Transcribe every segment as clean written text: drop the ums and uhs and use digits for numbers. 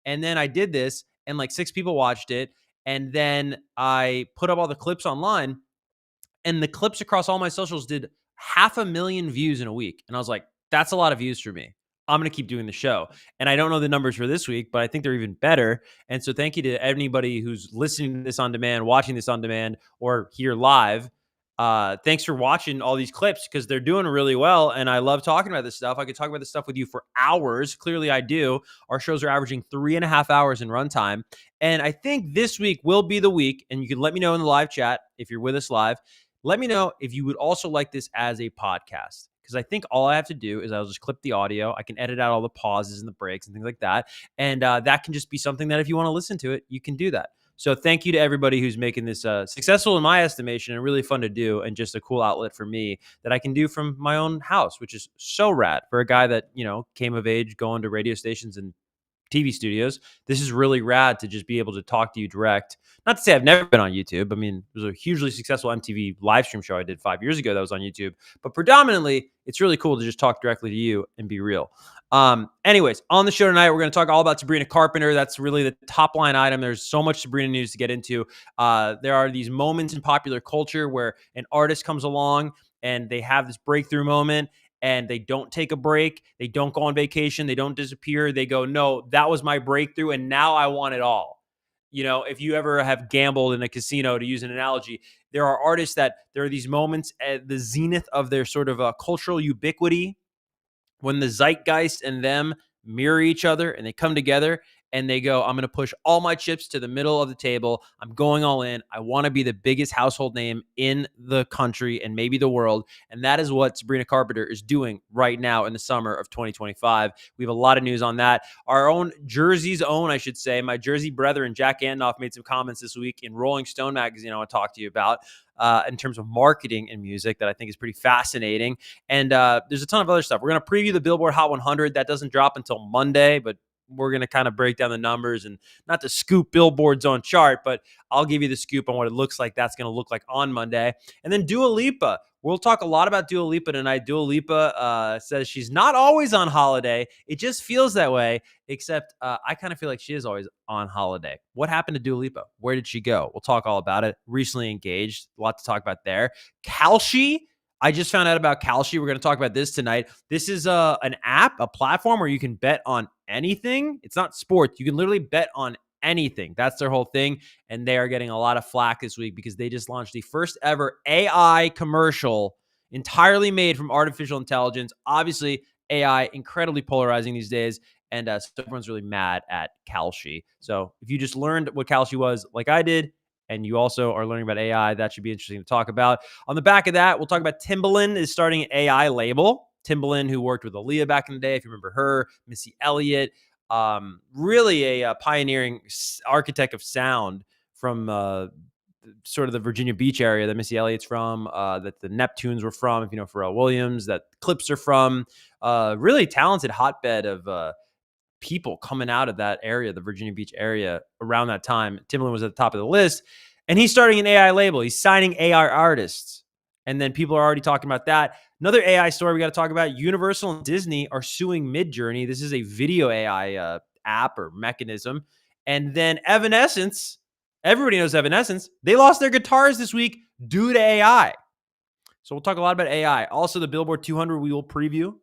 And then I did this, and like 6 people watched it. And then I put up all the clips online, and the clips across all my socials did 500,000 views in a week. And I was like, that's a lot of views for me. I'm going to keep doing the show. And I don't know the numbers for this week, but I think they're even better. And so thank you to anybody who's listening to this on demand, watching this on demand, or here live. Thanks for watching all these clips, because they're doing really well. And I love talking about this stuff. I could talk about this stuff with you for hours. Clearly I do. Our shows are averaging 3.5 hours in runtime. And I think this week will be the week. And you can let me know in the live chat if you're with us live. Let me know if you would also like this as a podcast, because I think all I have to do is I'll just clip the audio. I can edit out all the pauses and the breaks and things like that. And that can just be something that if you want to listen to it, you can do that. So thank you to everybody who's making this successful in my estimation, and really fun to do, and just a cool outlet for me that I can do from my own house, which is so rad for a guy that, came of age going to radio stations and TV studios. This is really rad to just be able to talk to you direct. Not to say I've never been on YouTube. I mean, it was a hugely successful MTV live stream show I did 5 years ago that was on YouTube. But predominantly, it's really cool to just talk directly to you and be real. Anyways, on the show tonight, we're going to talk all about Sabrina Carpenter. That's really the top line item. There's so much Sabrina news to get into. There are these moments in popular culture where an artist comes along and they have this breakthrough moment, and they don't take a break. They don't go on vacation. They don't disappear. They go, no, that was my breakthrough, and now I want it all. If you ever have gambled in a casino, to use an analogy, there are artists that there are these moments at the zenith of their sort of cultural ubiquity, when the zeitgeist and them mirror each other and they come together and they go, I'm going to push all my chips to the middle of the table. I'm going all in. I want to be the biggest household name in the country and maybe the world. And that is what Sabrina Carpenter is doing right now in the summer of 2025. We have a lot of news on that. Our own Jersey's own, I should say, my Jersey brethren, Jack Antonoff, made some comments this week in Rolling Stone magazine I want to talk to you about in terms of marketing and music that I think is pretty fascinating. And there's a ton of other stuff. We're going to preview the Billboard Hot 100. That doesn't drop until Monday, but we're going to kind of break down the numbers, and not to scoop Billboard's own chart, but I'll give you the scoop on what it looks like that's going to look like on Monday. And then Dua Lipa. We'll talk a lot about Dua Lipa tonight. Dua Lipa says she's not always on holiday. It just feels that way, except I kind of feel like she is always on holiday. What happened to Dua Lipa? Where did she go? We'll talk all about it. Recently engaged. A lot to talk about there. Kalshi. I just found out about Kalshi. We're going to talk about this tonight. This is an app, a platform where you can bet on anything. It's not sports. You can literally bet on anything. That's their whole thing. And they are getting a lot of flack this week because they just launched the first ever AI commercial entirely made from artificial intelligence. Obviously, AI incredibly polarizing these days. And so everyone's really mad at Kalshi. So if you just learned what Kalshi was like I did, and you also are learning about AI, that should be interesting to talk about. On the back of that, we'll talk about Timbaland is starting an AI label. Timbaland, who worked with Aaliyah back in the day, if you remember her, Missy Elliott, really a pioneering architect of sound from sort of the Virginia Beach area that Missy Elliott's from, that the Neptunes were from, if you know Pharrell Williams, that Clips are from. Really talented hotbed of people coming out of that area, the Virginia Beach area around that time. Timbaland was at the top of the list, and he's starting an AI label. He's signing AI artists. And then people are already talking about that. Another AI story we got to talk about, Universal and Disney are suing Midjourney. This is a video AI app or mechanism. And then Evanescence, everybody knows Evanescence. They lost their guitars this week due to AI. So we'll talk a lot about AI. Also, the Billboard 200 we will preview.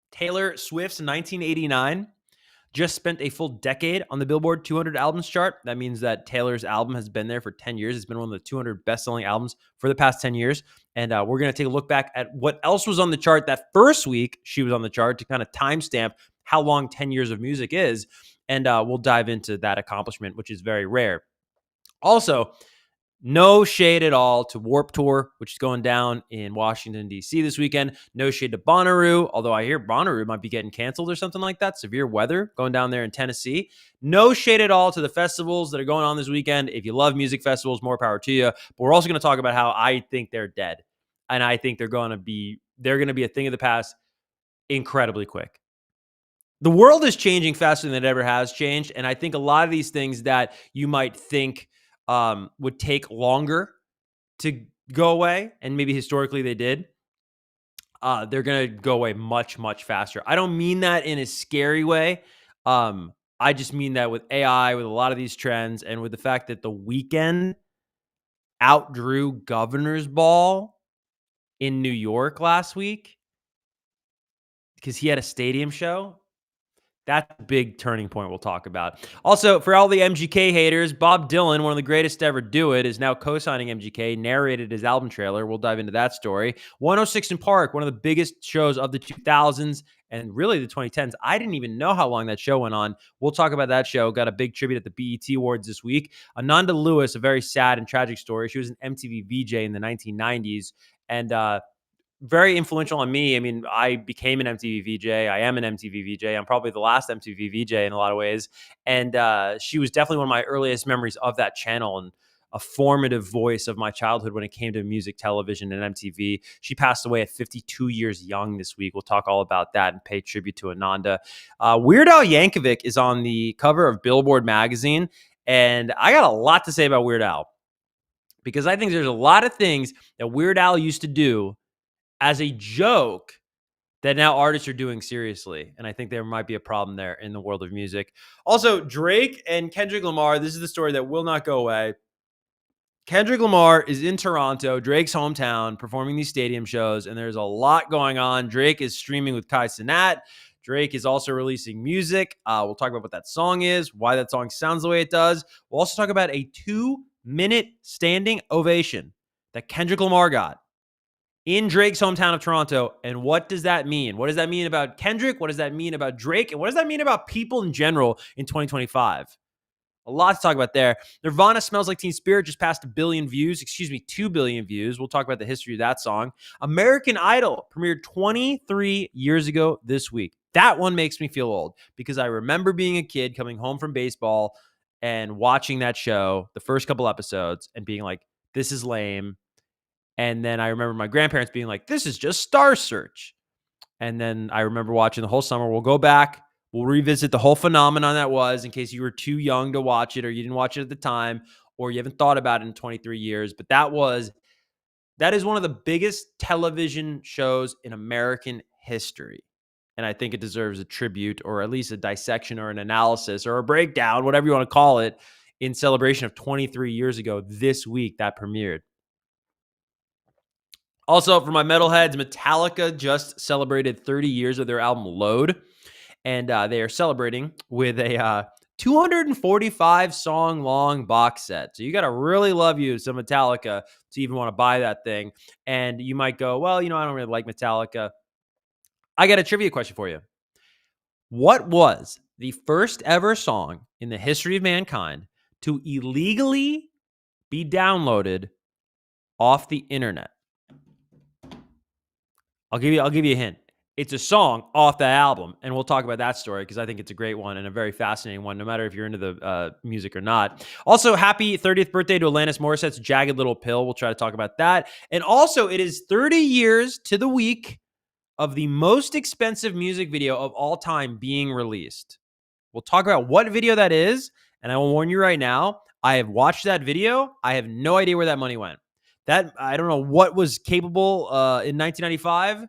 Taylor Swift's 1989 just spent a full decade on the Billboard 200 albums chart. That means that Taylor's album has been there for 10 years. It's been one of the 200 best-selling albums for the past 10 years. And we're going to take a look back at what else was on the chart that first week she was on the chart to kind of timestamp how long 10 years of music is. And we'll dive into that accomplishment, which is very rare. Also, no shade at all to Warped Tour, which is going down in Washington, D.C. this weekend. No shade to Bonnaroo, although I hear Bonnaroo might be getting canceled or something like that. Severe weather going down there in Tennessee. No shade at all to the festivals that are going on this weekend. If you love music festivals, more power to you. But we're also going to talk about how I think they're dead. And I think they're going to be a thing of the past incredibly quick. The world is changing faster than it ever has changed. And I think a lot of these things that you might think would take longer to go away, and maybe historically they did, they're going to go away much, much faster. I don't mean that in a scary way. I just mean that with AI, with a lot of these trends, and with the fact that the Weeknd outdrew Governor's Ball in New York last week because he had a stadium show. That's a big turning point we'll talk about. Also, for all the MGK haters, Bob Dylan, one of the greatest to ever do it, is now co-signing MGK, narrated his album trailer. We'll dive into that story. 106 in Park, one of the biggest shows of the 2000s and really the 2010s. I didn't even know how long that show went on. We'll talk about that show. Got a big tribute at the BET Awards this week. Ananda Lewis, a very sad and tragic story. She was an MTV VJ in the 1990s. And very influential on me. I mean, I became an MTV VJ. I am an MTV VJ. I'm probably the last MTV VJ in a lot of ways. And she was definitely one of my earliest memories of that channel and a formative voice of my childhood when it came to music, television, and MTV. She passed away at 52 years young this week. We'll talk all about that and pay tribute to Ananda. Weird Al Yankovic is on the cover of Billboard magazine. And I got a lot to say about Weird Al because I think there's a lot of things that Weird Al used to do as a joke that now artists are doing seriously. And I think there might be a problem there in the world of music. Also, Drake and Kendrick Lamar, this is the story that will not go away. Kendrick Lamar is in Toronto, Drake's hometown, performing these stadium shows, and there's a lot going on. Drake is streaming with Cenat. Drake is also releasing music. We'll talk about what that song is, why that song sounds the way it does. We'll also talk about a 2-minute standing ovation that Kendrick Lamar got in Drake's hometown of Toronto. And what does that mean? What does that mean about Kendrick? What does that mean about Drake? And what does that mean about people in general in 2025? A lot to talk about there. Nirvana Smells Like Teen Spirit just passed 2 billion views. We'll talk about the history of that song. American Idol premiered 23 years ago this week. That one makes me feel old because I remember being a kid coming home from baseball and watching that show, the first couple episodes, and being like, this is lame. And then I remember my grandparents being like, this is just Star Search. And then I remember watching the whole summer. We'll go back. We'll revisit the whole phenomenon that was in case you were too young to watch it or you didn't watch it at the time or you haven't thought about it in 23 years. But that is one of the biggest television shows in American history. And I think it deserves a tribute or at least a dissection or an analysis or a breakdown, whatever you want to call it, in celebration of 23 years ago this week that premiered. Also, for my metalheads, Metallica just celebrated 30 years of their album Load, and they are celebrating with a 245 song long box set. So you got to really love you some Metallica to even want to buy that thing. And you might go, well, I don't really like Metallica. I got a trivia question for you. What was the first ever song in the history of mankind to illegally be downloaded off the internet? I'll give you a hint. It's a song off the album, and we'll talk about that story because I think it's a great one and a very fascinating one, no matter if you're into the music or not. Also, happy 30th birthday to Alanis Morissette's Jagged Little Pill. We'll try to talk about that. And also, it is 30 years to the week of the most expensive music video of all time being released. We'll talk about what video that is, and I will warn you right now, I have watched that video. I have no idea where that money went. That I don't know what was capable in 1995,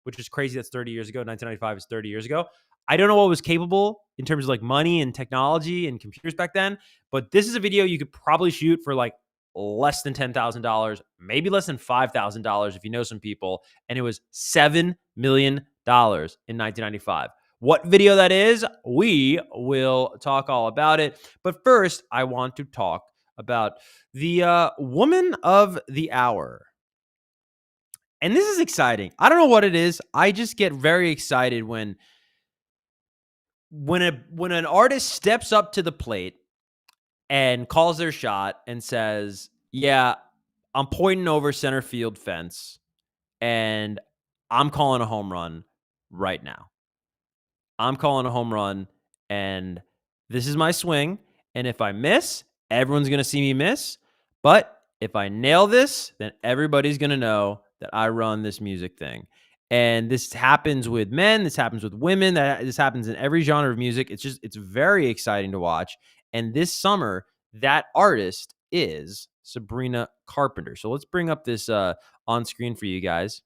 which is crazy. That's 30 years ago. 1995 is 30 years ago. I don't know what was capable in terms of like money and technology and computers back then, but this is a video you could probably shoot for like less than $10,000, maybe less than $5,000 if you know some people, and it was $7 million in 1995. What video that is, we will talk all about it. But first, I want to talk about the woman of the hour. And this is exciting. I don't know what it is. I just get very excited when an artist steps up to the plate and calls their shot and says, "Yeah, I'm pointing over center field fence and I'm calling a home run right now. I'm calling a home run and this is my swing. And if I miss, everyone's going to see me miss. But if I nail this, then everybody's going to know that I run this music thing." And this happens with men. This happens with women. This happens in every genre of music. It's very exciting to watch. And this summer, that artist is Sabrina Carpenter. So let's bring up this on screen for you guys.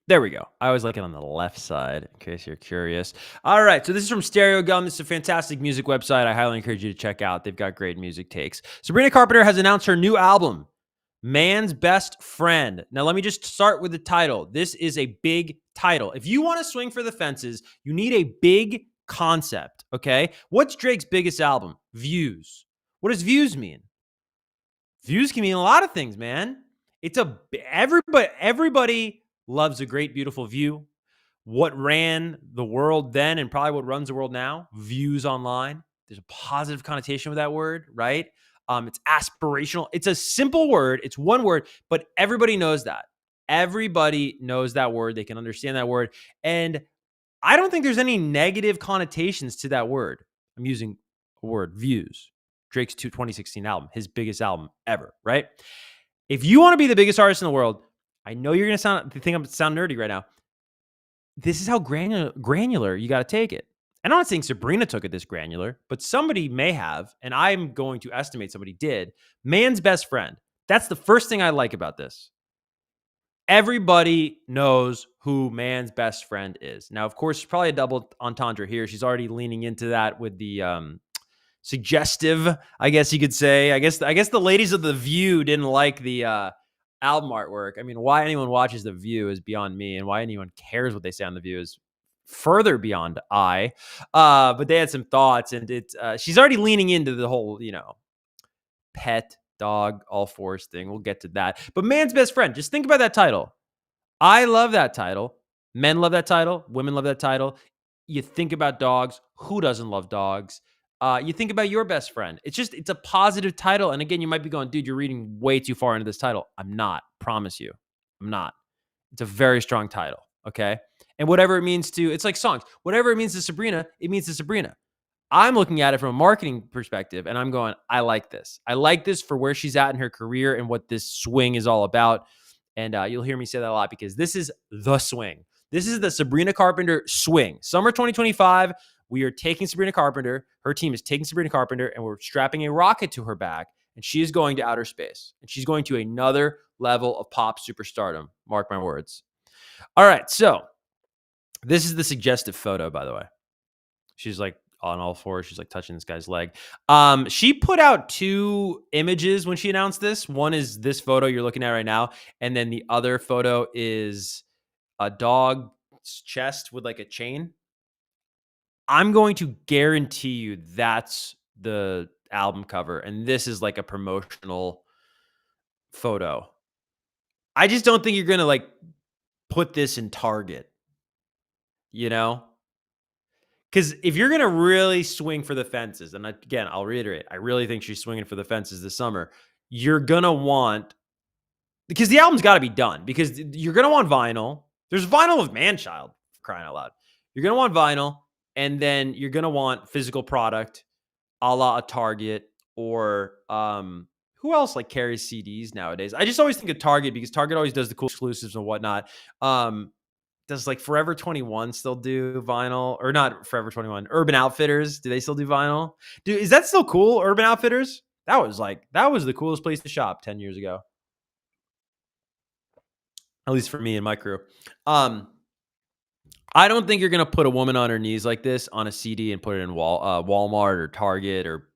There we go. I always like it on the left side in case you're curious. All right. So this is from Stereo Gum. This is a fantastic music website. I highly encourage you to check out. They've got great music takes. Sabrina Carpenter has announced her new album, Man's Best Friend. Now, let me just start with the title. This is a big title. If you want to swing for the fences, you need a big concept, okay? What's Drake's biggest album? Views. What does views mean? Views can mean a lot of things, man. Everybody loves a great, beautiful view. What ran the world then and probably what runs the world now? Views online. There's a positive connotation with that word, right? It's aspirational. It's a simple word. It's one word, but everybody knows that. Everybody knows that word. They can understand that word. And I don't think there's any negative connotations to that word. I'm using a word, views. Drake's 2016 album, his biggest album ever, right? If you want to be the biggest artist in the world, I know you're going to think I'm sound nerdy right now. This is how granular you got to take it. And I'm not saying Sabrina took it this granular, but somebody may have, and I'm going to estimate somebody did. Man's Best Friend. That's the first thing I like about this. Everybody knows who Man's Best Friend is. Now, of course, probably a double entendre here. She's already leaning into that with the suggestive, I guess you could say. I guess the ladies of The View didn't like the album artwork. I mean, why anyone watches The View is beyond me, and why anyone cares what they say on The View is further beyond I. But they had some thoughts, and she's already leaning into the whole, pet, dog, all fours thing. We'll get to that. But Man's Best Friend, just think about that title. I love that title. Men love that title. Women love that title. You think about dogs. Who doesn't love dogs? You think about your best friend. It's a positive title. And again, you might be going, dude, you're reading way too far into this title. I'm not. Promise you. I'm not. It's a very strong title. Okay. And whatever it means to, it's like songs. Whatever it means to Sabrina, it means to Sabrina. I'm looking at it from a marketing perspective and I'm going, I like this. I like this for where she's at in her career and what this swing is all about. And you'll hear me say that a lot because this is the swing. This is the Sabrina Carpenter swing. Summer 2025, we are taking Sabrina Carpenter. Her team is taking Sabrina Carpenter and we're strapping a rocket to her back. And she is going to outer space. And she's going to another level of pop superstardom. Mark my words. All right. So this is the suggestive photo, by the way. She's like on all fours. She's like touching this guy's leg. She put out 2 images when she announced this. One is this photo you're looking at right now. And then the other photo is a dog's chest with like a chain. I'm going to guarantee you that's the album cover. And this is like a promotional photo. I just don't think you're going to like put this in Target, Because if you're going to really swing for the fences, and again, I'll reiterate, I really think she's swinging for the fences this summer. You're going to want, because the album's got to be done, because you're going to want vinyl. There's vinyl of Manchild, for crying out loud. You're going to want vinyl, and then you're going to want physical product a la a Target or who else like carries CDs nowadays? I just always think of Target because Target always does the cool exclusives and whatnot. Does like Forever 21 still do vinyl? Or not Forever 21, Urban Outfitters, do they still do vinyl? Dude, is that still cool, Urban Outfitters? That was the coolest place to shop 10 years ago. At least for me and my crew. I don't think you're going to put a woman on her knees like this on a CD and put it in Walmart or Target or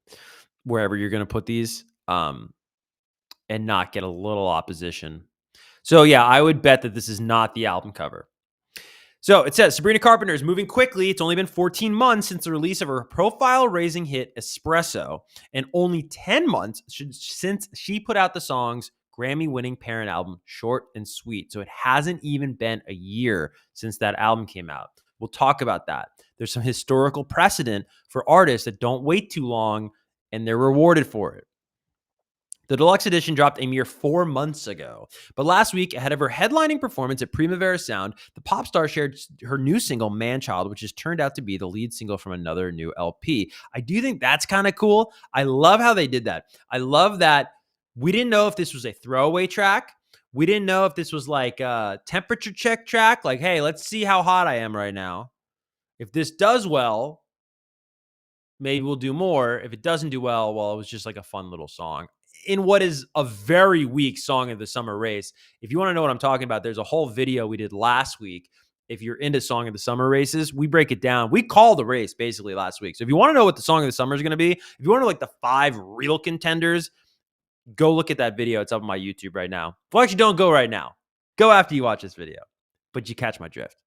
wherever you're going to put these and not get a little opposition. So yeah, I would bet that this is not the album cover. So it says, Sabrina Carpenter is moving quickly. It's only been 14 months since the release of her profile-raising hit Espresso, and only 10 months since she put out the song's Grammy-winning parent album, Short and Sweet. So it hasn't even been a year since that album came out. We'll talk about that. There's some historical precedent for artists that don't wait too long, and they're rewarded for it. The deluxe edition dropped a mere 4 months ago. But last week, ahead of her headlining performance at Primavera Sound, the pop star shared her new single, Manchild, which has turned out to be the lead single from another new LP. I do think that's kind of cool. I love how they did that. I love that we didn't know if this was a throwaway track. We didn't know if this was like a temperature check track. Like, hey, let's see how hot I am right now. If this does well, maybe we'll do more. If it doesn't do well, it was just like a fun little song. in what is a very weak Song of the Summer race. If you want to know what I'm talking about, there's a whole video we did last week. If you're into Song of the Summer races, we break it down. We call the race basically last week. So if you want to know what the Song of the Summer is going to be, if you want to know like the 5 real contenders, go look at that video. It's up on my YouTube right now. Well, actually, don't go right now. Go after you watch this video. But you catch my drift.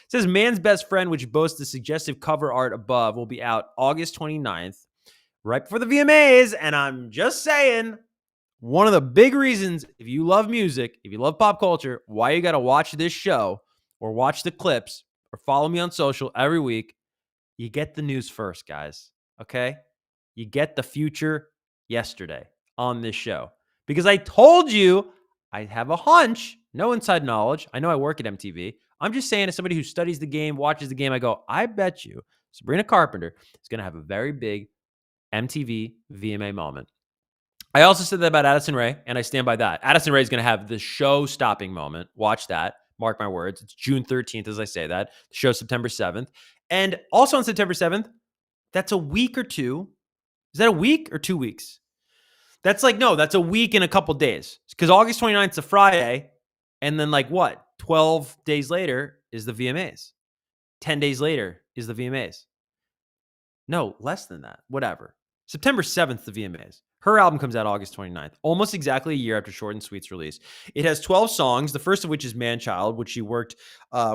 It says Man's Best Friend, which boasts the suggestive cover art above, will be out August 29th, right before the VMAs. And I'm just saying, one of the big reasons, if you love music, if you love pop culture, why you got to watch this show or watch the clips or follow me on social every week, you get the news first, guys. Okay? You get the future yesterday on this show. Because I told you, I have a hunch, no inside knowledge. I know I work at MTV. I'm just saying, as somebody who studies the game, watches the game, I go, I bet you Sabrina Carpenter is going to have a very big MTV VMA moment. I also said that about Addison Rae, and I stand by that. Addison Rae is going to have the show-stopping moment. Watch that. Mark my words. It's June 13th, as I say that. The show's September 7th. And also on September 7th, that's a week or two. Is that a week or 2 weeks? That's a week and a couple days. Because August 29th is a Friday, and then 12 days later is the VMAs. 10 days later is the VMAs. No, less than that. Whatever. September 7th, the VMAs. Her album comes out August 29th, almost exactly a year after Short and Sweet's release. It has 12 songs, the first of which is Manchild, which she worked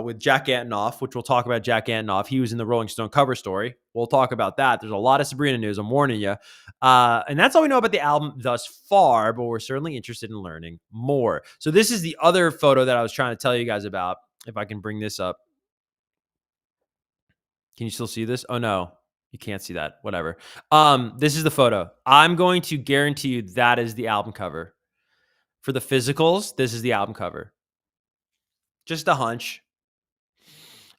with Jack Antonoff, which we'll talk about Jack Antonoff. He was in the Rolling Stone cover story. We'll talk about that. There's a lot of Sabrina news, I'm warning you. And that's all we know about the album thus far, but we're certainly interested in learning more. So this is the other photo that I was trying to tell you guys about, if I can bring this up. Can you still see this? Oh, no. You can't see that. Whatever. This is the photo. I'm going to guarantee you that is the album cover. For the physicals, this is the album cover. Just a hunch.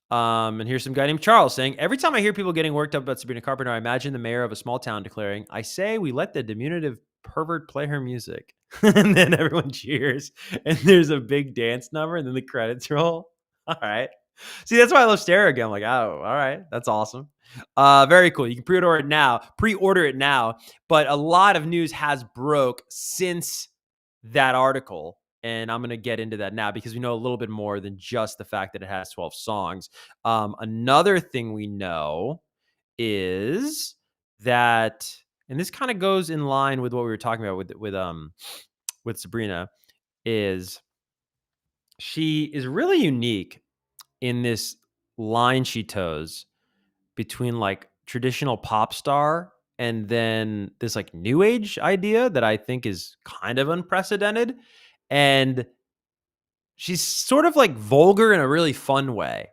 And here's some guy named Charles saying, every time I hear people getting worked up about Sabrina Carpenter, I imagine the mayor of a small town declaring, I say we let the diminutive pervert play her music. And then everyone cheers. And there's a big dance number and then the credits roll. All right. See, that's why I love Stereo again. I'm like, oh, all right. That's awesome. Very cool. You can pre-order it now. But a lot of news has broke since that article. And I'm going to get into that now because we know a little bit more than just the fact that it has 12 songs. Another thing we know is that, and this kind of goes in line with what we were talking about with Sabrina, is she is really unique in this line she toes between traditional pop star and then this new age idea that I think is kind of unprecedented. And she's sort of vulgar in a really fun way.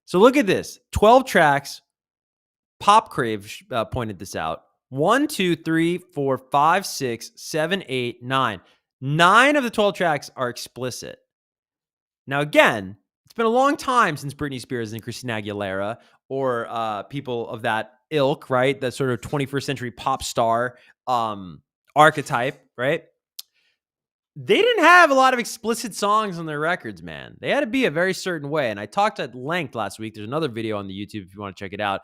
So look at this. 12 tracks. Pop Crave pointed this out. 1, 2, 3, 4, 5, 6, 7, 8, 9. 9 of the 12 tracks are explicit. Now, again, it's been a long time since Britney Spears and Christina Aguilera or people of that ilk, right? That sort of 21st century pop star archetype, right? They didn't have a lot of explicit songs on their records, man. They had to be a very certain way. And I talked at length last week. There's another video on the YouTube if you want to check it out,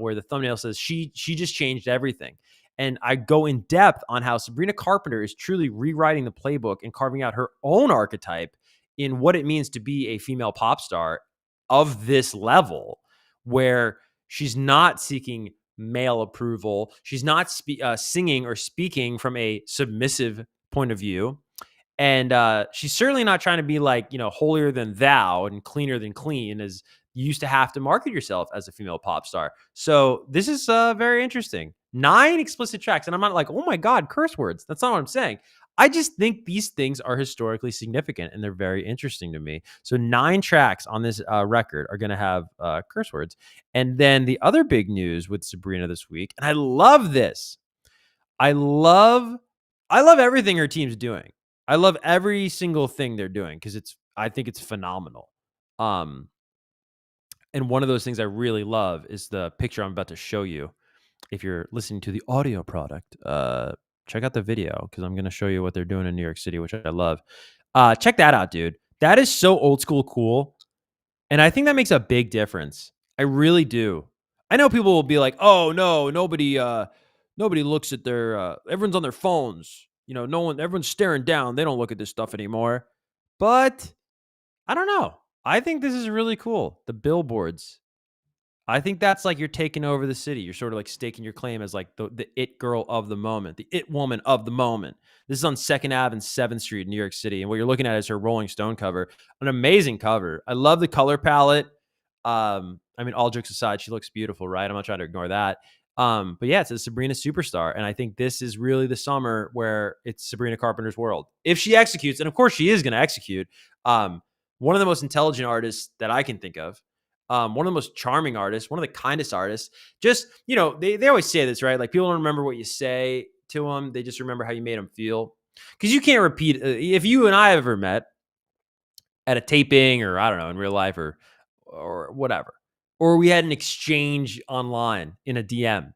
where the thumbnail says she just changed everything. And I go in depth on how Sabrina Carpenter is truly rewriting the playbook and carving out her own archetype in what it means to be a female pop star of this level, where she's not seeking male approval. She's not singing or speaking from a submissive point of view. And she's certainly not trying to be holier than thou and cleaner than clean, as you used to have to market yourself as a female pop star. So this is very interesting. 9 explicit tracks. And I'm not oh my God, curse words. That's not what I'm saying. I just think these things are historically significant and they're very interesting to me. So 9 tracks on this record are going to have curse words. And then the other big news with Sabrina this week, and I love this. I love everything her team's doing. I love every single thing they're doing because I think it's phenomenal. And one of those things I really love is the picture I'm about to show you. If you're listening to the audio product, check out the video because I'm going to show you what they're doing in New York City, which I love. Check that out, dude. That is so old school cool. And I think that makes a big difference. I really do. I know people will be like, oh, no, nobody looks at their, everyone's on their phones. no one, everyone's staring down. They don't look at this stuff anymore. But I don't know. I think this is really cool. The billboards. I think that's like you're taking over the city. You're sort of like staking your claim as like the it girl of the moment, the it woman of the moment. This is on 2nd Ave and 7th Street in New York City. And what you're looking at is her Rolling Stone cover. An amazing cover. I love the color palette. I mean, all jokes aside, she looks beautiful, right? I'm not trying to ignore that. But yeah, it's a Sabrina superstar. And I think this is really the summer where it's Sabrina Carpenter's world. If she executes, and of course she is going to execute, one of the most intelligent artists that I can think of. One of the most charming artists, one of the kindest artists. Just, they always say this, right? Like people don't remember what you say to them. They just remember how you made them feel. Because you can't repeat. If you and I ever met at a taping or I don't know, in real life or whatever, or we had an exchange online in a DM,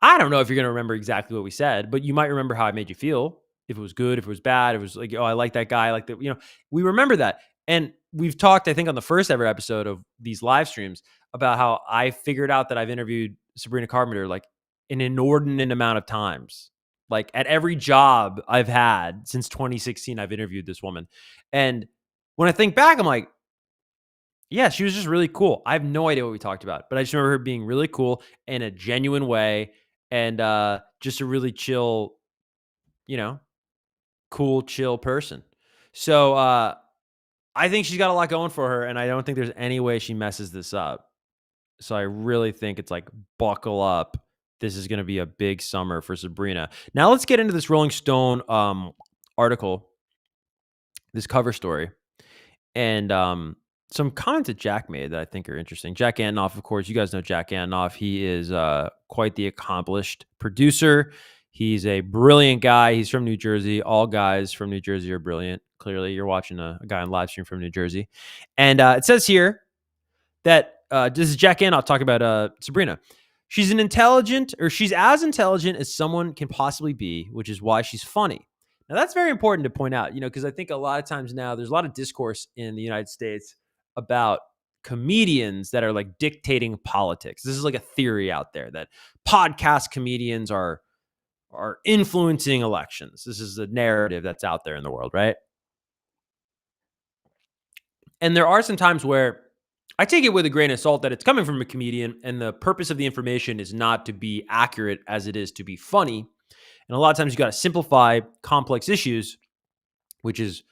I don't know if you're going to remember exactly what we said, but you might remember how I made you feel. If it was good, if it was bad, if it was like, oh, I like that guy. I like that, we remember that. And we've talked, I think, on the first ever episode of these live streams about how I figured out that I've interviewed Sabrina Carpenter like an inordinate amount of times. Like at every job I've had since 2016, I've interviewed this woman. And when I think back, I'm like, yeah, she was just really cool. I have no idea what we talked about, but I just remember her being really cool in a genuine way and just a really chill, cool, chill person. So I think she's got a lot going for her, and I don't think there's any way she messes this up. So I really think it's like, buckle up. This is going to be a big summer for Sabrina. Now let's get into this Rolling Stone article, this cover story, and some comments that Jack made that I think are interesting. Jack Antonoff, of course, you guys know Jack Antonoff. He is quite the accomplished producer. He's a brilliant guy. He's from New Jersey. All guys from New Jersey are brilliant. Clearly, you're watching a guy on live stream from New Jersey. And it says here that this is Jack Antonoff talking about Sabrina. She's as intelligent as someone can possibly be, which is why she's funny. Now, that's very important to point out, because I think a lot of times now there's a lot of discourse in the United States about comedians that are like dictating politics. This is like a theory out there that podcast comedians are influencing elections. This is a narrative that's out there in the world, right? And there are some times where I take it with a grain of salt that it's coming from a comedian and the purpose of the information is not to be accurate as it is to be funny. And a lot of times you got to simplify complex issues, which is,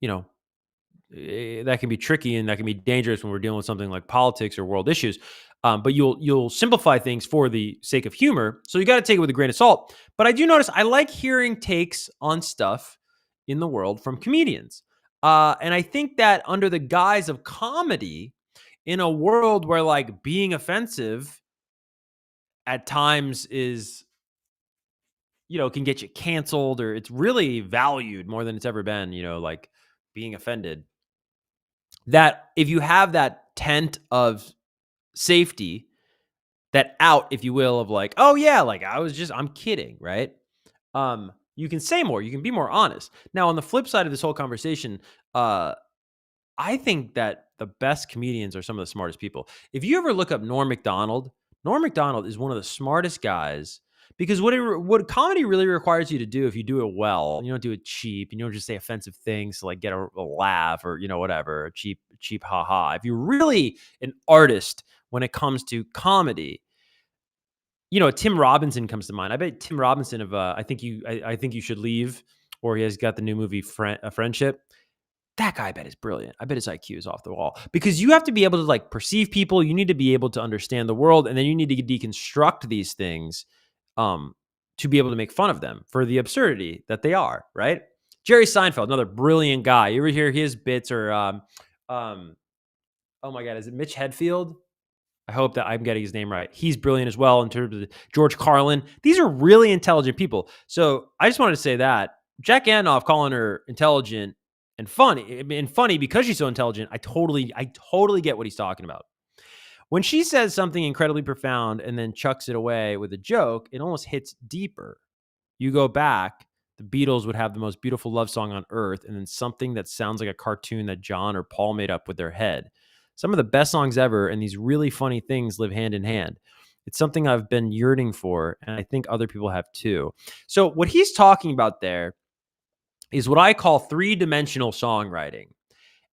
that can be tricky and that can be dangerous when we're dealing with something like politics or world issues. But you'll simplify things for the sake of humor. So you got to take it with a grain of salt. But I do notice I like hearing takes on stuff in the world from comedians. And I think that under the guise of comedy, in a world where like being offensive at times is, can get you canceled, or it's really valued more than it's ever been, like being offended. That if you have that tent of safety, that out, if you will, of like, oh yeah, like I'm kidding, right? You can say more, you can be more honest. Now, on the flip side of this whole conversation, I think that the best comedians are some of the smartest people. If you ever look up Norm Macdonald is one of the smartest guys, because what comedy really requires you to do, if you do it well, you don't do it cheap, and you don't just say offensive things to like get a laugh or whatever, a cheap haha. If you're really an artist when it comes to comedy, Tim Robinson comes to mind. I bet Tim Robinson of I think you should leave, or he has got the new movie Friendship. That guy, I bet, is brilliant. I bet his IQ is off the wall, because you have to be able to like perceive people. You need to be able to understand the world, and then you need to deconstruct these things to be able to make fun of them for the absurdity that they are, right? Jerry Seinfeld, another brilliant guy. You ever hear his bits, or oh my God, is it Mitch Hedfield? I hope that I'm getting his name right. He's brilliant as well in terms of George Carlin. These are really intelligent people. So I just wanted to say that Jack Antonoff calling her intelligent and funny, because she's so intelligent, I totally get what he's talking about. When she says something incredibly profound and then chucks it away with a joke, it almost hits deeper. You go back, the Beatles would have the most beautiful love song on earth, and then something that sounds like a cartoon that John or Paul made up with their head. Some of the best songs ever, and these really funny things live hand in hand. It's something I've been yearning for, and I think other people have too. So what he's talking about there is what I call three-dimensional songwriting.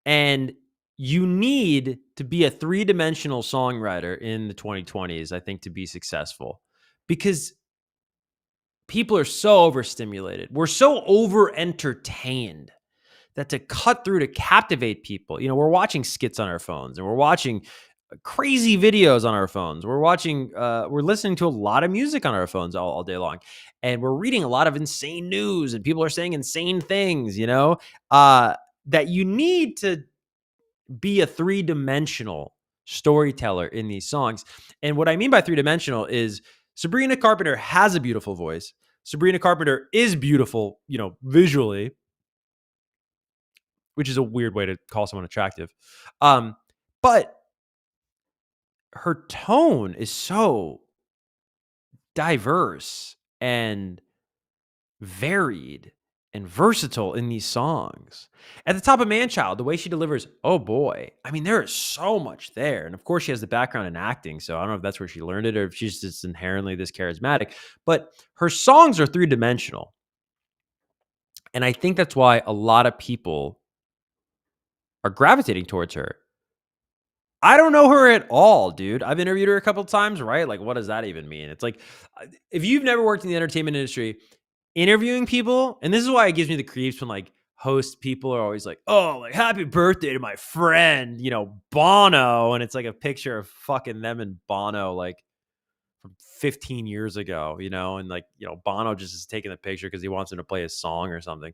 And you need to be a three-dimensional songwriter in the 2020s, I think, to be successful, because people are so overstimulated. We're so over-entertained that to cut through to captivate people, we're watching skits on our phones, and we're watching crazy videos on our phones. We're listening to a lot of music on our phones all day long. And we're reading a lot of insane news, and people are saying insane things, that you need to be a three-dimensional storyteller in these songs. And what I mean by three-dimensional is Sabrina Carpenter has a beautiful voice. Sabrina Carpenter is beautiful, visually, which is a weird way to call someone attractive. But her tone is so diverse and varied and versatile in these songs. At the top of Manchild, the way she delivers, oh boy. I mean, there is so much there. And of course, she has the background in acting. So I don't know if that's where she learned it or if she's just inherently this charismatic. But her songs are three-dimensional. And I think that's why a lot of people are gravitating towards her. I don't know her at all, dude. I've interviewed her a couple of times, right? Like, what does that even mean? It's like, if you've never worked in the entertainment industry, interviewing people, and this is why it gives me the creeps when like host people are always like, oh, like happy birthday to my friend, Bono. And it's like a picture of fucking them and Bono, like from 15 years ago, and like, Bono just is taking the picture because he wants him to play a song or something.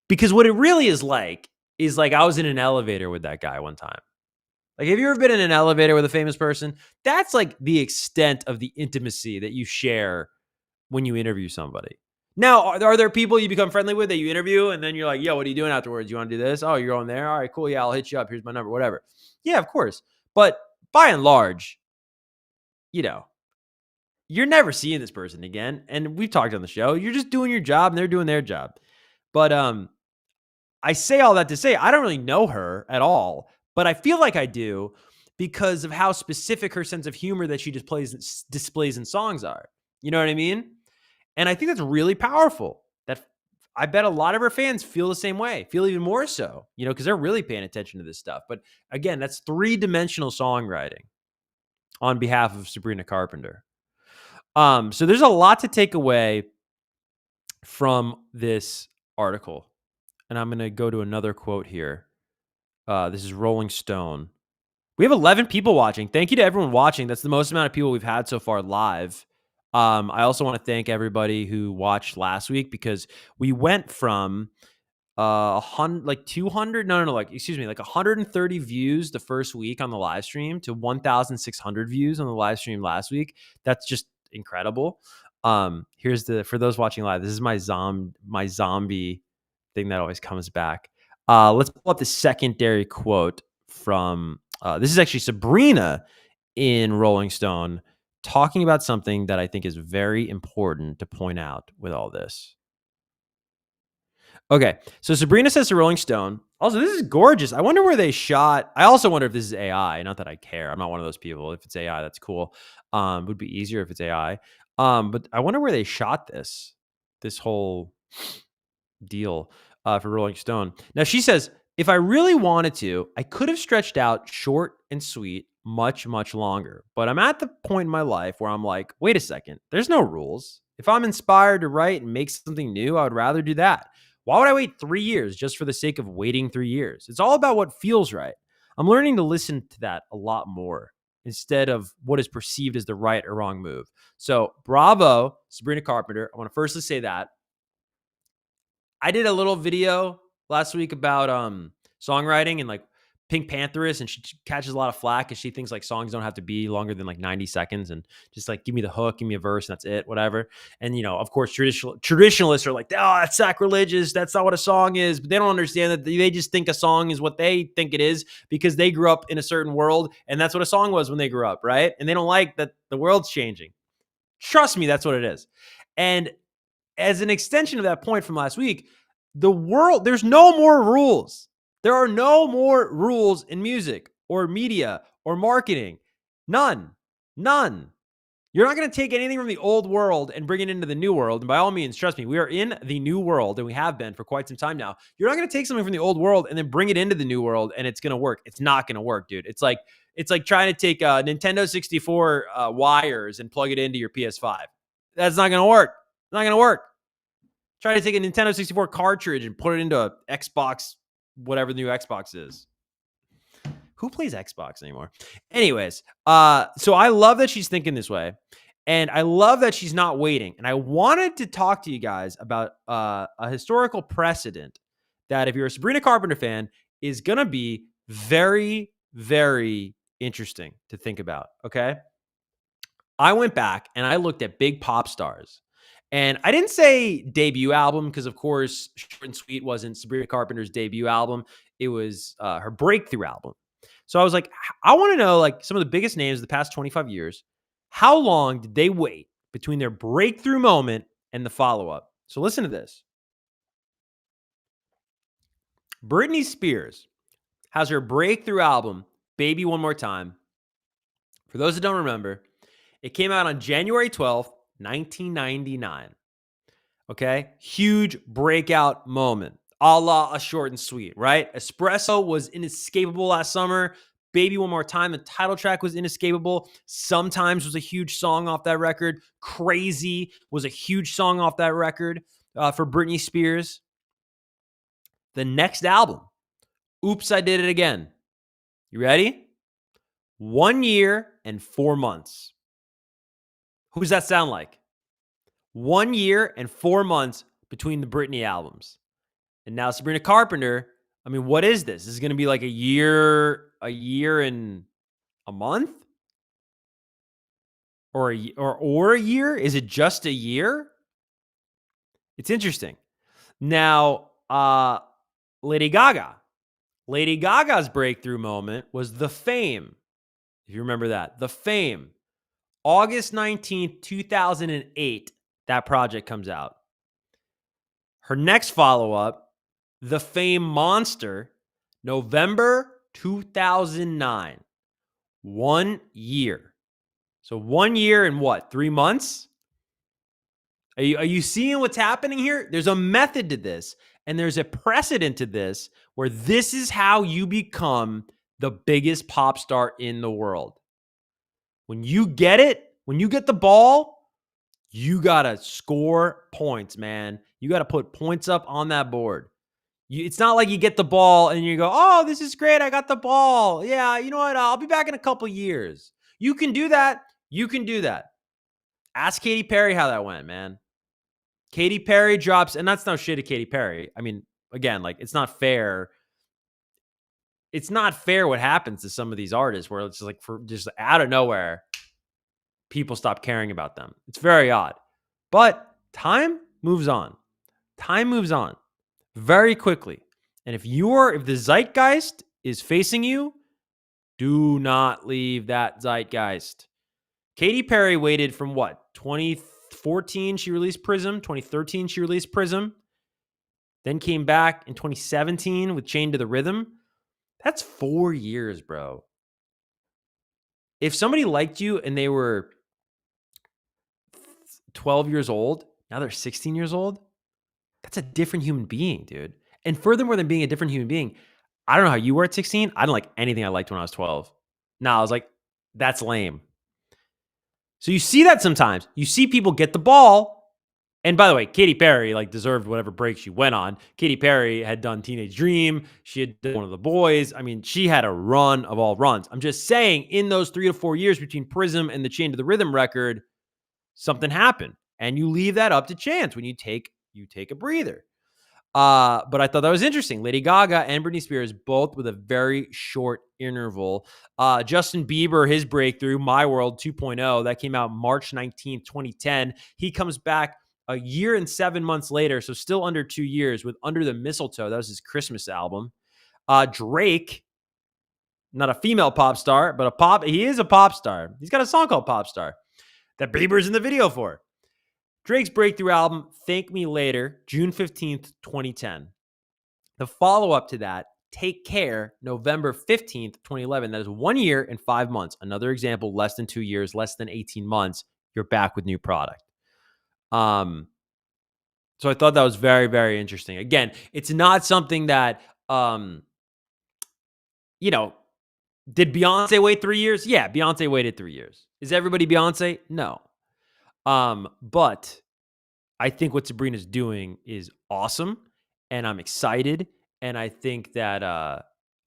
Because what it really is like I was in an elevator with that guy one time. Like, have you ever been in an elevator with a famous person? That's like the extent of the intimacy that you share when you interview somebody. Now, are there people you become friendly with that you interview and then you're like, yo, what are you doing afterwards? You want to do this? Oh, you're going there? All right, cool. Yeah, I'll hit you up. Here's my number, whatever. Yeah, of course. But by and large, you're never seeing this person again. And we've talked on the show. You're just doing your job and they're doing their job. But I say all that to say I don't really know her at all, but I feel like I do because of how specific her sense of humor that she displays in songs are. You know what I mean? And I think that's really powerful. That I bet a lot of her fans feel the same way, feel even more so, because they're really paying attention to this stuff. But again, that's three-dimensional songwriting on behalf of Sabrina Carpenter. So there's a lot to take away from this article. And I'm going to go to another quote here. This is Rolling Stone. We have 11 people watching. Thank you to everyone watching. That's the most amount of people we've had so far live. I also want to thank everybody who watched last week because we went from 200, like 130 views the first week on the live stream to 1,600 views on the live stream last week. That's just incredible. For those watching live, this is my zombie thing that always comes back. Let's pull up the secondary quote from this is actually Sabrina in Rolling Stone talking about something that I think is very important to point out with all this. Okay, so Sabrina says to Rolling Stone, also, this is gorgeous. I wonder where they shot. I also wonder if this is AI. Not that I care. I'm not one of those people. If it's AI, that's cool. It would be easier if it's AI. But I wonder where they shot this whole deal for Rolling Stone. Now, she says, if I really wanted to, I could have stretched out short and sweet much, much longer. But I'm at the point in my life where I'm like, wait a second, there's no rules. If I'm inspired to write and make something new, I would rather do that. Why would I wait 3 years just for the sake of waiting 3 years? It's all about what feels right. I'm learning to listen to that a lot more instead of what is perceived as the right or wrong move. So bravo, Sabrina Carpenter. I want to firstly say that. I did a little video last week about songwriting and like Pink Pantheress, and she catches a lot of flack because she thinks like songs don't have to be longer than like 90 seconds and just like give me the hook, give me a verse, and that's it, whatever. And of course, traditionalists are like, oh, that's sacrilegious. That's not what a song is. But they don't understand that they just think a song is what they think it is because they grew up in a certain world, and that's what a song was when they grew up, right? And they don't like that the world's changing. Trust me, that's what it is. And as an extension of that point from last week, there's no more rules. There are no more rules in music or media or marketing. None. None. You're not going to take anything from the old world and bring it into the new world. And by all means, trust me, we are in the new world and we have been for quite some time now. You're not going to take something from the old world and then bring it into the new world and it's going to work. It's not going to work, dude. It's like trying to take Nintendo 64 wires and plug it into your PS5. That's not going to work. It's not going to work. Try to take a Nintendo 64 cartridge and put it into a Xbox, whatever the new Xbox is. Who plays Xbox anymore? Anyways, so I love that she's thinking this way. And I love that she's not waiting. And I wanted to talk to you guys about a historical precedent that, if you're a Sabrina Carpenter fan, is going to be very, very interesting to think about. Okay. I went back and I looked at big pop stars. And I didn't say debut album because, of course, Short and Sweet wasn't Sabrina Carpenter's debut album. It was her breakthrough album. So I was like, I want to know, like, some of the biggest names of the past 25 years. How long did they wait between their breakthrough moment and the follow-up? So listen to this. Britney Spears has her breakthrough album, Baby One More Time. For those that don't remember, it came out on January 12th, 1999. Okay? Huge breakout moment. A la A Short and Sweet, right? Espresso was inescapable last summer. Baby One More Time, the title track, was inescapable. Sometimes was a huge song off that record. Crazy was a huge song off that record for Britney Spears. The next album, Oops, I Did It Again. You ready? 1 year and 4 months. Who does that sound like? 1 year and 4 months between the Britney albums. And now Sabrina Carpenter, I mean, what is this? This is going to be like a year and a month? Or a year? Is it just a year? It's interesting. Now, Lady Gaga. Lady Gaga's breakthrough moment was The Fame. If you remember that. The Fame. August 19th, 2008, that project comes out. Her next follow-up, The Fame Monster, November 2009. 1 year. So 1 year and what? 3 months? Are you seeing what's happening here? There's a method to this, and there's a precedent to this, where this is how you become the biggest pop star in the world. When you get it, when you get the ball, you got to score points, man. You got to put points up on that board. It's not like you get the ball and you go, oh, this is great. I got the ball. Yeah, you know what? I'll be back in a couple years. You can do that. You can do that. Ask Katy Perry how that went, man. Katy Perry drops, and that's no shit to Katy Perry. I mean, again, like, it's not fair. It's not fair what happens to some of these artists where it's like, for just out of nowhere, people stop caring about them. It's very odd. But time moves on. Time moves on very quickly. And if the zeitgeist is facing you, do not leave that zeitgeist. Katy Perry waited from what? 2014, she released Prism. 2013, she released Prism. Then came back in 2017 with Chained to the Rhythm. That's 4 years, bro. If somebody liked you and they were 12 years old, now they're 16 years old, that's a different human being, dude. And furthermore than being a different human being, I don't know how you were at 16. I didn't like anything I liked when I was 12. No, I was like, that's lame. So you see that sometimes. You see people get the ball. And by the way, Katy Perry deserved whatever break she went on. Katy Perry had done Teenage Dream. She had done One of the Boys. I mean, she had a run of all runs. I'm just saying, in those 3 to 4 years between Prism and the Chain to the Rhythm record, something happened. And you leave that up to chance when you take a breather. But I thought that was interesting. Lady Gaga and Britney Spears, both with a very short interval. Justin Bieber, his breakthrough, My World 2.0, that came out March 19th, 2010. He comes back a year and 7 months later, so still under 2 years, with Under the Mistletoe. That was his Christmas album. Drake, not a female pop star, but he is a pop star. He's got a song called Pop Star that Bieber's in the video for. Drake's breakthrough album, Thank Me Later, June 15th, 2010. The follow-up to that, Take Care, November 15th, 2011. That is 1 year and 5 months. Another example, less than 2 years, less than 18 months. You're back with new product. So I thought that was very, very interesting. Again, it's not something that, you know, did Beyonce wait 3 years? Yeah, Beyonce waited 3 years. Is everybody Beyonce? No. But I think what Sabrina's doing is awesome, and I'm excited. And I think that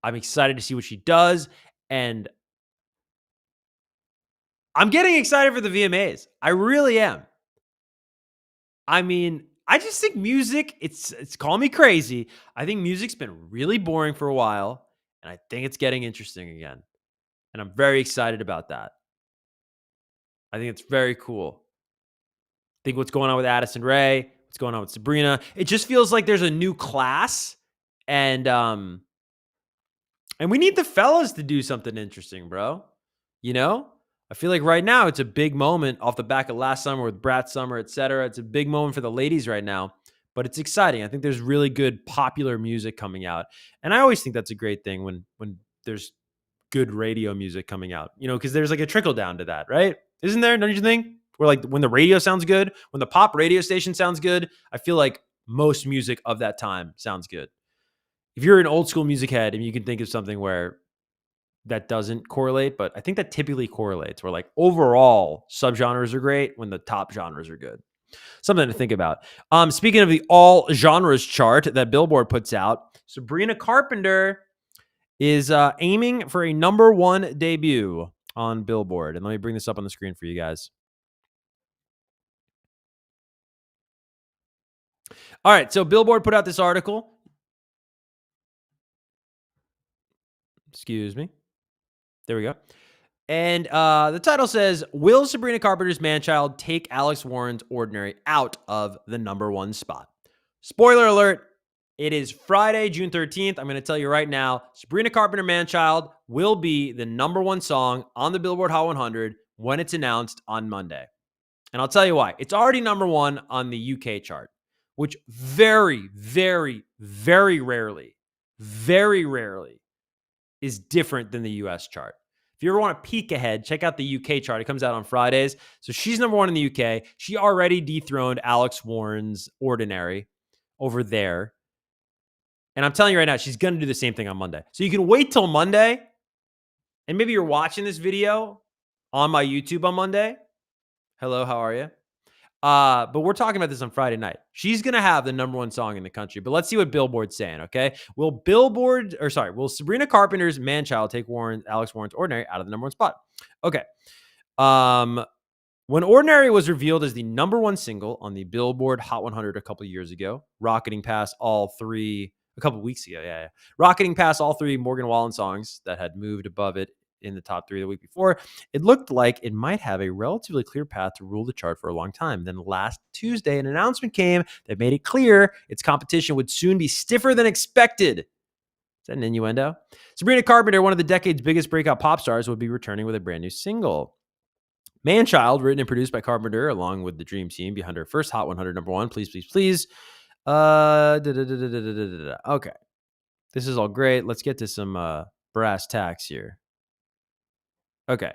I'm excited to see what she does. And I'm getting excited for the VMAs. I really am. I mean, I just think music, it's call me crazy. I think music's been really boring for a while, and I think it's getting interesting again. And I'm very excited about that. I think it's very cool. I think what's going on with Addison Rae, what's going on with Sabrina, it just feels like there's a new class, and we need the fellas to do something interesting, bro. You know? I feel like right now it's a big moment off the back of last summer with Brat Summer, et cetera. It's a big moment for the ladies right now, but it's exciting. I think there's really good popular music coming out. And I always think that's a great thing when there's good radio music coming out, you know, because there's like a trickle down to that, right? Isn't there? Don't you think? Where like when the radio sounds good, when the pop radio station sounds good, I feel like most music of that time sounds good. If you're an old school music head and you can think of something where that doesn't correlate, but I think that typically correlates where like overall subgenres are great when the top genres are good. Something to think about. Speaking of the all genres chart that Billboard puts out, Sabrina Carpenter is aiming for a number 1 debut on Billboard. And let me bring this up on the screen for you guys. All right, so Billboard put out this article. Excuse me. There we go. And the title says, will Sabrina Carpenter's Manchild take Alex Warren's Ordinary out of the number 1 spot? Spoiler alert, it is Friday, June 13th. I'm going to tell you right now, Sabrina Carpenter Manchild will be the number 1 song on the Billboard Hot 100 when it's announced on Monday. And I'll tell you why. It's already number 1 on the UK chart, which very, very, very rarely is different than the US chart. If you ever want to peek ahead, check out the UK chart. It comes out on Fridays. So she's number 1 in the UK. She already dethroned Alex Warren's Ordinary over there. And I'm telling you right now, she's going to do the same thing on Monday. So you can wait till Monday. And maybe you're watching this video on my YouTube on Monday. Hello, how are you? But we're talking about this on Friday night. She's going to have the number 1 song in the country. But let's see what Billboard's saying, okay? Will Sabrina Carpenter's Manchild take Alex Warren's Ordinary out of the number 1 spot? Okay. When Ordinary was revealed as the number 1 single on the Billboard Hot 100 a couple years ago, rocketing past all 3 a couple weeks ago, rocketing past all 3 Morgan Wallen songs that had moved above it in the top 3 the week before, it looked like it might have a relatively clear path to rule the chart for a long time. Then last Tuesday, an announcement came that made it clear its competition would soon be stiffer than expected. Is that an innuendo? Sabrina Carpenter, one of the decade's biggest breakout pop stars, would be returning with a brand new single. Manchild, written and produced by Carpenter, along with the Dream Team behind her first Hot 100 number 1. Please, please, please. Okay. This is all great. Let's get to some brass tacks here. Okay.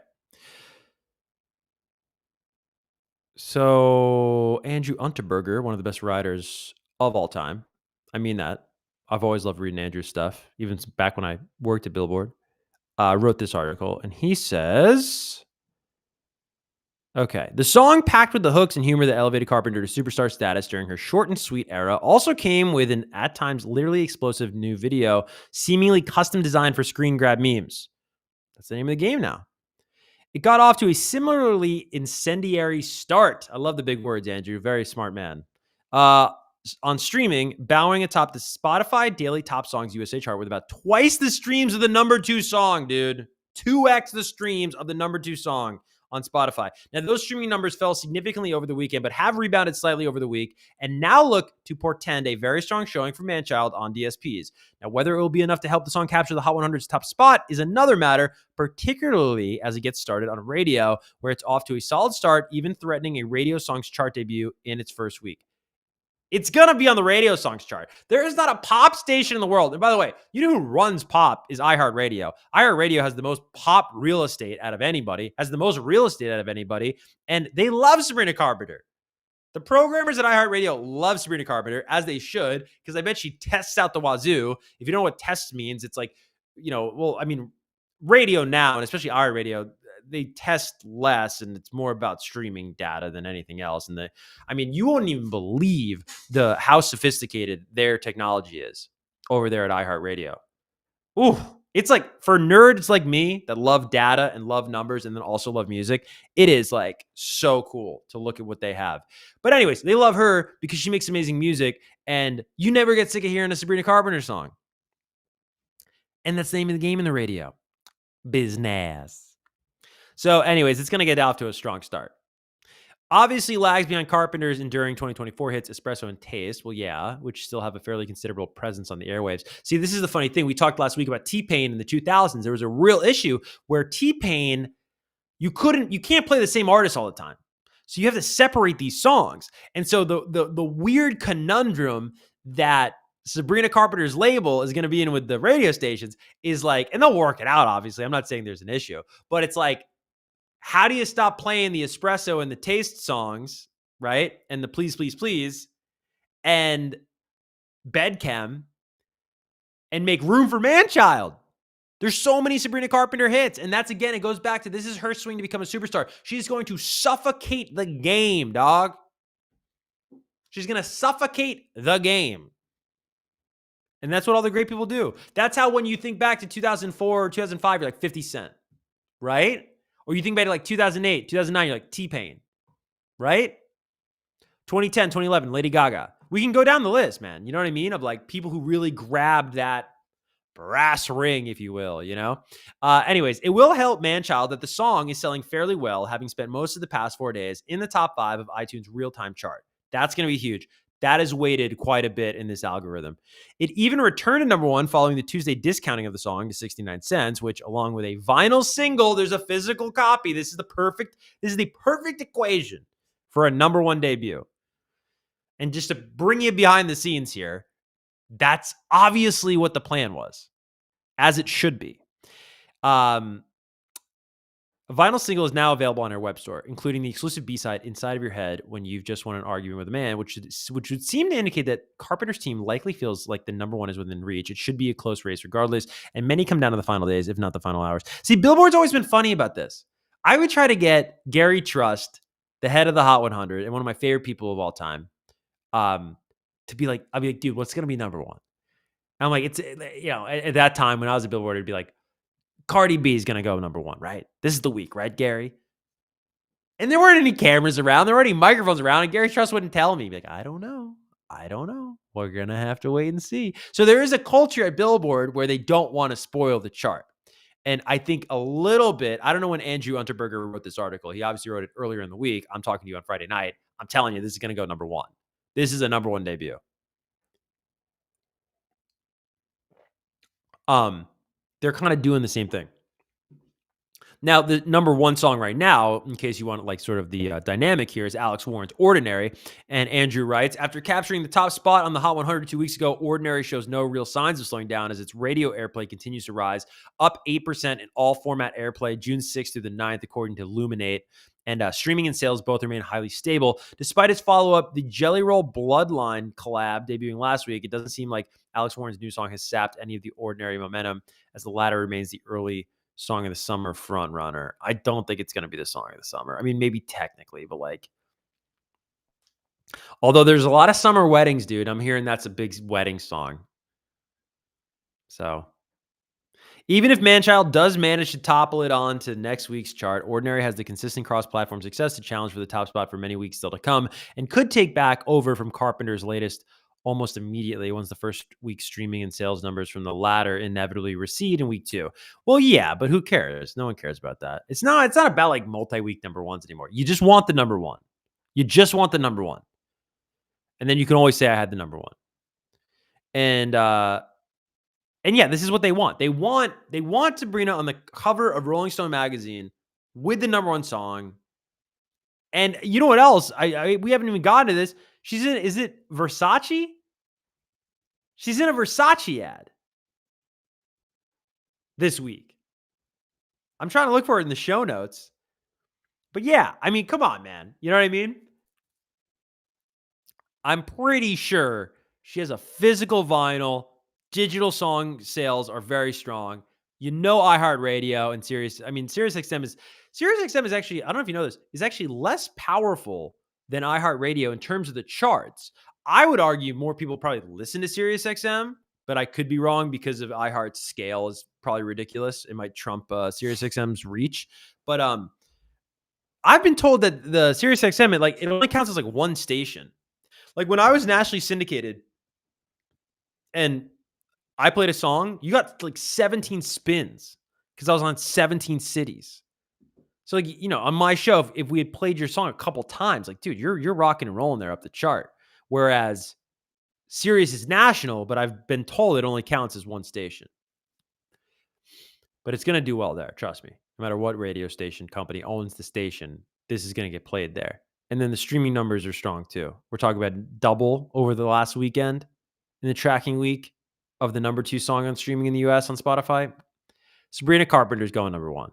So Andrew Unterberger, one of the best writers of all time. I mean that. I've always loved reading Andrew's stuff, even back when I worked at Billboard. Wrote this article, and he says, okay, the song, packed with the hooks and humor that elevated Carpenter to superstar status during her short and sweet era, also came with an at times literally explosive new video, seemingly custom designed for screen grab memes. That's the name of the game now. It got off to a similarly incendiary start. I love the big words, Andrew. Very smart man. On streaming, bowing atop the Spotify Daily Top Songs USA chart with about twice the streams of the number 2 song, dude. 2x the streams of the number 2 song on Spotify. Now, those streaming numbers fell significantly over the weekend, but have rebounded slightly over the week, and now look to portend a very strong showing for Manchild on DSPs. Now, whether it will be enough to help the song capture the Hot 100's top spot is another matter, particularly as it gets started on radio, where it's off to a solid start, even threatening a radio song's chart debut in its first week. It's going to be on the radio songs chart. There is not a pop station in the world. And by the way, you know who runs pop is iHeartRadio. iHeartRadio has the most pop real estate out of anybody, has the most real estate out of anybody, and they love Sabrina Carpenter. The programmers at iHeartRadio love Sabrina Carpenter, as they should, because I bet she tests out the wazoo. If you don't know what test means, it's like, radio now, and especially iHeartRadio, they test less, and it's more about streaming data than anything else. And you won't even believe how sophisticated their technology is over there at iHeartRadio. Ooh, it's like for nerds like me that love data and love numbers and then also love music, it is like so cool to look at what they have. But anyways, they love her because she makes amazing music, and you never get sick of hearing a Sabrina Carpenter song. And that's the name of the game in the radio. Business. So anyways, it's going to get off to a strong start. Obviously lags behind Carpenter's enduring 2024 hits Espresso and Taste. Well, yeah, which still have a fairly considerable presence on the airwaves. See, this is the funny thing. We talked last week about T-Pain in the 2000s. There was a real issue where T-Pain, you can't play the same artist all the time. So you have to separate these songs. And so the weird conundrum that Sabrina Carpenter's label is going to be in with the radio stations is like, and they'll work it out, obviously. I'm not saying there's an issue, but it's like, how do you stop playing the Espresso and the Taste songs, right? And the Please, Please, Please and Bedchem and make room for Manchild? There's so many Sabrina Carpenter hits. And that's, again, it goes back to this is her swing to become a superstar. She's going to suffocate the game, dog. She's going to suffocate the game. And that's what all the great people do. That's how when you think back to 2004 or 2005, you're like 50 Cent, right? Or you think back to like 2008, 2009, you're like T-Pain, right? 2010, 2011, Lady Gaga. We can go down the list, man. You know what I mean? Of like people who really grabbed that brass ring, if you will, you know? Anyways, it will help Manchild that the song is selling fairly well, having spent most of the past 4 days in the top 5 of iTunes real-time chart. That's going to be huge. That has weighted quite a bit in this algorithm. It even returned to number 1 following the Tuesday discounting of the song to 69 cents, which along with a vinyl single, there's a physical copy. This is the perfect equation for a number 1 debut. And just to bring you behind the scenes here, that's obviously what the plan was, as it should be. A vinyl single is now available on our web store, including the exclusive B-side Inside of Your Head when you've just won an argument with a man, which would seem to indicate that Carpenter's team likely feels like the number 1 is within reach. It should be a close race regardless, and many come down to the final days, if not the final hours. See, Billboard's always been funny about this. I would try to get Gary Trust, the head of the Hot 100, and one of my favorite people of all time, to be like, I'll be like, dude, what's going to be number 1? And I'm like, it's, at that time when I was at Billboard, it'd be like, Cardi B is going to go number 1, right? This is the week, right, Gary? And there weren't any cameras around. There weren't any microphones around. And Gary Trust wouldn't tell me. He'd be like, I don't know. We're going to have to wait and see. So there is a culture at Billboard where they don't want to spoil the chart. And I think a little bit, I don't know when Andrew Unterberger wrote this article. He obviously wrote it earlier in the week. I'm talking to you on Friday night. I'm telling you, this is going to go number 1. This is a number 1 debut. They're kind of doing the same thing. Now, the number 1 song right now, in case you want like sort of the dynamic here, is Alex Warren's Ordinary. And Andrew writes, after capturing the top spot on the Hot 100 2 weeks ago, Ordinary shows no real signs of slowing down as its radio airplay continues to rise, up 8% in all format airplay, June 6th through the 9th, according to Luminate. And streaming and sales both remain highly stable. Despite its follow-up, the Jelly Roll Bloodline collab debuting last week, it doesn't seem like Alex Warren's new song has sapped any of the Ordinary momentum, as the latter remains the early song of the summer front runner. I don't think it's going to be the song of the summer. I mean, maybe technically, but like, although there's a lot of summer weddings, dude, I'm hearing that's a big wedding song. So even if Manchild does manage to topple it on to next week's chart, Ordinary has the consistent cross-platform success to challenge for the top spot for many weeks still to come, and could take back over from Carpenter's latest almost immediately once the first week's streaming and sales numbers from the latter inevitably recede in week 2. Well, yeah, but who cares? No one cares about that. It's not about like multi-week number 1s anymore. You just want the number 1. You just want the number 1. And then you can always say I had the number 1. And yeah, this is what they want. They want Sabrina on the cover of Rolling Stone magazine with the number 1 song. And you know what else? We haven't even gotten to this. She's in, is it Versace? She's in a Versace ad this week. I'm trying to look for it in the show notes. But yeah, I mean, come on, man. You know what I mean? I'm pretty sure she has a physical vinyl. Digital song sales are very strong. You know, iHeartRadio and Sirius. I mean, SiriusXM is actually, I don't know if you know this, is actually less powerful than iHeartRadio in terms of the charts. I would argue more people probably listen to SiriusXM, but I could be wrong because of iHeart's scale is probably ridiculous. It might trump SiriusXM's reach. But I've been told that the SiriusXM, it only counts as like one station. Like when I was nationally syndicated and I played a song, you got like 17 spins because I was on 17 cities. So like, you know, on my show, if we had played your song a couple times, like, dude, you're rocking and rolling there up the chart. Whereas Sirius is national, but I've been told it only counts as one station. But it's gonna do well there, trust me. No matter what radio station company owns the station, this is gonna get played there. And then the streaming numbers are strong too. We're talking about double over the last weekend in the tracking week of the number 2 song on streaming in the US on Spotify. Sabrina Carpenter's going number 1.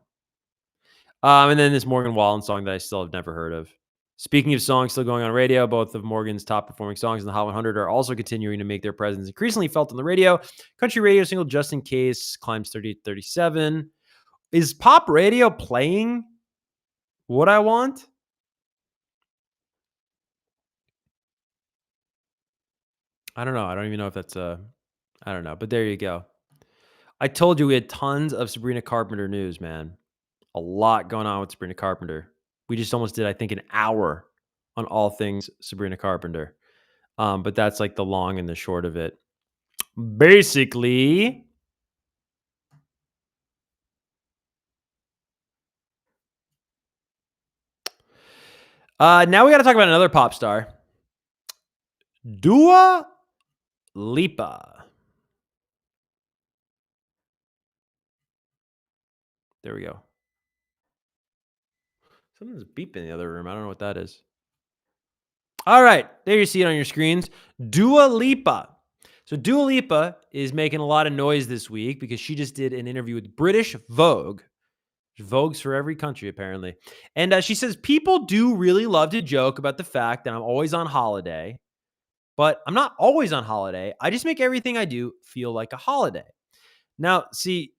And then this Morgan Wallen song that I still have never heard of. Speaking of songs still going on radio, both of Morgan's top performing songs in the Hot 100 are also continuing to make their presence increasingly felt on the radio. Country radio single Just in Case climbs 38-37. Is pop radio playing What I Want? I don't know. I don't even know if that's I don't know. But there you go. I told you we had tons of Sabrina Carpenter news, man. A lot going on with Sabrina Carpenter. We just almost did, I think, an hour on all things Sabrina Carpenter. But that's like the long and the short of it. Basically, now we got to talk about another pop star, Dua Lipa. There we go. Something's beeping in the other room. I don't know what that is. All right, there you see it on your screens. Dua Lipa. So Dua Lipa is making a lot of noise this week because she just did an interview with British Vogue. Vogue's for every country, apparently. And she says, people do really love to joke about the fact that I'm always on holiday, but I'm not always on holiday. I just make everything I do feel like a holiday. Now, see,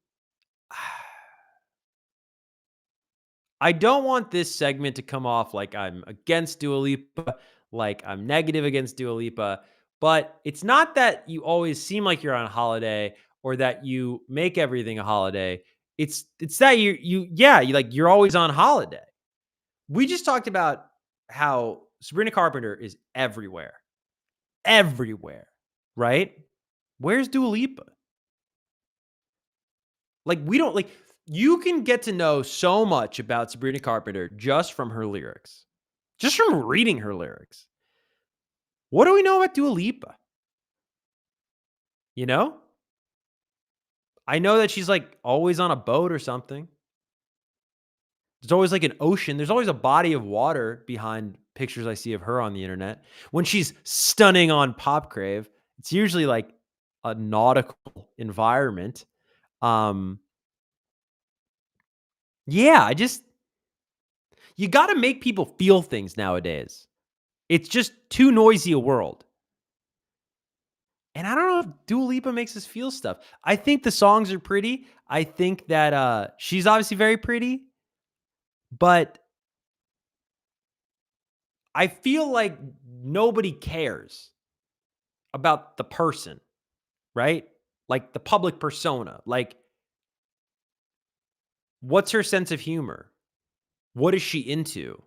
I don't want this segment to come off like I'm against Dua Lipa, like I'm negative against Dua Lipa, but it's not that you always seem like you're on a holiday or that you make everything a holiday. It's that you're always on holiday. We just talked about how Sabrina Carpenter is everywhere. Everywhere, right? Where's Dua Lipa? Like we don't like you can get to know so much about Sabrina Carpenter just from her lyrics. Just from reading her lyrics. What do we know about Dua Lipa? You know? I know that she's like always on a boat or something. There's always like an ocean. There's always a body of water behind pictures I see of her on the internet. When she's stunning on Pop Crave, it's usually like a nautical environment. Um yeah, you got to make people feel things nowadays. It's just too noisy a world. And I don't know if Dua Lipa makes us feel stuff. I think the songs are pretty. I think that she's obviously very pretty, but I feel like nobody cares about the person, right? Like the public persona. Like, what's her sense of humor? What is she into?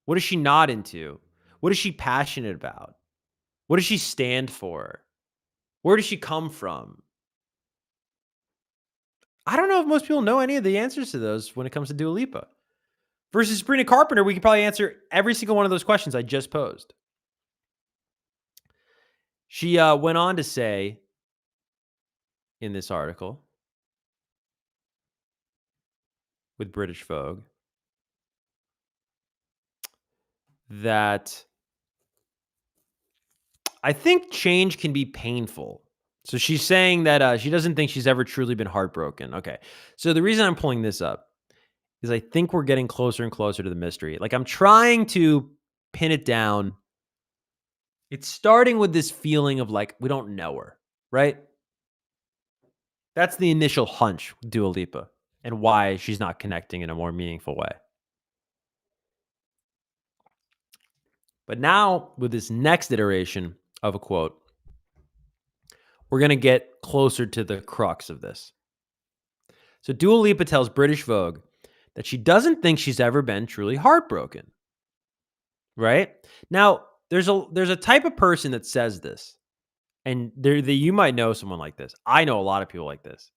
What is she not into? What is she passionate about? What does she stand for? Where does she come from? I don't know if most people know any of the answers to those when it comes to Dua Lipa. Versus Sabrina Carpenter, we could probably answer every single one of those questions I just posed. She went on to say in this article with British Vogue that I think change can be painful. So she's saying that she doesn't think she's ever truly been heartbroken. Okay. So the reason I'm pulling this up is I think we're getting closer and closer to the mystery. Like I'm trying to pin it down. It's starting with this feeling of like we don't know her, right? That's the initial hunch with Dua Lipa and why she's not connecting in a more meaningful way. But now with this next iteration of a quote, we're going to get closer to the crux of this. So Dua Lipa tells British Vogue that she doesn't think she's ever been truly heartbroken. Right? Now, there's a type of person that says this. And you might know someone like this. I know a lot of people like this.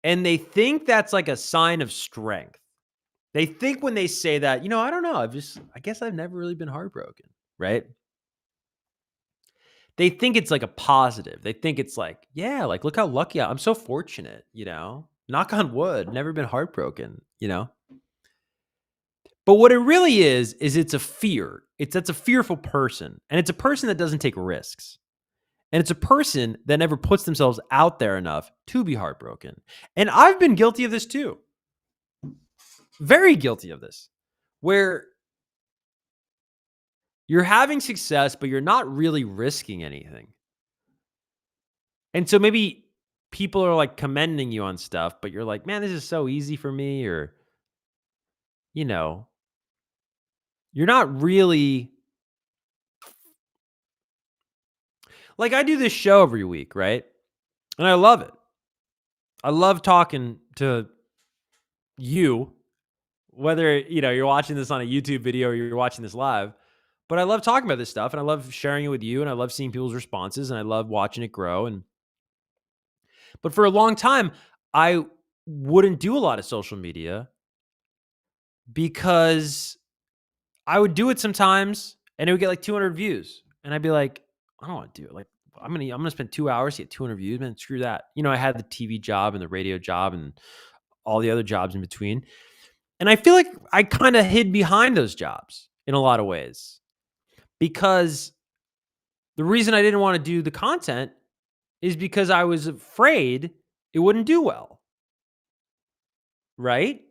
And they think that's like a sign of strength. They think when they say that, I don't know, I guess I've never really been heartbroken, right? They think it's like a positive. They think it's like, yeah, like look how lucky I'm so fortunate, Knock on wood, never been heartbroken. But what it really is it's a fear. That's a fearful person. And it's a person that doesn't take risks. And it's a person that never puts themselves out there enough to be heartbroken. And I've been guilty of this too. Very guilty of this. Where you're having success, but you're not really risking anything. And so maybe people are like commending you on stuff, but you're like, man, this is so easy for me. Or, you're not really like I do this show every week, right? And I love it. I love talking to you, whether, you're watching this on a YouTube video or you're watching this live. But I love talking about this stuff and I love sharing it with you and I love seeing people's responses and I love watching it grow. But for a long time, I wouldn't do a lot of social media because I would do it sometimes and it would get like 200 views. And I'd be like, I don't want to do it. Like, I'm gonna spend 2 hours to get 200 views, man. Screw that. I had the TV job and the radio job and all the other jobs in between. And I feel like I kind of hid behind those jobs in a lot of ways because the reason I didn't want to do the content is because I was afraid it wouldn't do well. Right?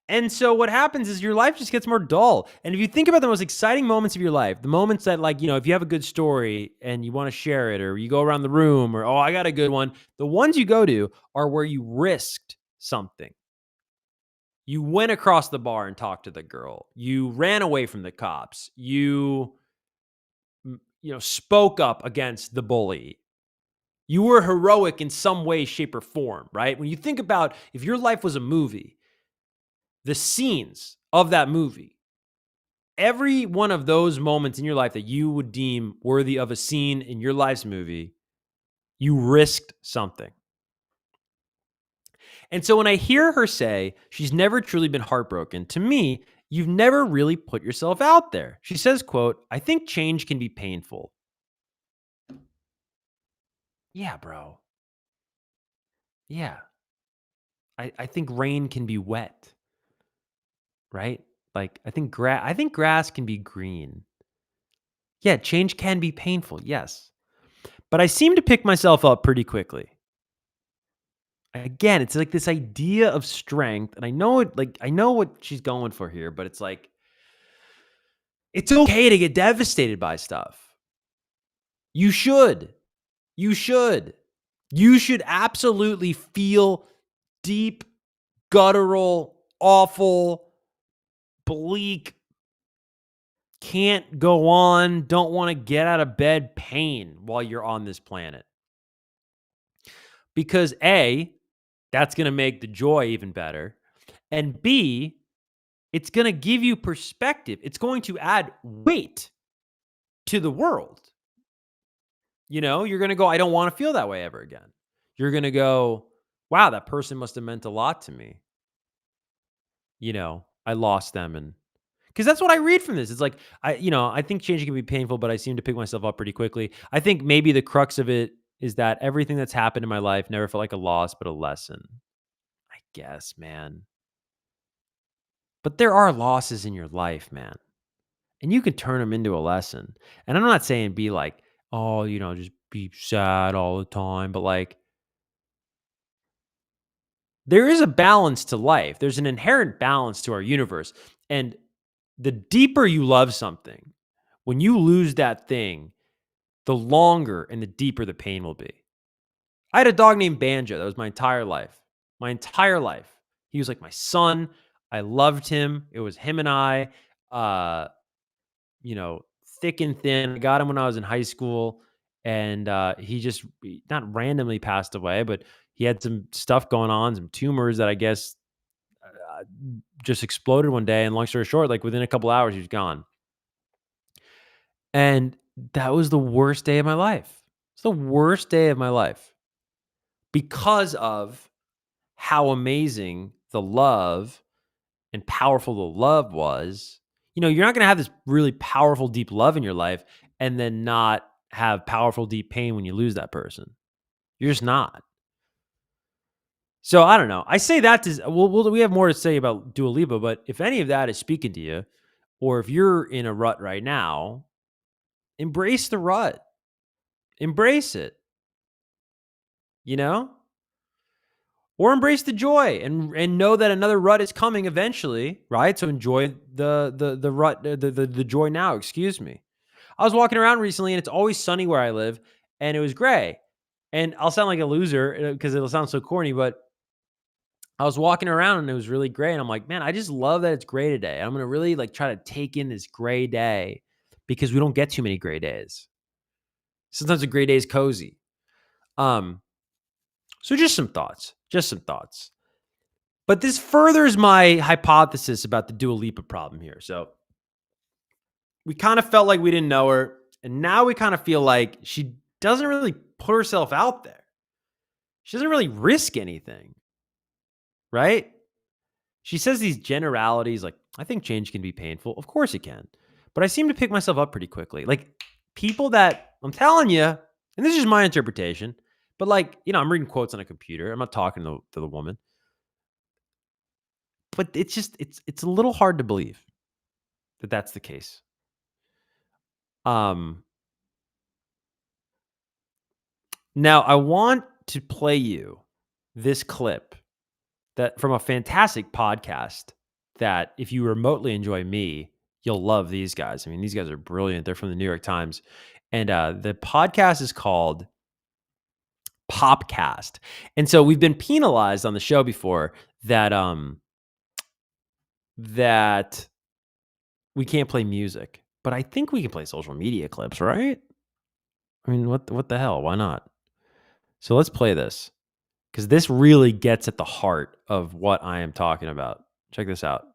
And so what happens is your life just gets more dull. And if you think about the most exciting moments of your life, the moments that like, if you have a good story and you want to share it or you go around the room or, oh, I got a good one. The ones you go to are where you risked something. You went across the bar and talked to the girl. You ran away from the cops. You spoke up against the bully. You were heroic in some way, shape, or form, right? When you think about if your life was a movie, the scenes of that movie, every one of those moments in your life that you would deem worthy of a scene in your life's movie, you risked something. And so when I hear her say she's never truly been heartbroken, to me, you've never really put yourself out there. She says, quote, I think change can be painful. Yeah, bro. Yeah. I think rain can be wet. Right? Like I think grass can be green. Yeah, change can be painful. Yes. But I seem to pick myself up pretty quickly. Again, it's like this idea of strength, and I know what she's going for here, but it's like it's okay to get devastated by stuff. You should. You should. You should absolutely feel deep, guttural, awful, bleak, can't go on, don't want to get out of bed pain while you're on this planet. Because A, that's going to make the joy even better. And B, it's going to give you perspective. It's going to add weight to the world. You're going to go, I don't want to feel that way ever again. You're going to go, wow, that person must have meant a lot to me. I lost them. And because that's what I read from this. It's like, I think change can be painful, but I seem to pick myself up pretty quickly. I think maybe the crux of it is that everything that's happened in my life never felt like a loss, but a lesson. I guess, man. But there are losses in your life, man. and you can turn them into a lesson. And I'm not saying be like, oh, just be sad all the time, but like there is a balance to life. There's an inherent balance to our universe. And the deeper you love something, when you lose that thing, the longer and the deeper the pain will be. I had a dog named Banjo. That was my entire life. My entire life. He was like my son. I loved him. It was him and I, uh, thick and thin. I got him when I was in high school, and he just not randomly passed away, but he had some stuff going on, some tumors that I guess just exploded one day. And long story short, like within a couple hours, he was gone. And that was the worst day of my life. It's the worst day of my life because of how amazing the love and powerful the love was. You're not going to have this really powerful, deep love in your life and then not have powerful, deep pain when you lose that person. You're just not. So I don't know. I say that we have more to say about Dua Lipa, but if any of that is speaking to you, or if you're in a rut right now, embrace the rut. Embrace it. Or embrace the joy and know that another rut is coming eventually, right? So enjoy the rut, the joy now. Excuse me. I was walking around recently, and it's always sunny where I live, and it was gray. And I'll sound like a loser because it'll sound so corny, but I was walking around and it was really gray, and I'm like, man, I just love that it's gray today. I'm gonna really like try to take in this gray day because we don't get too many gray days. Sometimes a gray day is cozy. So just some thoughts. But this furthers my hypothesis about the Dua Lipa problem here. So we kind of felt like we didn't know her, and now we kind of feel like she doesn't really put herself out there. She doesn't really risk anything, right? She says these generalities like, I think change can be painful. Of course it can. But I seem to pick myself up pretty quickly. Like people that, I'm telling you, and this is my interpretation, but like, I'm reading quotes on a computer. I'm not talking to the woman. But it's just, it's a little hard to believe that that's the case. Now I want to play you this clip that from a fantastic podcast that if you remotely enjoy me, you'll love these guys. I mean, these guys are brilliant. They're from the New York Times. And the podcast is called Popcast. And so we've been penalized on the show before that that we can't play music. But I think we can play social media clips, right? I mean, what the hell? Why not? So let's play this because this really gets at the heart of what I am talking about. Check this out.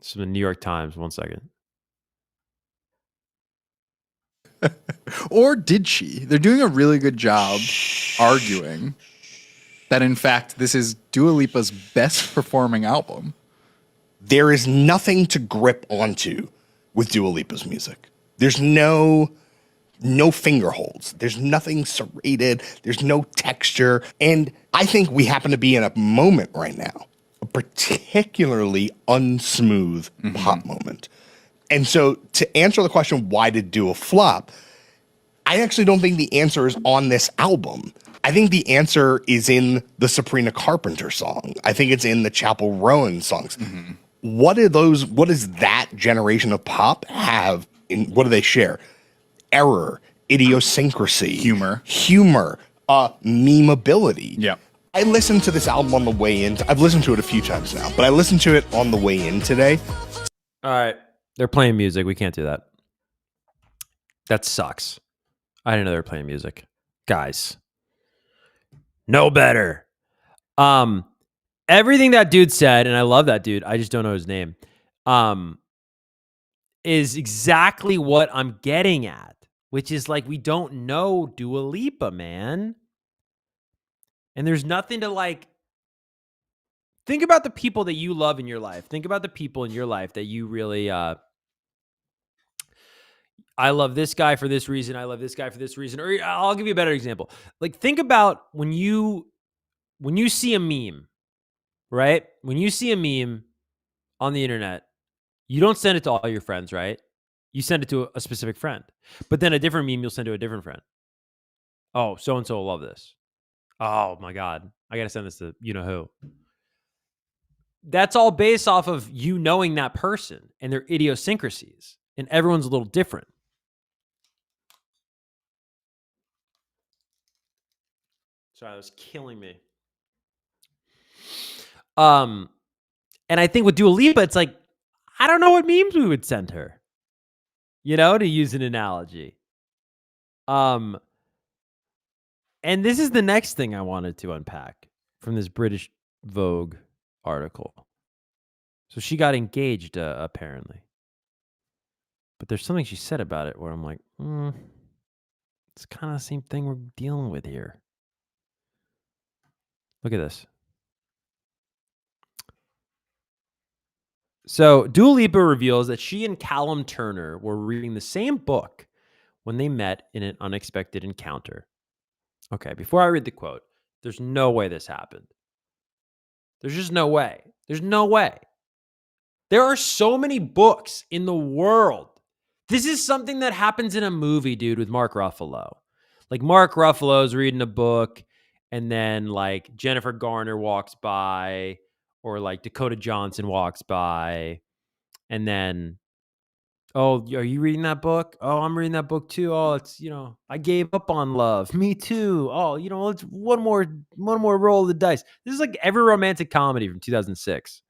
This is the New York Times. 1 second. Or did she? They're doing a really good job arguing that, in fact, this is Dua Lipa's best performing album. There is nothing to grip onto with Dua Lipa's music. There's no finger holds. There's nothing serrated. There's no texture. And I think we happen to be in a moment right now, a particularly unsmooth pop moment. And so to answer the question, why did Dua flop? I actually don't think the answer is on this album. I think the answer is in the Sabrina Carpenter song. I think it's in the Chapel Roan songs. Mm-hmm. What does that generation of pop have? What do they share? Error, idiosyncrasy, humor, memeability. Yeah. I listened to this album on the way in. I've listened to it a few times now, but I listened to it on the way in today. All right. They're playing music. We can't do that. That sucks. I didn't know they were playing music. Guys. No better. Everything that dude said, and I love that dude, I just don't know his name, is exactly what I'm getting at, which is like we don't know Dua Lipa, man. And there's nothing to like. Think about the people that you love in your life. Think about the people in your life that you really I love this guy for this reason. I love this guy for this reason. Or I'll give you a better example. Like think about when you see a meme, right? When you see a meme on the internet, you don't send it to all your friends, right? You send it to a specific friend. But then a different meme you'll send to a different friend. Oh, so-and-so will love this. Oh my God. I got to send this to you know who. That's all based off of you knowing that person and their idiosyncrasies. And everyone's a little different. Sorry, that was killing me. And I think with Dua Lipa, it's like, I don't know what memes we would send her. You know, to use an analogy. And this is the next thing I wanted to unpack from this British Vogue article. So she got engaged, apparently. But there's something she said about it where I'm like, it's kind of the same thing we're dealing with here. Look at this. So Dua Lipa reveals that she and Callum Turner were reading the same book when they met in an unexpected encounter. Okay, before I read the quote, there's no way this happened. There's just no way. There's no way. There are so many books in the world. This is something that happens in a movie, dude, with Mark Ruffalo. Like Mark Ruffalo's reading a book and then like Jennifer Garner walks by or like Dakota Johnson walks by and then, oh, are you reading that book? Oh, I'm reading that book too. Oh, it's, I gave up on love. Me too. Oh, it's one more roll of the dice. This is like every romantic comedy from 2006.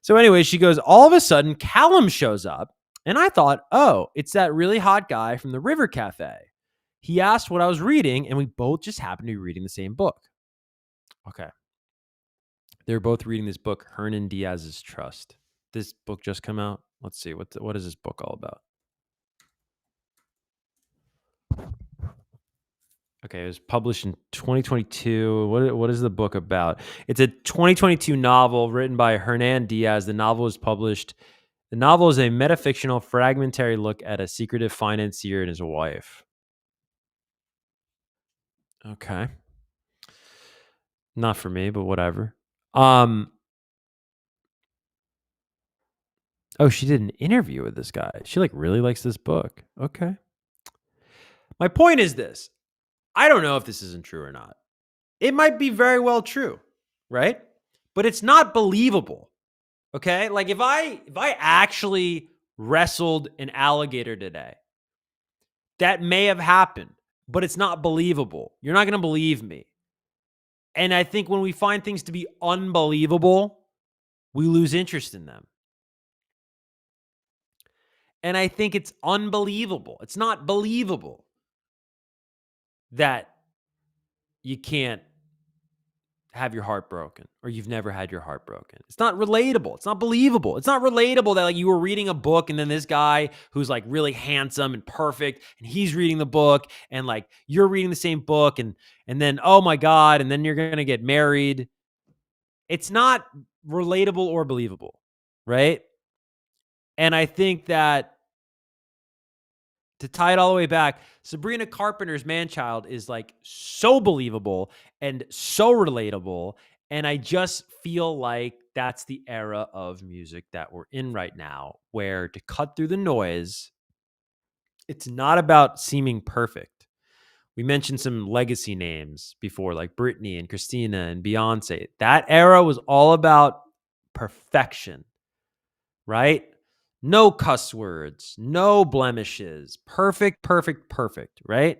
So anyway, she goes, all of a sudden, Callum shows up. And I thought, oh, it's that really hot guy from the River Cafe. He asked what I was reading, and we both just happened to be reading the same book. Okay. They're both reading this book, Hernan Diaz's Trust. This book just come out. Let's see. What is this book all about? Okay, it was published in 2022. What is the book about? It's a 2022 novel written by Hernan Diaz. The novel was published. The novel is a metafictional, fragmentary look at a secretive financier and his wife. Okay. Not for me, but whatever. Oh, she did an interview with this guy. She like really likes this book. Okay. My point is this. I don't know if this isn't true or not. It might be very well true, right? But it's not believable. Okay? Like if I actually wrestled an alligator today, that may have happened, but it's not believable. You're not going to believe me. And I think when we find things to be unbelievable, we lose interest in them. And I think it's unbelievable. It's not believable that you can't have your heart broken or you've never had your heart broken. It's not relatable. It's not believable. It's not relatable that like you were reading a book and then this guy who's like really handsome and perfect and he's reading the book and like you're reading the same book and then, oh my God, and then you're going to get married. It's not relatable or believable, right? And I think that to tie it all the way back, Sabrina Carpenter's Manchild is like so believable and so relatable. And I just feel like that's the era of music that we're in right now, where to cut through the noise, it's not about seeming perfect. We mentioned some legacy names before, like Britney and Christina and Beyonce. That era was all about perfection, right? No cuss words, no blemishes, perfect, right?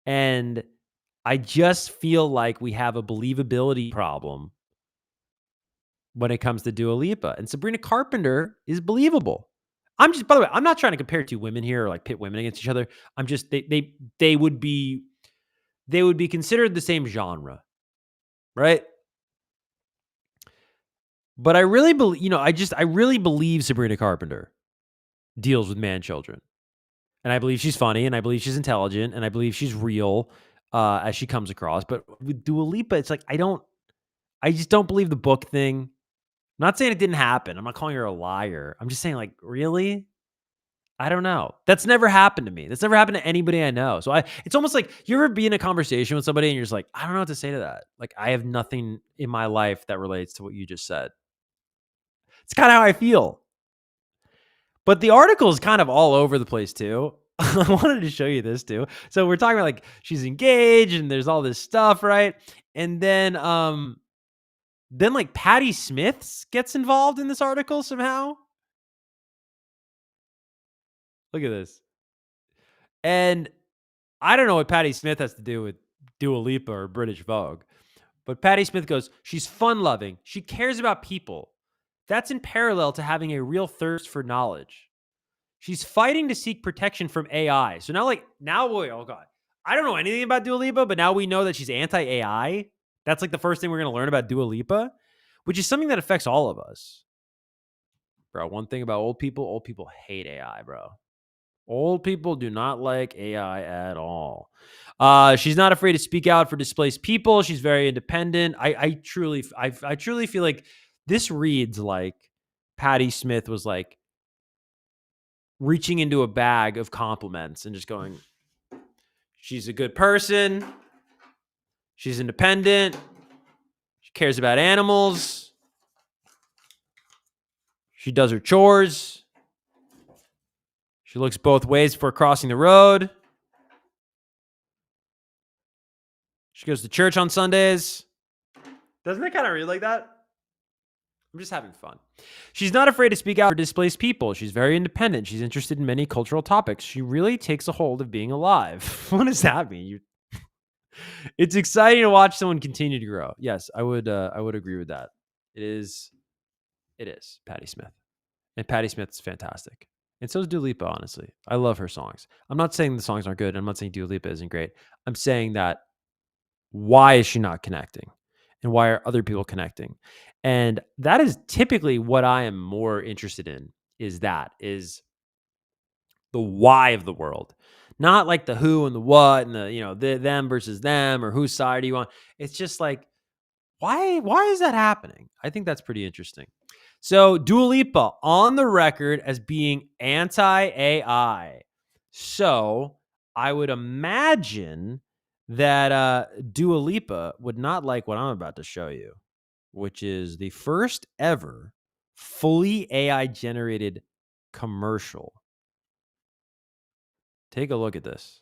And I just feel like we have a believability problem when it comes to Dua Lipa. And Sabrina Carpenter is believable. By the way, I'm not trying to compare two women here or like pit women against each other. I'm just, they would be considered the same genre, right? But I really believe, I really believe Sabrina Carpenter deals with man children. And I believe she's funny and I believe she's intelligent and I believe she's real as she comes across. But with Dua Lipa, it's like, I just don't believe the book thing. I'm not saying it didn't happen. I'm not calling her a liar. I'm just saying like, really? I don't know. That's never happened to me. That's never happened to anybody I know. So it's almost like you ever be in a conversation with somebody and you're just like, I don't know what to say to that. Like I have nothing in my life that relates to what you just said. It's kind of how I feel. But the article is kind of all over the place too. I wanted to show you this too. So we're talking about like she's engaged and there's all this stuff, right? And then like Patti Smith gets involved in this article somehow. Look at this. And I don't know what Patti Smith has to do with Dua Lipa or British Vogue. But Patti Smith goes, she's fun-loving. She cares about people. That's in parallel to having a real thirst for knowledge. She's fighting to seek protection from AI. So oh God. I don't know anything about Dua Lipa, but now we know that she's anti-AI. That's like the first thing we're going to learn about Dua Lipa, which is something that affects all of us. Bro, one thing about old people hate AI, bro. Old people do not like AI at all. She's not afraid to speak out for displaced people. She's very independent. I truly feel like this reads like Patti Smith was like reaching into a bag of compliments and just going, she's a good person. She's independent. She cares about animals. She does her chores. She looks both ways before crossing the road. She goes to church on Sundays. Doesn't it kind of read like that? I'm just having fun. She's not afraid to speak out for displaced people. She's very independent. She's interested in many cultural topics. She really takes a hold of being alive. What does that mean? It's exciting to watch someone continue to grow. Yes, I would agree with that. It is Patti Smith. And Patti Smith's fantastic. And so is Dua Lipa, honestly. I love her songs. I'm not saying the songs aren't good. I'm not saying Dua Lipa isn't great. I'm saying that why is she not connecting? And why are other people connecting? And that is typically what I am more interested in, is the why of the world. Not like the who and the what and the them versus them or whose side do you want. It's just like, why is that happening? I think that's pretty interesting. So Dua Lipa on the record as being anti-AI. So I would imagine that Dua Lipa would not like what I'm about to show you, which is the first ever fully AI generated commercial. Take a look at this.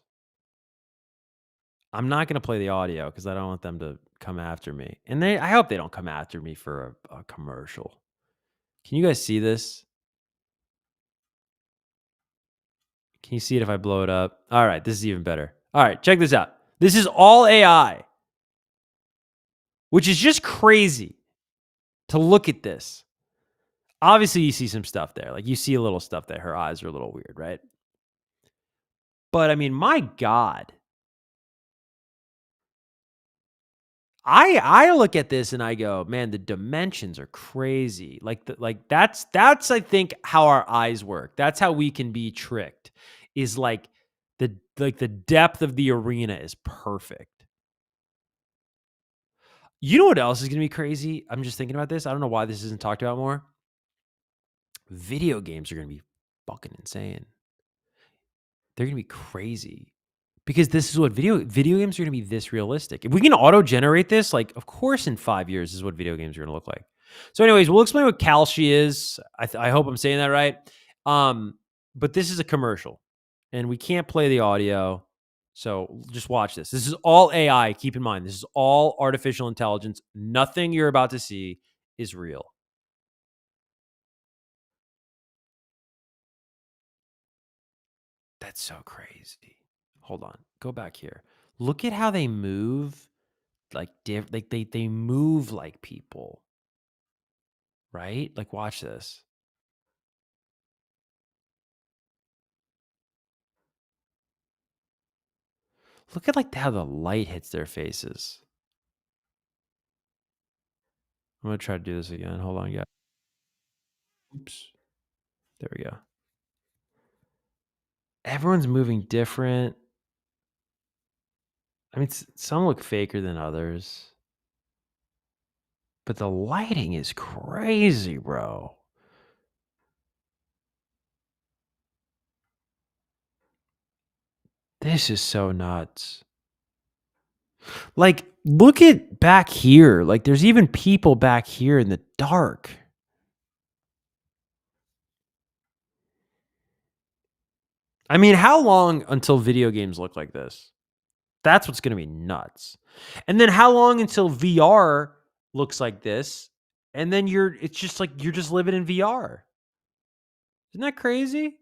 I'm not going to play the audio because I don't want them to come after me. And I hope they don't come after me for a commercial. Can you guys see this? Can you see it if I blow it up? All right, this is even better. All right, check this out. This is all AI, which is just crazy to look at this. Obviously, you see some stuff there. Like you see a little stuff there. Her eyes are a little weird, right? But I mean, my God. I look at this and I go, man, the dimensions are crazy. That's I think how our eyes work. That's how we can be tricked. Is like the depth of the arena is perfect. You know what else is going to be crazy? I'm just thinking about this. I don't know why this isn't talked about more. Video games are going to be fucking insane. They're going to be crazy. Because this is what video games are going to be this realistic. If we can auto-generate this, like, of course in 5 years, this is what video games are going to look like. So anyways, we'll explain what Kalshi is. I hope I'm saying that right. But this is a commercial. And we can't play the audio. So just watch this. This is all AI. Keep in mind, this is all artificial intelligence. Nothing you're about to see is real. That's so crazy. Hold on. Go back here. Look at how they move. Like they move like people. Right? Like watch this. Look at like how the light hits their faces. I'm going to try to do this again. Hold on, guys. Oops. There we go. Everyone's moving different. I mean, some look faker than others. But the lighting is crazy, bro. This is so nuts. Like, look at back here. Like, there's even people back here in the dark. I mean, how long until video games look like this? That's what's going to be nuts. And then how long until VR looks like this? And then it's just like you're just living in VR. Isn't that crazy?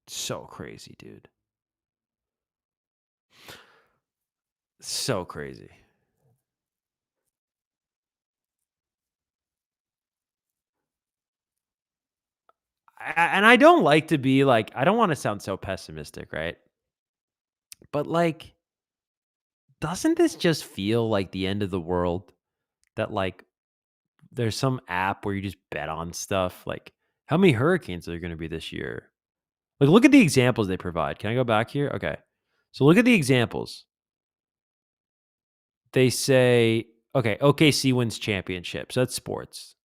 So crazy, dude. So crazy. And I don't like to be like, I don't want to sound so pessimistic, right? But like, doesn't this just feel like the end of the world? That like there's some app where you just bet on stuff. Like, how many hurricanes are there going to be this year? Like, look at the examples they provide. Can I go back here? Okay. So look at the examples. They say, okay, OKC wins championship. So that's sports.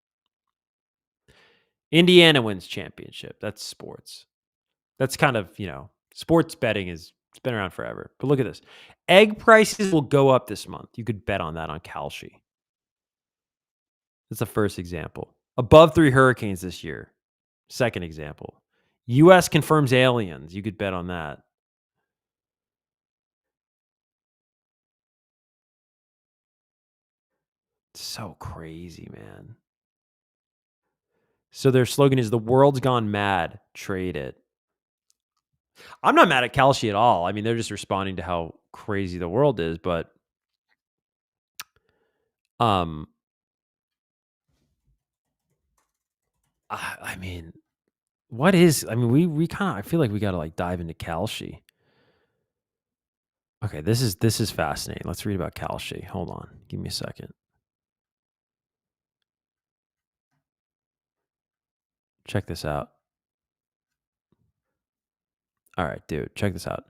Indiana wins championship. That's sports. That's kind of, sports betting it's been around forever. But look at this. Egg prices will go up this month. You could bet on that on Kalshi. That's the first example. Above 3 hurricanes this year. Second example. US confirms aliens. You could bet on that. So crazy, man. So their slogan is the world's gone mad. Trade it. I'm not mad at Kalshi at all. I mean, they're just responding to how crazy the world is, but um I mean, we kind of I feel like we got to like dive into Kalshi. Okay, this is fascinating. Let's read about Kalshi. Hold on. Give me a second. Check this out. All right, dude, check this out.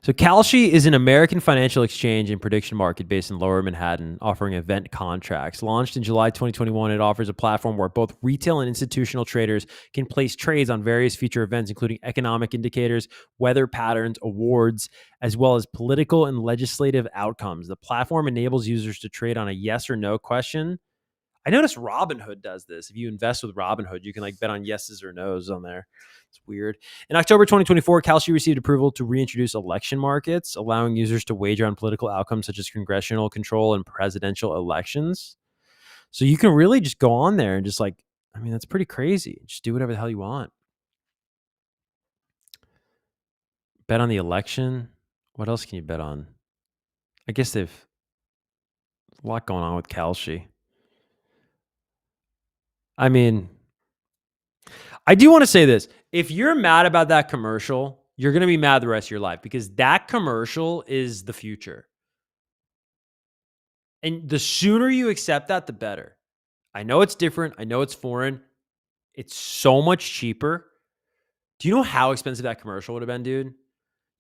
So Kalshi is an American financial exchange and prediction market based in Lower Manhattan, offering event contracts. Launched in July 2021, it offers a platform where both retail and institutional traders can place trades on various future events, including economic indicators, weather patterns, awards, as well as political and legislative outcomes. The platform enables users to trade on a yes or no question. I noticed Robinhood does this. If you invest with Robinhood, you can like bet on yeses or nos on there. It's weird. In October 2024, Kalshi received approval to reintroduce election markets, allowing users to wager on political outcomes such as congressional control and presidential elections. So you can really just go on there and just like, I mean, that's pretty crazy. Just do whatever the hell you want. Bet on the election. What else can you bet on? I guess they've a lot going on with Kalshi. I mean, I do want to say this. If you're mad about that commercial, you're going to be mad the rest of your life because that commercial is the future. And the sooner you accept that, the better. I know it's different. I know it's foreign. It's so much cheaper. Do you know how expensive that commercial would have been, dude?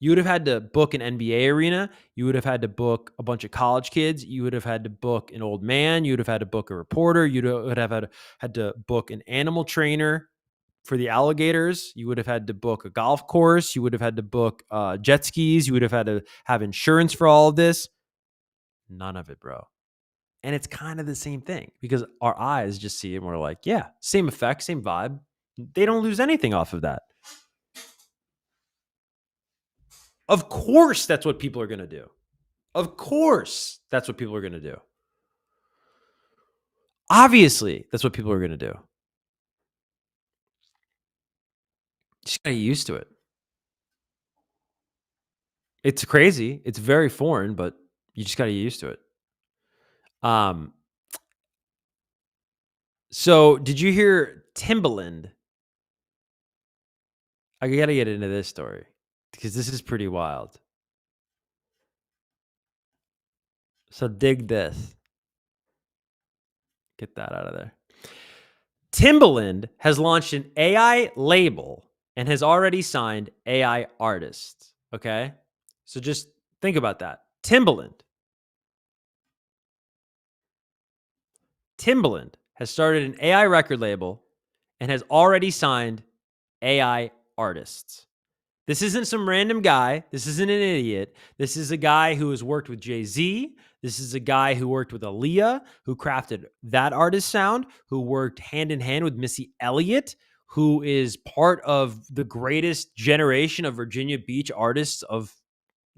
You would have had to book an NBA arena. You would have had to book a bunch of college kids. You would have had to book an old man. You would have had to book a reporter. You would have had to book an animal trainer for the alligators. You would have had to book a golf course. You would have had to book jet skis. You would have had to have insurance for all of this. None of it, bro. And it's kind of the same thing because our eyes just see it and we're like, yeah, same effect, same vibe. They don't lose anything off of that. Of course, that's what people are going to do. Of course, that's what people are going to do. Obviously, that's what people are going to do. Just get used to it. It's crazy. It's very foreign, but you just got to get used to it. So did you hear Timbaland? I got to get into this story because this is pretty wild. So dig this. Get that out of there. Timbaland has launched an AI label and has already signed AI artists. Okay. So just think about that. Timbaland has started an AI record label and has already signed AI artists. This isn't some random guy. This isn't an idiot. This is a guy who has worked with Jay-Z. This is a guy who worked with Aaliyah, who crafted that artist sound, who worked hand in hand with Missy Elliott, who is part of the greatest generation of Virginia Beach artists of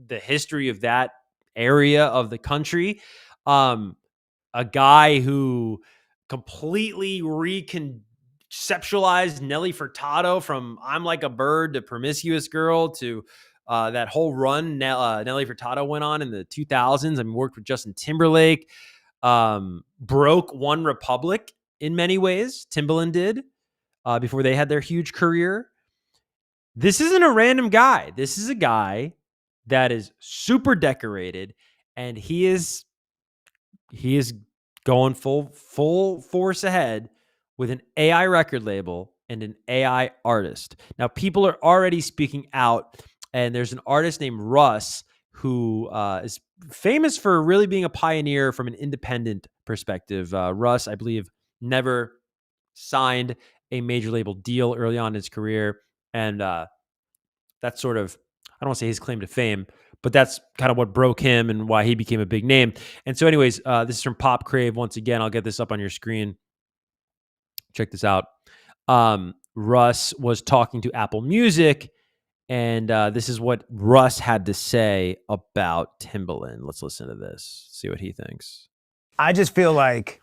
the history of that area of the country. A guy who completely reconceptualized Nelly Furtado from I'm Like a Bird to Promiscuous Girl to that whole run Nelly Furtado went on in the 2000s. I mean, worked with Justin Timberlake, broke One Republic in many ways. Timbaland did before they had their huge career. This isn't a random guy. This is a guy that is super decorated, and he is going full force ahead with an AI record label and an AI artist. Now, people are already speaking out, and there's an artist named Russ who is famous for really being a pioneer from an independent perspective. Russ, I believe, never signed a major label deal early on in his career, and that's sort of, I don't want to say his claim to fame, but that's kind of what broke him and why he became a big name. And so anyways, this is from Pop Crave. Once again, I'll get this up on your screen. Check this out. Russ was talking to Apple Music, and this is what Russ had to say about Timbaland. Let's listen to this, see what he thinks. I just feel like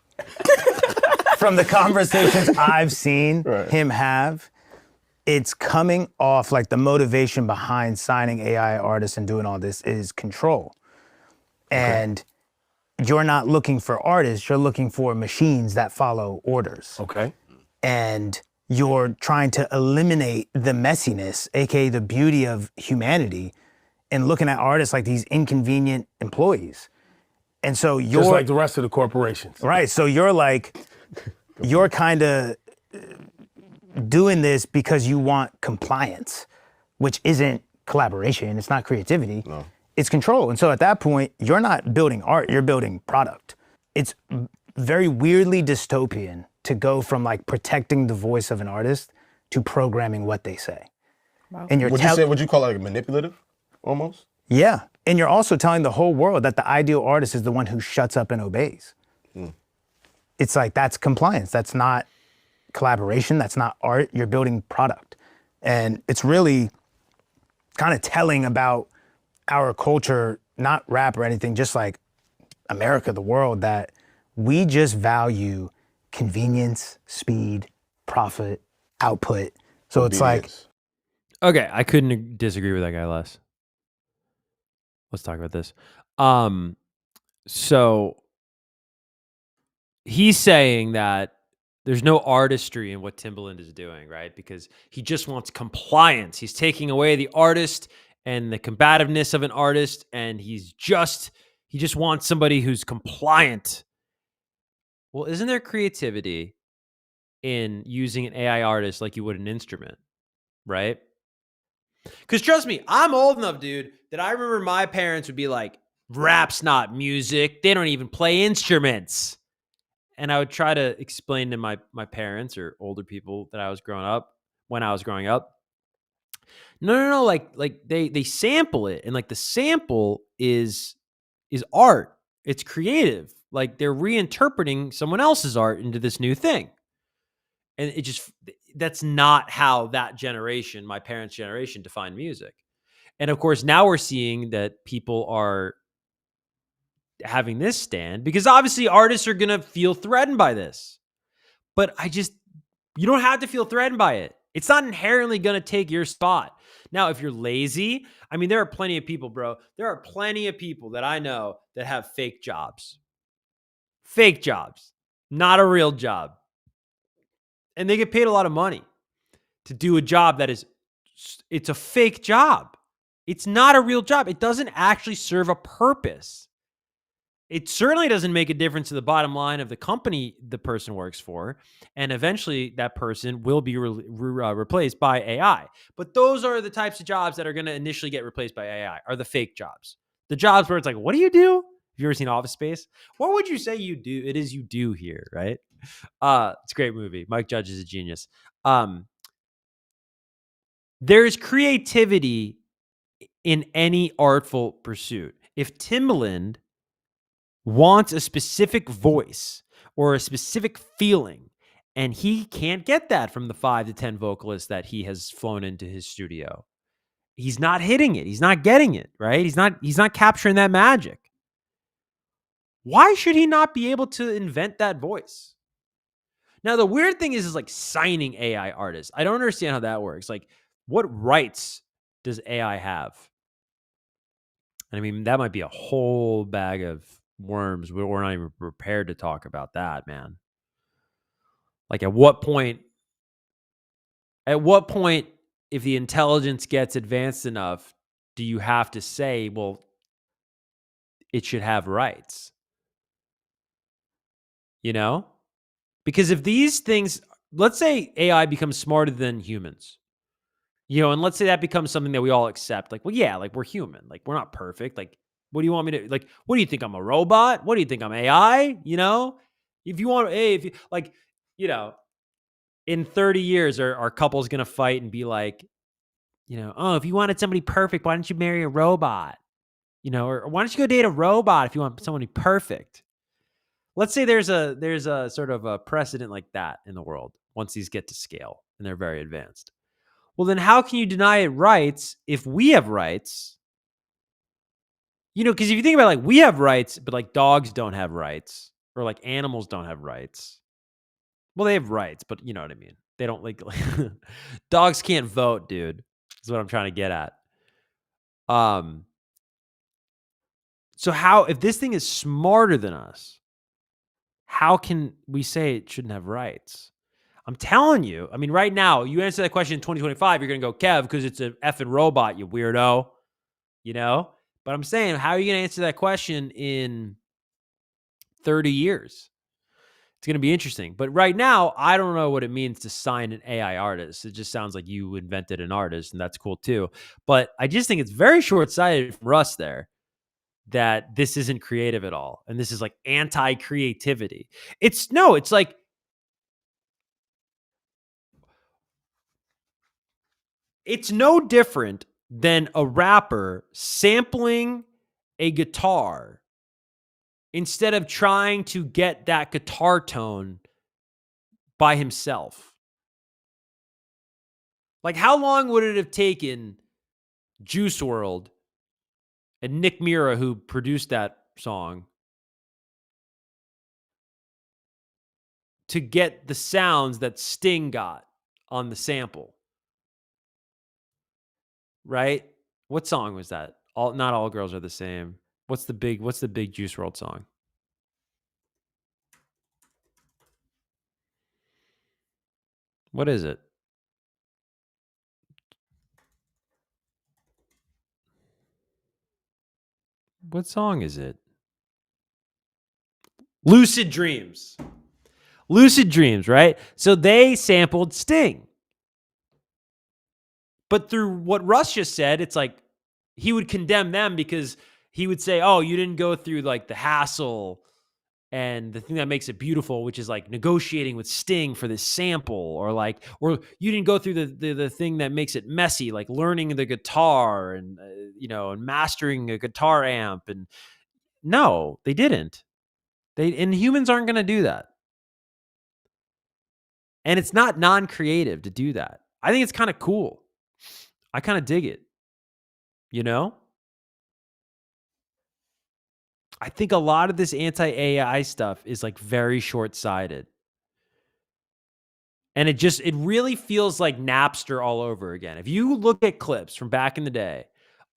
from the conversations I've seen him have, it's coming off like the motivation behind signing AI artists and doing all this is control. And you're not looking for artists, you're looking for machines that follow orders. Okay. And you're trying to eliminate the messiness, AKA the beauty of humanity, and looking at artists like these inconvenient employees. And so you're— Just like the rest of the corporations. Right, so you're like, you're kind of doing this because you want compliance, which isn't collaboration, it's not creativity, it's control. And so at that point, you're not building art, you're building product. It's very weirdly dystopian to go from like protecting the voice of an artist to programming what they say. Wow. And you're Would you call it like manipulative, almost? Yeah, and you're also telling the whole world that the ideal artist is the one who shuts up and obeys. It's like, that's compliance, that's not collaboration, that's not art, you're building product. And it's really kind of telling about our culture, not rap or anything, just like America, the world, that we just value convenience, speed, profit, output. So it's like, okay, I couldn't disagree with that guy less. Let's talk about this. So he's saying that there's no artistry in what Timbaland is doing, right? Because he just wants compliance. He's taking away the artist and the combativeness of an artist, and he just wants somebody who's compliant. Well, isn't there creativity in using an AI artist like you would an instrument, right? Because trust me, I'm old enough, dude, that I remember my parents would be like, rap's not music. They don't even play instruments. And I would try to explain to my parents or older people that when I was growing up. No, like they sample it, and like the sample is art. It's creative. Like they're reinterpreting someone else's art into this new thing. And that's not how that generation, my parents' generation, defined music. And of course, now we're seeing that people are having this stand because obviously artists are going to feel threatened by this. But you don't have to feel threatened by it. It's not inherently going to take your spot. Now, if you're lazy, I mean, there are plenty of people, bro. There are plenty of people that I know that have fake jobs. Fake jobs. Not a real job. And they get paid a lot of money to do a job it's a fake job. It's not a real job. It doesn't actually serve a purpose. It certainly doesn't make a difference to the bottom line of the company the person works for. And eventually that person will be replaced by AI. But those are the types of jobs that are going to initially get replaced by AI, are the fake jobs. The jobs where it's like, what do you do? Have you ever seen Office Space? What would you say you do? It is you do here, right? It's a great movie. Mike Judge is a genius. There's creativity in any artful pursuit. If Timbaland wants a specific voice or a specific feeling, and he can't get that from the 5 to 10 vocalists that he has flown into his studio, he's not hitting it. He's not getting it, right? He's not capturing that magic. Why should he not be able to invent that voice? Now, the weird thing is like signing AI artists. I don't understand how that works. Like, what rights does AI have? I mean, that might be a whole bag of worms. We're not even prepared to talk about that, man. Like, at what point, if the intelligence gets advanced enough, do you have to say, well, it should have rights? You know? Because if these things, let's say AI becomes smarter than humans, and let's say that becomes something that we all accept. Like, well, yeah, like we're human. Like, we're not perfect. Like, what do you want me to, like, what do you think? I'm a robot? What do you think? I'm AI? If you want, hey, if you, like, in 30 years, are couples going to fight and be like, oh, if you wanted somebody perfect, why don't you marry a robot? Or why don't you go date a robot if you want someone to be perfect? Let's say there's a sort of a precedent like that in the world once these get to scale and they're very advanced. Well, then how can you deny it rights if we have rights? Because if you think about it, like, we have rights, but like dogs don't have rights, or like animals don't have rights. Well, they have rights, but you know what I mean. They don't like dogs can't vote, dude. Is what I'm trying to get at. So how, if this thing is smarter than us, how can we say it shouldn't have rights? I'm telling you. I mean, right now, you answer that question in 2025, you're going to go, Kev, because it's an effing robot, you weirdo. But I'm saying, how are you going to answer that question in 30 years? It's going to be interesting. But right now, I don't know what it means to sign an AI artist. It just sounds like you invented an artist, and that's cool too. But I just think it's very short-sighted from Russ there that this isn't creative at all. And this is like anti-creativity. It's like, it's no different than a rapper sampling a guitar instead of trying to get that guitar tone by himself. Like, how long would it have taken Juice WRLD and Nick Mira, who produced that song, to get the sounds that Sting got on the sample? Right? What song was that? Not All Girls Are the Same. What's the big Juice WRLD song? What is it? What song is it? Lucid Dreams. Lucid Dreams, right? So they sampled Sting. But through what Russ just said, it's like he would condemn them because he would say, oh, you didn't go through like the hassle and the thing that makes it beautiful, which is like negotiating with Sting for this sample, or you didn't go through the thing that makes it messy, like learning the guitar and and mastering a guitar amp. And no, they didn't. And humans aren't going to do that. And it's not non-creative to do that. I think it's kind of cool. I kind of dig it. I think a lot of this anti-AI stuff is like very short-sighted. And it really feels like Napster all over again. If you look at clips from back in the day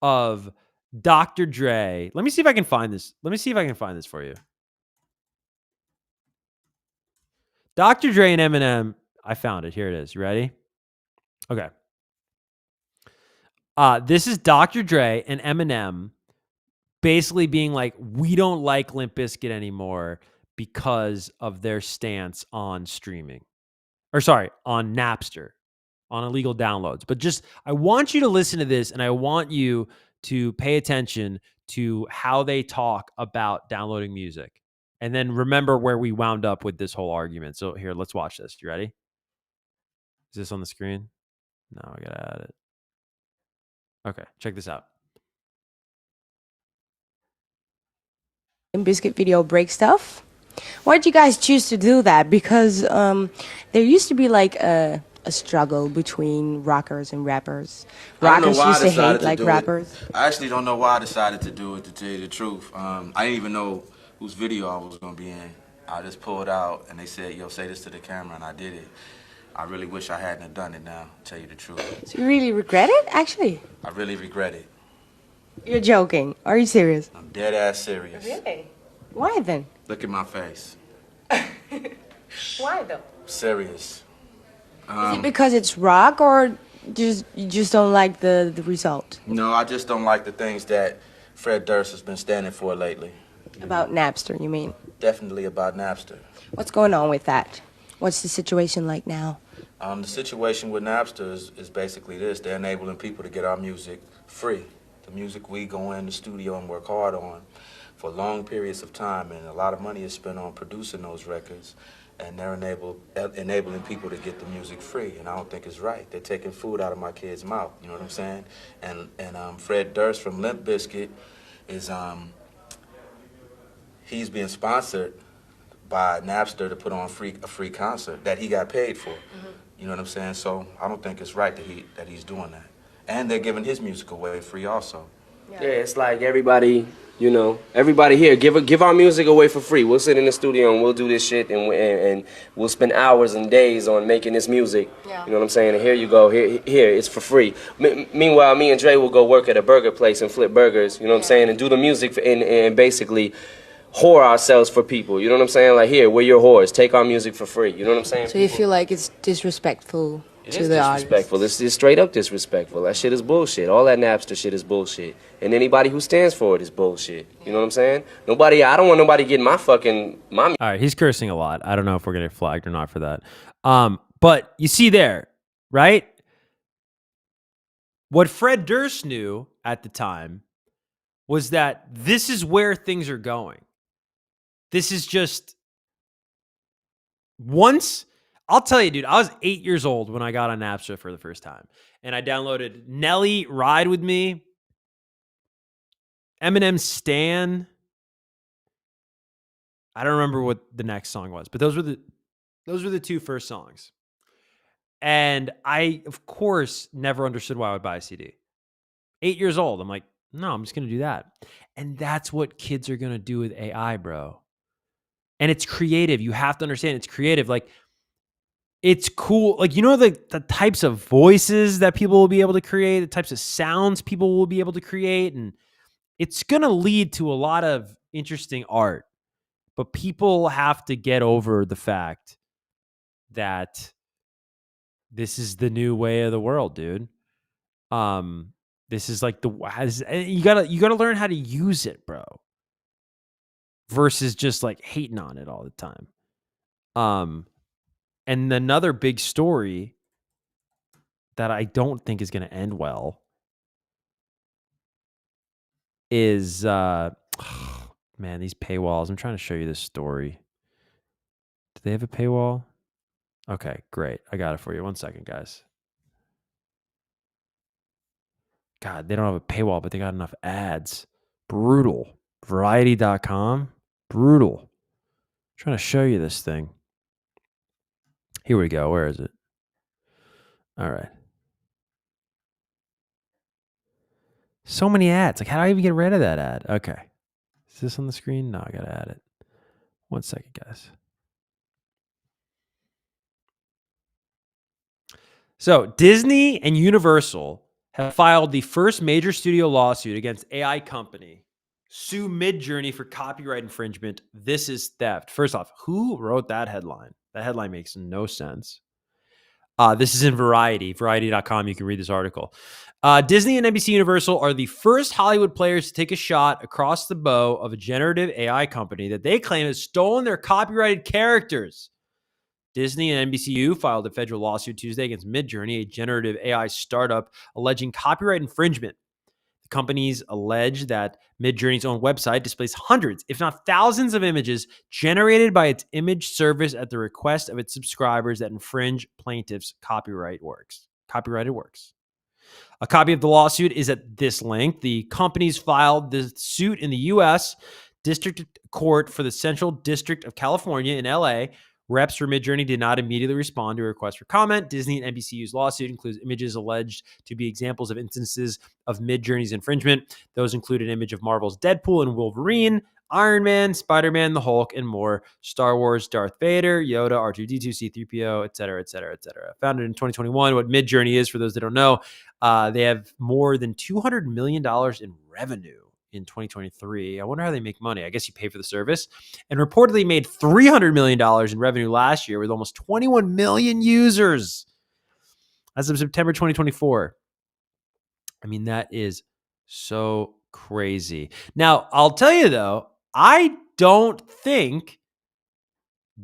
of Dr. Dre, let me see if I can find this. Let me see if I can find this for you. Dr. Dre and Eminem, I found it. Here it is. You ready? Okay. This is Dr. Dre and Eminem basically being like, we don't like Limp Bizkit anymore because of their stance on streaming. On Napster, on illegal downloads. But I want you to listen to this, and I want you to pay attention to how they talk about downloading music. And then remember where we wound up with this whole argument. So here, let's watch this. You ready? Is this on the screen? No, I gotta add it. Okay, check this out. Biscuit video break stuff. Why did you guys choose to do that? Because there used to be like a struggle between rockers and rappers. I don't know Rockers why I used to decided hate to like do rappers. it. I actually don't know why I decided to do it, to tell you the truth. I didn't even know whose video I was going to be in. I just pulled out and they said, yo, say this to the camera, and I did it. I really wish I hadn't have done it now, to tell you the truth. So you really regret it, actually? I really regret it. You're joking. Are you serious? I'm dead ass serious. Really? Why then? Look at my face. Why though? Serious. Is it because it's rock, or you just don't like the result? No, I just don't like the things that Fred Durst has been standing for lately. About Napster, you mean? Definitely about Napster. What's going on with that? What's the situation like now? The situation with Napster is basically this. They're enabling people to get our music free. The music we go in the studio and work hard on for long periods of time, and a lot of money is spent on producing those records, and they're enabling people to get the music free, and I don't think it's right. They're taking food out of my kid's mouth, you know what I'm saying? And Fred Durst from Limp Bizkit is, he's being sponsored by Napster to put on a free concert that he got paid for. You know what I'm saying? So I don't think it's right that he's doing that. And they're giving his music away free also. Yeah, it's like everybody, everybody here, give our music away for free. We'll sit in the studio and we'll do this shit, and we'll spend hours and days on making this music. Yeah. You know what I'm saying? And here you go, here it's for free. Meanwhile, me and Dre will go work at a burger place and flip burgers, you know what I'm saying, and do the music and basically whore ourselves for people. You know what I'm saying? Like, here, we're your whores. Take our music for free. You know what I'm saying? So you feel like it's disrespectful to the disrespectful. artist? It's straight up disrespectful. That shit is bullshit. All that Napster shit is bullshit. And anybody who stands for it is bullshit. You know what I'm saying? I don't want nobody getting my. All right, he's cursing a lot. I don't know if we're going to get flagged or not for that. But you see there, right? What Fred Durst knew at the time was that this is where things are going. This is just once. I'll tell you, dude, I was 8 years old when I got on Napster for the first time. And I downloaded Nelly, Ride With Me, Eminem, Stan. I don't remember what the next song was, but those were the two first songs. And I, of course, never understood why I would buy a CD. 8 years old. I'm like, no, I'm just going to do that. And that's what kids are going to do with AI, bro. And it's creative. You have to understand it's creative. Like, it's cool. Like, the types of voices that people will be able to create, the types of sounds people will be able to create. And it's going to lead to a lot of interesting art. But people have to get over the fact that this is the new way of the world, dude. This is like you gotta learn how to use it, bro. Versus just like hating on it all the time. And another big story that I don't think is going to end well is, man, these paywalls. I'm trying to show you this story. Do they have a paywall? Okay, great. I got it for you. 1 second, guys. God, they don't have a paywall, but they got enough ads. Brutal. Variety.com. Brutal. I'm trying to show you this thing. Here we go. Where is it? All right. So many ads. Like, how do I even get rid of that ad? Okay. Is this on the screen? No, I got to add it. 1 second, guys. So, Disney and Universal have filed the first major studio lawsuit against AI company. Sue Midjourney for copyright infringement. This is theft. First off, who wrote that headline? That headline makes no sense. This is in Variety, variety.com. You can read this article. Disney and NBC Universal are the first Hollywood players to take a shot across the bow of a generative AI company that they claim has stolen their copyrighted characters. Disney and NBCU filed a federal lawsuit Tuesday against Midjourney, a generative AI startup, alleging copyright infringement. The companies allege that Midjourney's own website displays hundreds, if not thousands, of images generated by its image service at the request of its subscribers that infringe plaintiffs' copyrighted works. A copy of the lawsuit is at this link. The companies filed the suit in the U.S. District Court for the Central District of California in L.A. Reps for Midjourney did not immediately respond to a request for comment. Disney and NBCU's lawsuit includes images alleged to be examples of instances of Midjourney's infringement. Those include an image of Marvel's Deadpool and Wolverine, Iron Man, Spider-Man, the Hulk, and more. Star Wars, Darth Vader, Yoda, R2-D2, C-3PO, etc., etc., etc. Founded in 2021, what Midjourney is, for those that don't know, they have more than $200 million in revenue in 2023. I wonder how they make money. I guess you pay for the service. And reportedly made $300 million in revenue last year with almost 21 million users as of September 2024. I mean, that is so crazy. Now, I'll tell you though, I don't think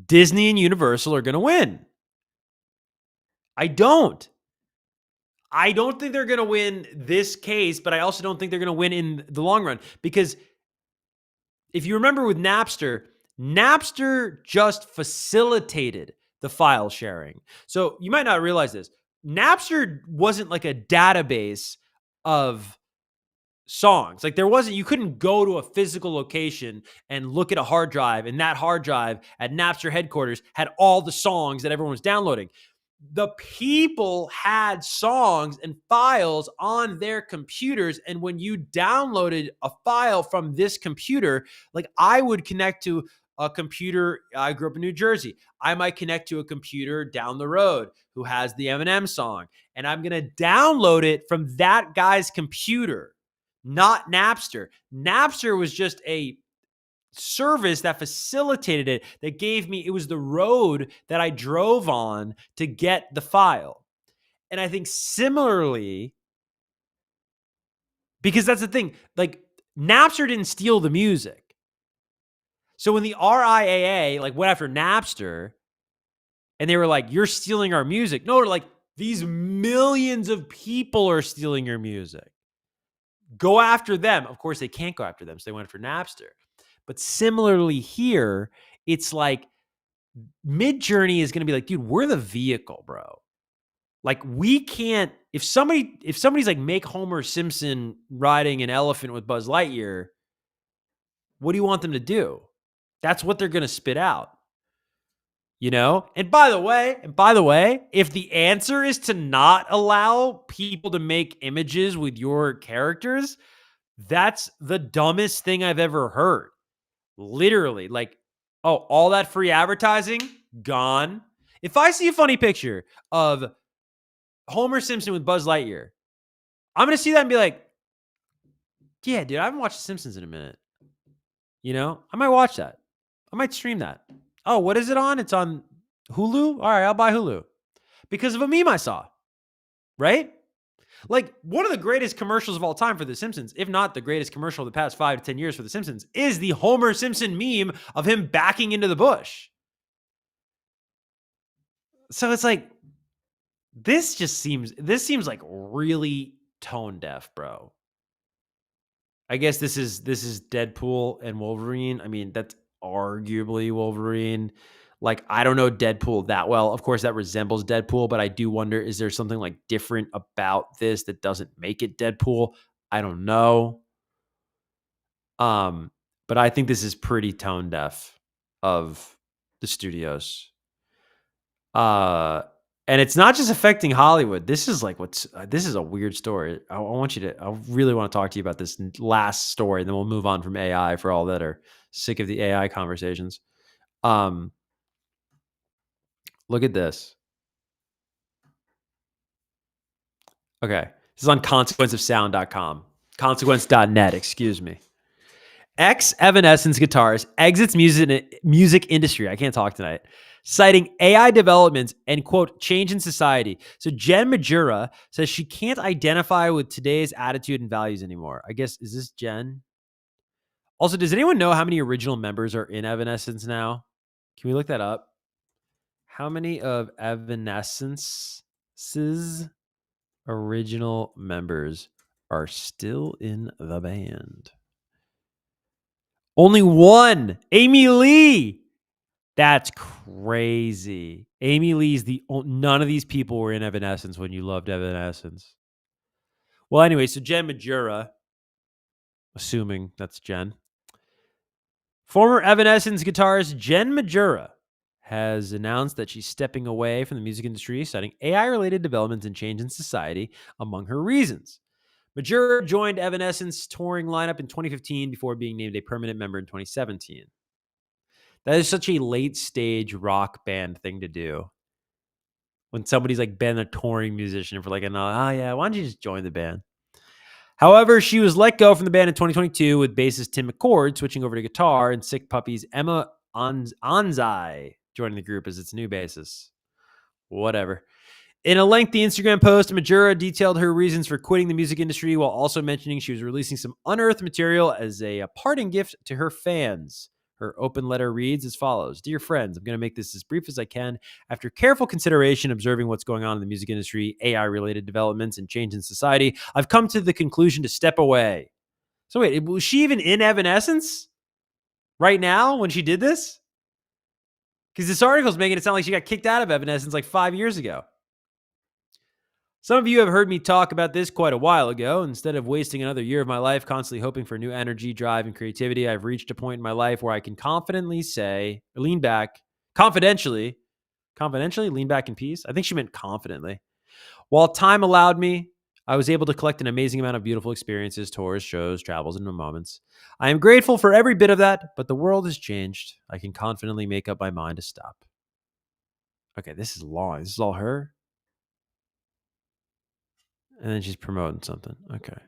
Disney and Universal are going to win. I don't think they're going to win this case, but I also don't think they're going to win in the long run, because if you remember with Napster just facilitated the file sharing. So you might not realize this. Napster wasn't like a database of songs. Like you couldn't go to a physical location and look at a hard drive, and that hard drive at Napster headquarters had all the songs that everyone was downloading. The people had songs and files on their computers. And when you downloaded a file from this computer, like I would connect to a computer. I grew up in New Jersey. I might connect to a computer down the road who has the Eminem song, and I'm going to download it from that guy's computer, not Napster. Napster was just a service that facilitated it, that gave me, it was the road that I drove on to get the file. And I think similarly, because that's the thing, like Napster didn't steal the music. So when the RIAA like went after Napster and they were like, you're stealing our music. No, they're like, these millions of people are stealing your music. Go after them. Of course, they can't go after them, so they went after Napster. But similarly here, it's like Midjourney is going to be like, dude, we're the vehicle, bro. Like we can't, if somebody's like, make Homer Simpson riding an elephant with Buzz Lightyear, what do you want them to do? That's what they're going to spit out. You know? And by the way, if the answer is to not allow people to make images with your characters, that's the dumbest thing I've ever heard. Literally, like, oh, all that free advertising gone. If I see a funny picture of Homer Simpson with Buzz Lightyear, I'm going to see that and be like, yeah, dude, I haven't watched The Simpsons in a minute. You know, I might watch that. I might stream that. Oh, what is it on? It's on Hulu? All right, I'll buy Hulu. Because of a meme I saw, right? Like, one of the greatest commercials of all time for The Simpsons, if not the greatest commercial of the past 5 to 10 years for The Simpsons, is the Homer Simpson meme of him backing into the bush. So it's like, this seems like really tone deaf, bro. I guess this is Deadpool and Wolverine. I mean, that's arguably Wolverine. Like, I don't know Deadpool that well. Of course, that resembles Deadpool, but I do wonder, is there something like different about this that doesn't make it Deadpool? I don't know. But I think this is pretty tone deaf of the studios. And it's not just affecting Hollywood. This is like this is a weird story. I really want to talk to you about this last story, and then we'll move on from AI for all that are sick of the AI conversations. Look at this. Okay. This is on consequenceofsound.com. Consequence.net, excuse me. Evanescence guitarist exits music industry. I can't talk tonight. Citing AI developments and, quote, change in society. So Jen Majura says she can't identify with today's attitude and values anymore. I guess, is this Jen? Also, does anyone know how many original members are in Evanescence now? Can we look that up? How many of Evanescence's original members are still in the band? Only one, Amy Lee. That's crazy. Amy Lee's none of these people were in Evanescence when you loved Evanescence. Well, anyway, so Jen Majura, assuming that's Jen, former Evanescence guitarist Jen Majura has announced that she's stepping away from the music industry, citing AI-related developments and change in society among her reasons. Majura joined Evanescence touring lineup in 2015 before being named a permanent member in 2017. That is such a late-stage rock band thing to do. When somebody's like been a touring musician for like why don't you just join the band? However, she was let go from the band in 2022 with bassist Tim McCord switching over to guitar and Sick Puppy's Emma Anzai joining the group as its new bassist. Whatever. In a lengthy Instagram post, Majura detailed her reasons for quitting the music industry while also mentioning she was releasing some unearthed material as a parting gift to her fans. Her open letter reads as follows. Dear friends, I'm going to make this as brief as I can. After careful consideration, observing what's going on in the music industry, AI-related developments, and change in society, I've come to the conclusion to step away. So wait, was she even in Evanescence right now when she did this? Because this article is making it sound like she got kicked out of Evanescence like 5 years ago. Some of you have heard me talk about this quite a while ago. Instead of wasting another year of my life constantly hoping for new energy, drive, and creativity, I've reached a point in my life where I can confidently say, lean back, confidentially, lean back in peace. I think she meant confidently. While time allowed me, I was able to collect an amazing amount of beautiful experiences, tours, shows, travels, and moments. I am grateful for every bit of that, but the world has changed. I can confidently make up my mind to stop. Okay, this is long. This is all her? And then she's promoting something. Okay.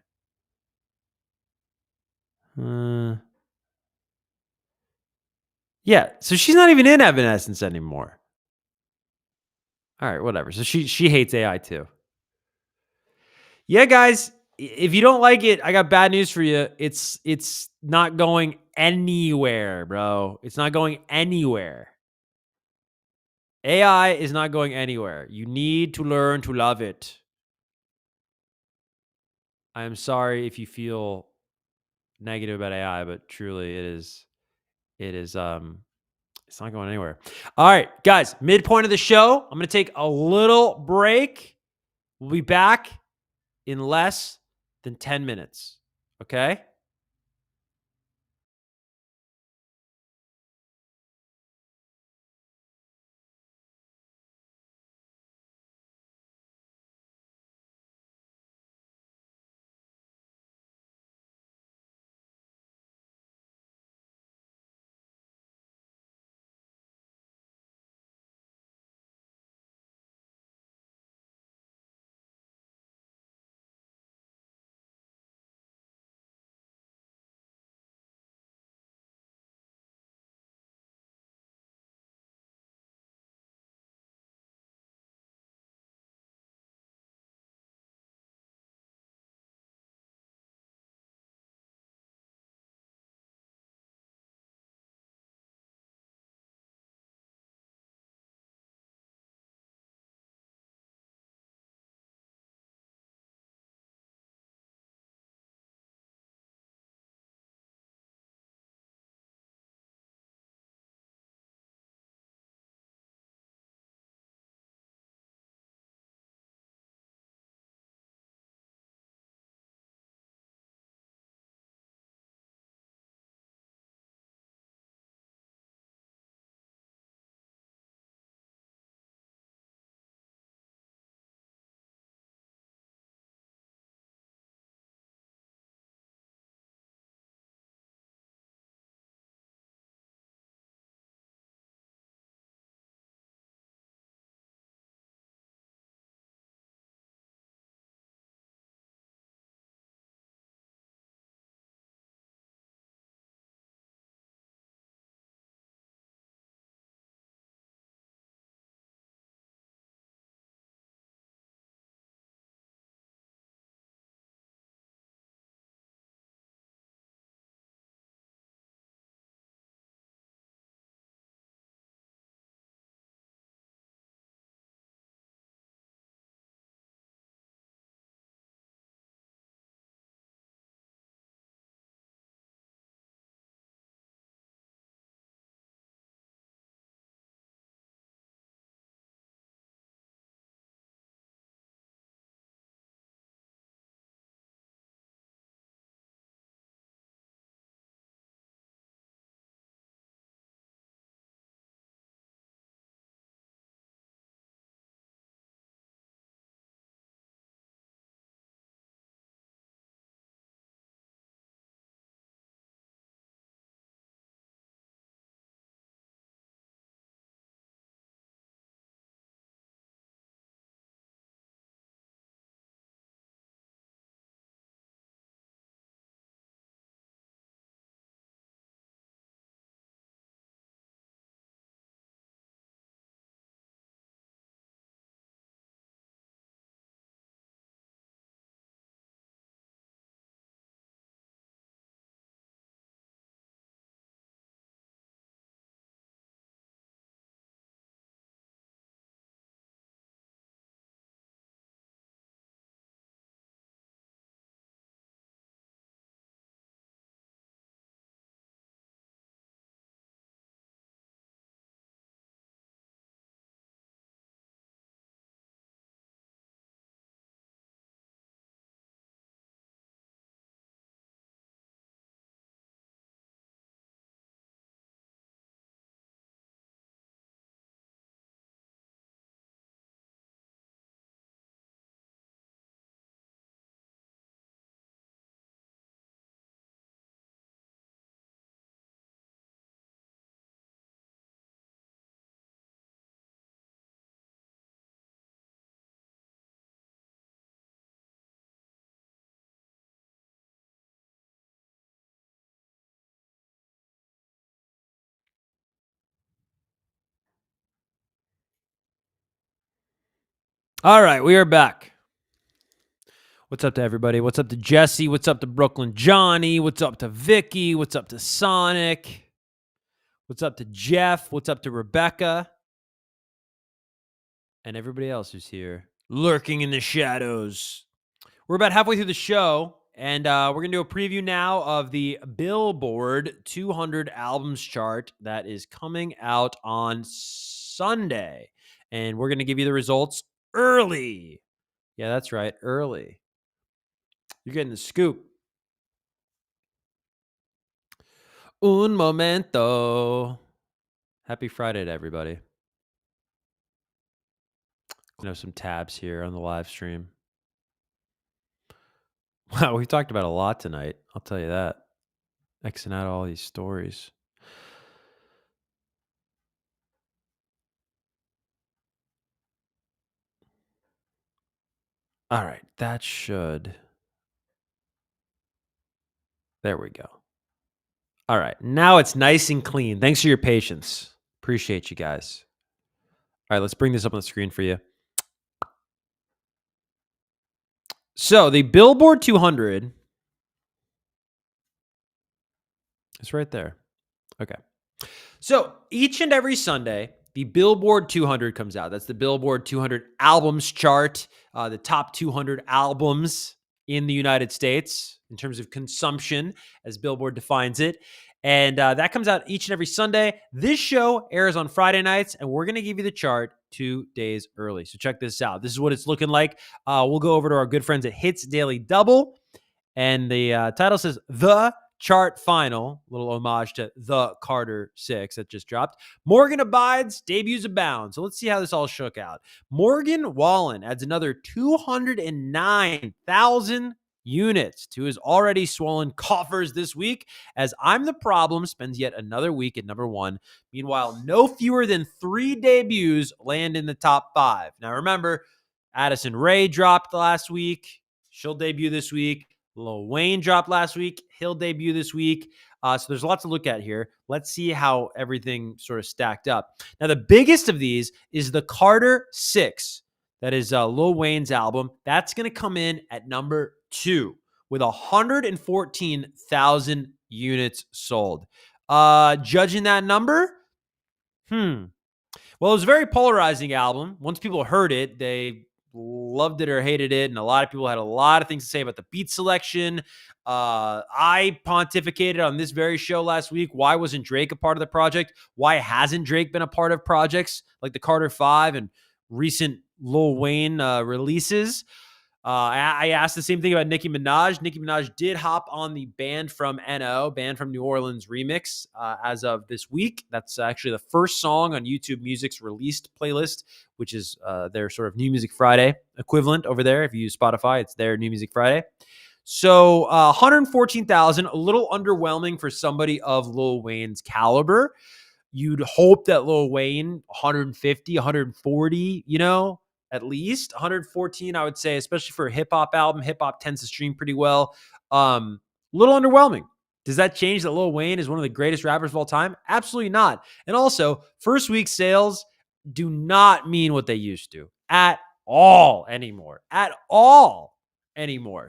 Yeah, so she's not even in Evanescence anymore. All right, whatever. So she hates AI too. Yeah, guys, if you don't like it, I got bad news for you. It's not going anywhere, bro. It's not going anywhere. AI is not going anywhere. You need to learn to love it. I am sorry if you feel negative about AI, but truly it is it's not going anywhere. All right, guys, midpoint of the show. I'm going to take a little break. We'll be back in less than 10 minutes. Okay? All right, we are back. What's up to everybody? What's up to Jesse? What's up to Brooklyn Johnny? What's up to Vicky? What's up to Sonic? What's up to Jeff? What's up to Rebecca? And everybody else who's here, lurking in the shadows. We're about halfway through the show, and we're going to do a preview now of the Billboard 200 albums chart that is coming out on Sunday. And we're going to give you the results early. Yeah, that's right, early. You're getting the scoop. Un momento. Happy Friday to everybody. Some tabs here on the live stream. Wow, we've talked about a lot tonight. I'll tell you that. Xing out all these stories. All right, that should. There we go. All right, now it's nice and clean. Thanks for your patience. Appreciate you guys. All right, let's bring this up on the screen for you. So the Billboard 200 is right there. Okay. So each and every Sunday, the Billboard 200 comes out. That's the Billboard 200 albums chart, the top 200 albums in the United States in terms of consumption, as Billboard defines it. And that comes out each and every Sunday. This show airs on Friday nights, and we're going to give you the chart 2 days early. So check this out. This is what it's looking like. We'll go over to our good friends at Hits Daily Double, and the title says The Chart Final, little homage to The Carter 6 that just dropped. Morgan Abides, debuts abound. So let's see how this all shook out. Morgan Wallen adds another 209,000 units to his already swollen coffers this week, as I'm the Problem spends yet another week at number 1. Meanwhile, no fewer than 3 debuts land in the top 5. Now remember, Addison Rae dropped last week. She'll debut this week. Lil Wayne dropped last week. He'll debut this week. So there's lots to look at here. Let's see how everything sort of stacked up. Now, the biggest of these is the Carter 6. That is Lil Wayne's album. That's going to come in at number 2 with 114,000 units sold. Judging that number? Well, it was a very polarizing album. Once people heard it, they loved it or hated it, and a lot of people had a lot of things to say about the beat selection. I pontificated on this very show last week. Why wasn't Drake a part of the project? Why hasn't Drake been a part of projects like the Carter 5 and recent Lil Wayne releases? I asked the same thing about Nicki Minaj. Nicki Minaj did hop on the Band from NO, Band from New Orleans remix as of this week. That's actually the first song on YouTube Music's released playlist, which is their sort of New Music Friday equivalent over there. If you use Spotify, it's their New Music Friday. So 114,000, a little underwhelming for somebody of Lil Wayne's caliber. You'd hope that Lil Wayne, 150, 140, at least 114, I would say, especially for a hip hop album. Hip hop tends to stream pretty well. A little underwhelming. Does that change that Lil Wayne is one of the greatest rappers of all time? Absolutely not. And also, first week sales do not mean what they used to at all anymore.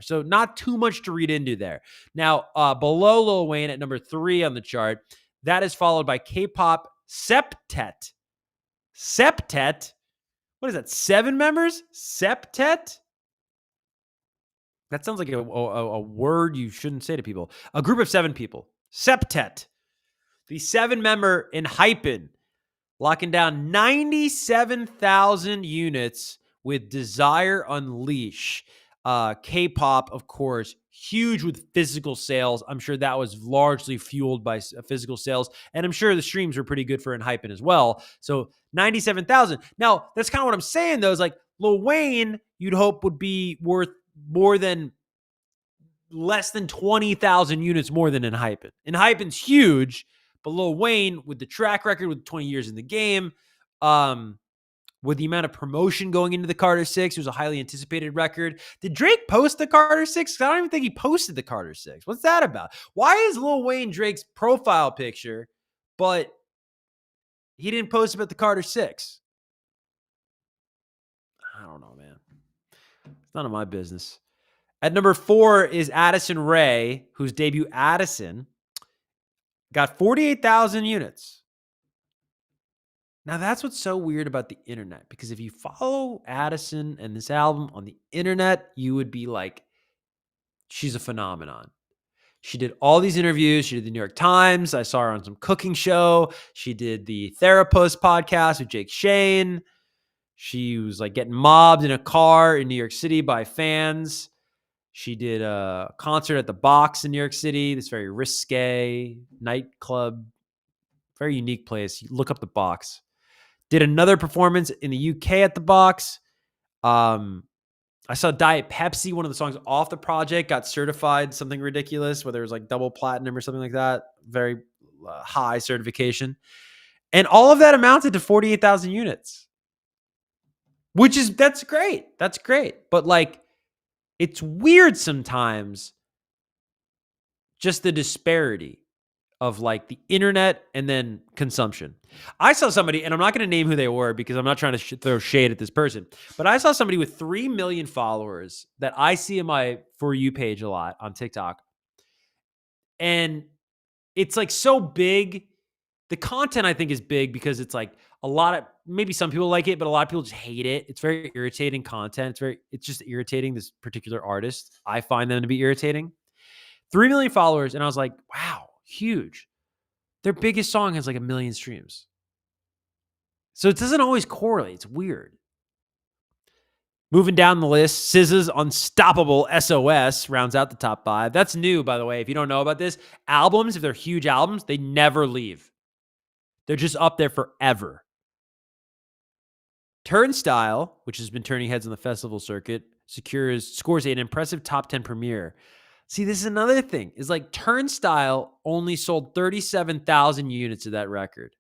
So not too much to read into there. Now, below Lil Wayne at number 3 on the chart, that is followed by K-pop Septet. Septet? What is that, 7 members? Septet? That sounds like a word you shouldn't say to people. A group of 7 people. Septet. The 7-member Enhypen, locking down 97,000 units with Desire Unleash. K-pop, of course, huge with physical sales. I'm sure that was largely fueled by physical sales. And I'm sure the streams were pretty good for Enhypen as well. So 97,000. Now, that's kind of what I'm saying, though, is like Lil Wayne, you'd hope would be worth less than 20,000 units more than Enhypen. Enhypen's huge, but Lil Wayne, with the track record, with 20 years in the game, with the amount of promotion going into the Carter 6, it was a highly anticipated record. Did Drake post the Carter 6? I don't even think he posted the Carter 6. What's that about? Why is Lil Wayne Drake's profile picture, but he didn't post about the Carter 6? I don't know, man. none of my business. At number 4 is Addison Rae, whose debut Addison got 48,000 units. Now, that's what's so weird about the internet, because if you follow Addison and this album on the internet, you would be like, she's a phenomenon. She did all these interviews. She did the New York Times. I saw her on some cooking show. She did the Therapist podcast with Jake Shane. She was like getting mobbed in a car in New York City by fans. She did a concert at the Box in New York City, this very risque nightclub, very unique place. You look up the Box. Did another performance in the UK at the Box. I saw Diet Pepsi, one of the songs off the project, got certified something ridiculous, whether it was like double platinum or something like that. Very high certification. And all of that amounted to 48,000 units, that's great. That's great. But like, it's weird sometimes, just the disparity of like the internet and then consumption. I saw somebody, and I'm not going to name who they were because I'm not trying to throw shade at this person, but I saw somebody with 3 million followers that I see in my For You page a lot on TikTok. And it's like so big. The content, I think, is big because it's like a lot of, maybe some people like it, but a lot of people just hate it. It's very irritating content. It's just irritating, this particular artist. I find them to be irritating. 3 million followers. And I was like, wow, huge. Their biggest song has like 1 million streams. So it doesn't always correlate. It's weird. Moving down the list, SZA's Unstoppable SOS rounds out the top 5. That's new, by the way. If you don't know about this, albums, if they're huge albums, they never leave. They're just up there forever. Turnstile, which has been turning heads on the festival circuit, scores an impressive top 10 premiere. See, this is another thing. Is like Turnstile only sold 37,000 units of that record.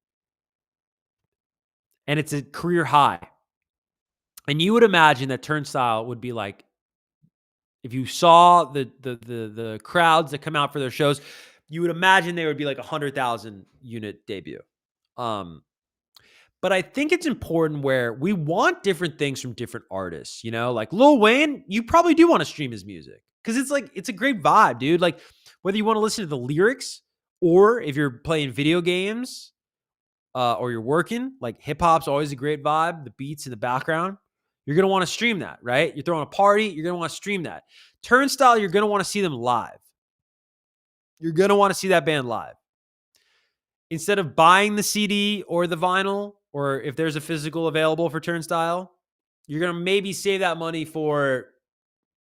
And it's a career high. And you would imagine that Turnstile would be like, if you saw the crowds that come out for their shows, you would imagine they would be like 100,000 unit debut. But I think it's important where we want different things from different artists, you know, like Lil Wayne, you probably do want to stream his music because it's like, it's a great vibe, dude. Like whether you want to listen to the lyrics or if you're playing video games or you're working, like hip hop's always a great vibe. The beats in the background, you're going to want to stream that, right? You're throwing a party, you're going to want to stream that. Turnstile, you're going to want to see them live. You're going to want to see that band live. Instead of buying the CD or the vinyl, or if there's a physical available for Turnstile, you're going to maybe save that money for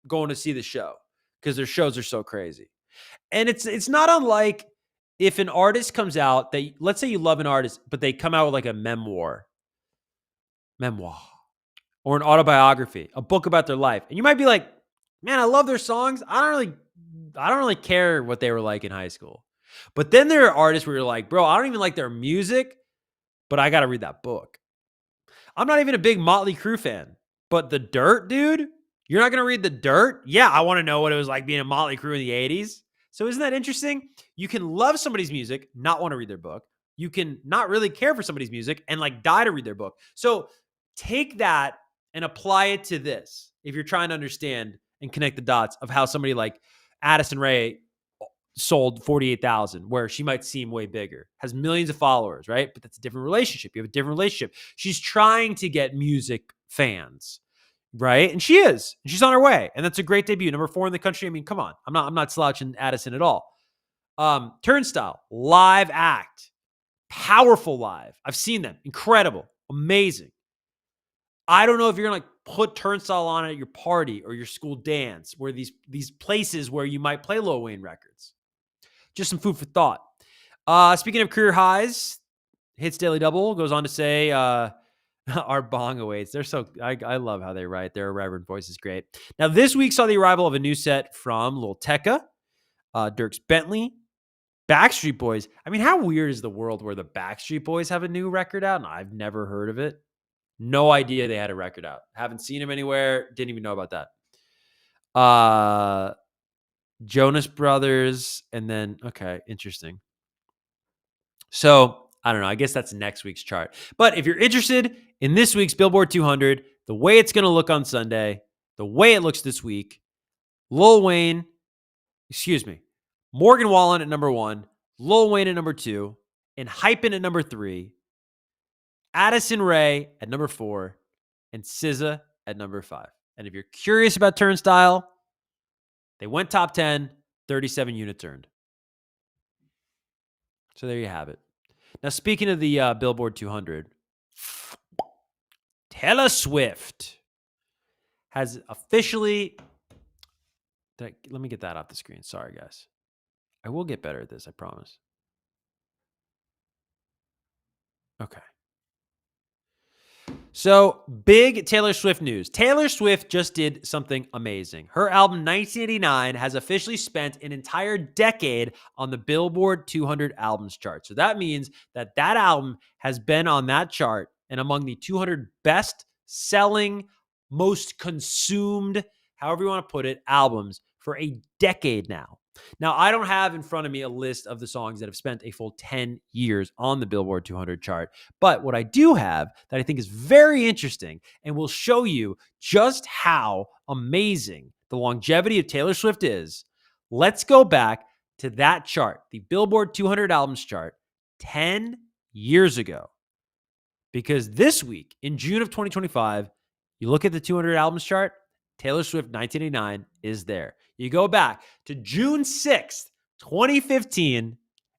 going to see the show because their shows are so crazy. And it's not unlike if an artist comes out, let's say you love an artist, but they come out with like a memoir, or an autobiography, a book about their life. And you might be like, man, I love their songs. I don't really care what they were like in high school. But then there are artists where you're like, bro, I don't even like their music, but I got to read that book. I'm not even a big Motley Crue fan, but The Dirt, dude, you're not going to read The Dirt? Yeah, I want to know what it was like being a Motley Crue in the 80s. So isn't that interesting? You can love somebody's music, not want to read their book. You can not really care for somebody's music and like die to read their book. So take that and apply it to this if you're trying to understand and connect the dots of how somebody like Addison Rae sold 48,000, where she might seem way bigger, has millions of followers, right? But that's a different relationship. You have a different relationship. She's trying to get music fans, right? And she is. And she's on her way. And that's a great debut. Number 4 in the country. I mean, come on. I'm not slouching Addison at all. Turnstile, live act. Powerful live. I've seen them. Incredible. Amazing. I don't know if you're going to like put Turnstile on at your party or your school dance, where these places where you might play Lil Wayne records. Just some food for thought. Speaking of career highs, Hits Daily Double goes on to say, our bong awaits. They're so, I love how they write. Their irreverent voice is great. Now, this week saw the arrival of a new set from Lil Tecca, Dierks Bentley, Backstreet Boys. I mean, how weird is the world where the Backstreet Boys have a new record out and I've never heard of it? No idea they had a record out. Haven't seen them anywhere. Didn't even know about that. Jonas Brothers, and then, okay, interesting. So, I don't know. I guess that's next week's chart. But if you're interested in this week's Billboard 200, the way it's going to look on Sunday, the way it looks this week, Morgan Wallen at number 1, Lil Wayne at number 2, and Hypen at number 3, Addison Rae at number 4, and SZA at number 5. And if you're curious about Turnstile, they went top 10, 37 units earned. So there you have it. Now, speaking of the Billboard 200, Taylor Swift has officially... Let me get that off the screen. Sorry, guys. I will get better at this, I promise. Okay. So, big Taylor Swift news. Taylor Swift just did something amazing. Her album 1989 has officially spent an entire decade on the Billboard 200 albums chart. So that means that album has been on that chart and among the 200 best selling, most consumed, however you want to put it, albums for a decade now. Now, I don't have in front of me a list of the songs that have spent a full 10 years on the Billboard 200 chart. But what I do have that I think is very interesting and will show you just how amazing the longevity of Taylor Swift is. Let's go back to that chart, the Billboard 200 albums chart, 10 years ago. Because this week, in June of 2025, you look at the 200 albums chart, Taylor Swift 1989 is there. You go back to June 6th, 2015,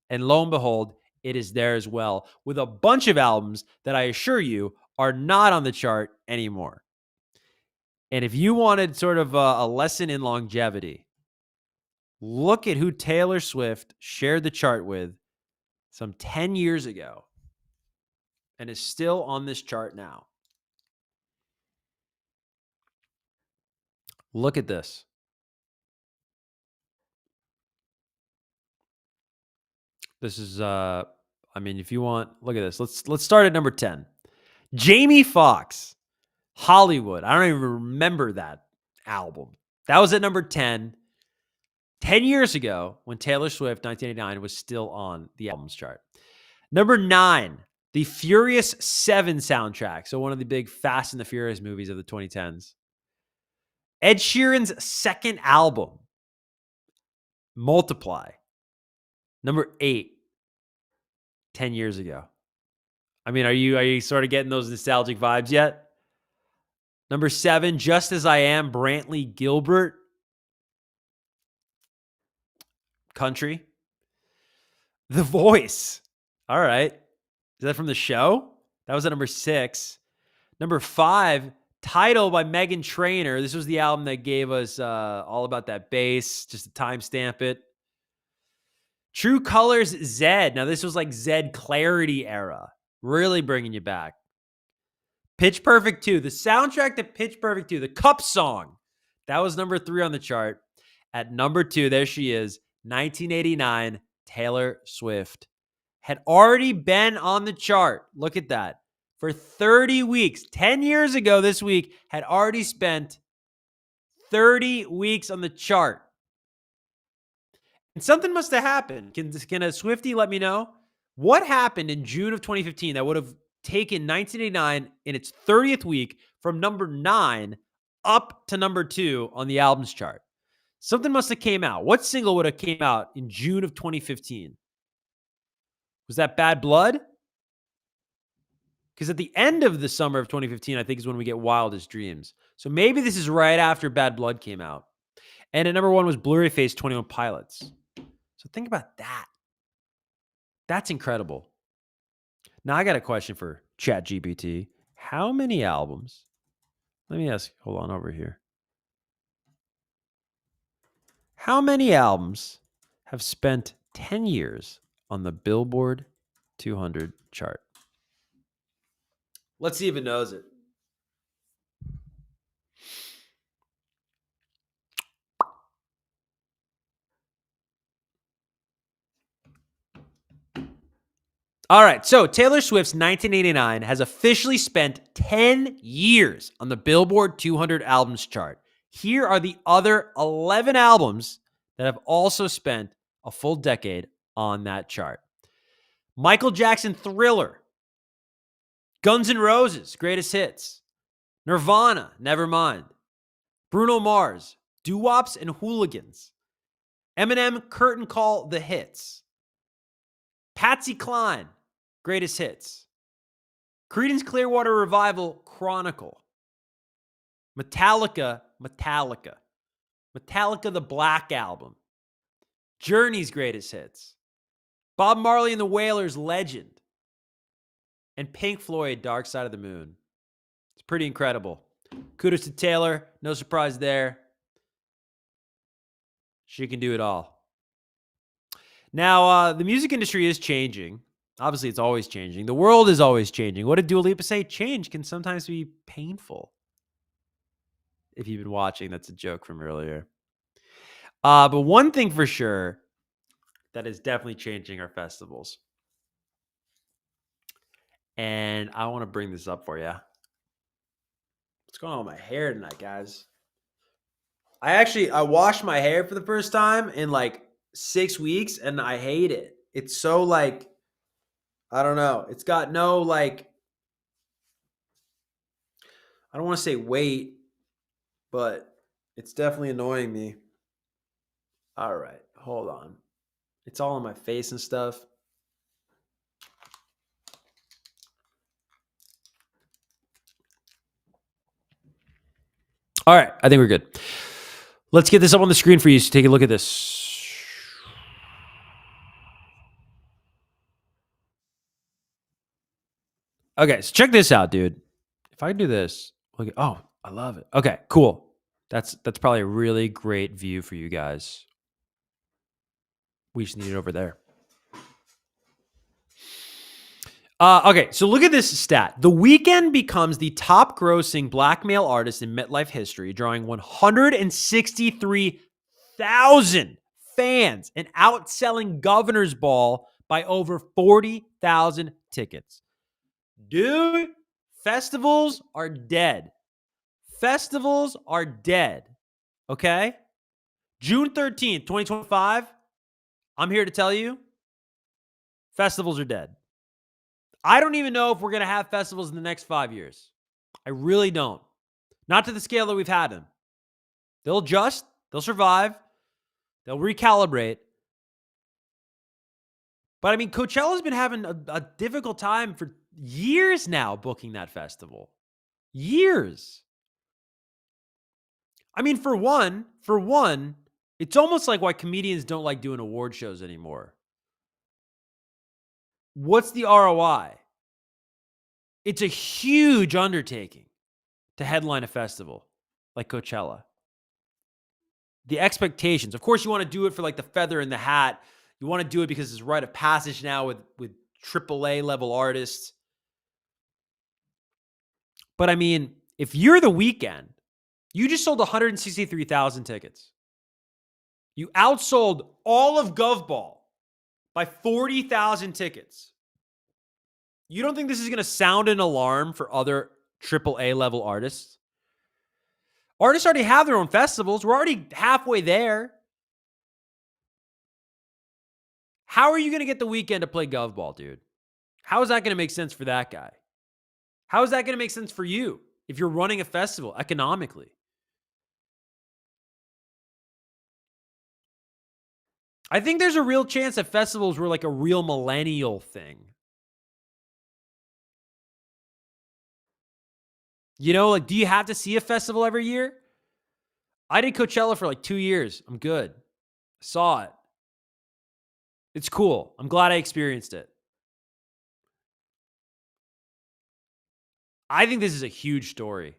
and lo and behold, it is there as well, with a bunch of albums that I assure you are not on the chart anymore. And if you wanted sort of a lesson in longevity, look at who Taylor Swift shared the chart with some 10 years ago and is still on this chart now. Look at this. This is, if you want, look at this. Let's start at number 10. Jamie Foxx, Hollywood. I don't even remember that album. That was at number 10, 10 years ago when Taylor Swift, 1989, was still on the albums chart. Number 9, the Furious 7 soundtrack. So one of the big Fast and the Furious movies of the 2010s. Ed Sheeran's second album, Multiply. Number 8, 10 years ago. Are you sort of getting those nostalgic vibes yet? Number 7, Just As I Am, Brantley Gilbert. Country. The Voice. All right. Is that from the show? That was at number 6. Number 5, Tidal by Meghan Trainor. This was the album that gave us All About That Bass, just to timestamp it. True Colors, Zed. Now, this was like Zed Clarity era. Really bringing you back. Pitch Perfect 2. The soundtrack to Pitch Perfect 2. The Cup Song. That was number 3 on the chart. At number 2, there she is. 1989, Taylor Swift. Had already been on the chart. Look at that. For 30 weeks. 10 years ago this week. Had already spent 30 weeks on the chart. And something must have happened. Can a Swiftie let me know? What happened in June of 2015 that would have taken 1989 in its 30th week from number 9 up to number 2 on the albums chart? Something must have came out. What single would have came out in June of 2015? Was that Bad Blood? Because at the end of the summer of 2015, I think is when we get Wildest Dreams. So maybe this is right after Bad Blood came out. And at number 1 was Blurry Face, 21 Pilots. So think about that. That's incredible. Now I got a question for ChatGPT. How many albums? Let me ask, hold on over here. How many albums have spent 10 years on the Billboard 200 chart? Let's see if it knows it. All right, so Taylor Swift's 1989 has officially spent 10 years on the Billboard 200 albums chart. Here are the other 11 albums that have also spent a full decade on that chart. Michael Jackson, Thriller. Guns N' Roses, Greatest Hits. Nirvana, Nevermind. Bruno Mars, Doo-Wops and Hooligans. Eminem, Curtain Call, The Hits. Patsy Cline, Greatest Hits. Creedence Clearwater Revival, Chronicle. Metallica, the Black Album. Journey's Greatest Hits. Bob Marley and the Wailers, Legend. And Pink Floyd, Dark Side of the Moon. It's pretty incredible. Kudos to Taylor. No surprise there. She can do it all. Now, the music industry is changing. Obviously, it's always changing. The world is always changing. What did Dua Lipa say? Change can sometimes be painful. If you've been watching, that's a joke from earlier. But one thing for sure that is definitely changing are festivals. And I want to bring this up for you. What's going on with my hair tonight, guys? I washed my hair for the first time in like 6 weeks, and I hate it. It's so like, I don't know. It's got no like, I don't want to say weight, but it's definitely annoying me. All right, hold on. It's all on my face and stuff. All right, I think we're good. Let's get this up on the screen for you so take a look at this. Okay, so check this out, dude. If I do this, look at, oh, I love it. Okay, cool. That's probably a really great view for you guys. We just need it over there. Okay, so look at this stat. The Weeknd becomes the top grossing black male artist in MetLife history, drawing 163,000 fans and outselling Governor's Ball by over 40,000 tickets. Dude, festivals are dead. Festivals are dead. Okay? June 13th, 2025, I'm here to tell you, festivals are dead. I don't even know if we're going to have festivals in the next 5 years. I really don't. Not to the scale that we've had them. They'll adjust. They'll survive. They'll recalibrate. But I mean, Coachella's been having a difficult time for years now booking that festival. Years. I mean, for one, it's almost like why comedians don't like doing award shows anymore. What's the ROI? It's a huge undertaking to headline a festival like Coachella. The expectations. Of course, you want to do it for like the feather in the hat. You want to do it because it's a rite of passage now with AAA level artists. But I mean, if you're the Weeknd, you just sold 163,000 tickets. You outsold all of GovBall by 40,000 tickets. You don't think this is going to sound an alarm for other AAA level artists? Artists already have their own festivals. We're already halfway there. How are you going to get the Weeknd to play GovBall, dude? How is that going to make sense for that guy? How is that going to make sense for you if you're running a festival economically? I think there's a real chance that festivals were like a real millennial thing. You know, like, do you have to see a festival every year? I did Coachella for like 2 years. I'm good. Saw it. It's cool. I'm glad I experienced it. I think this is a huge story.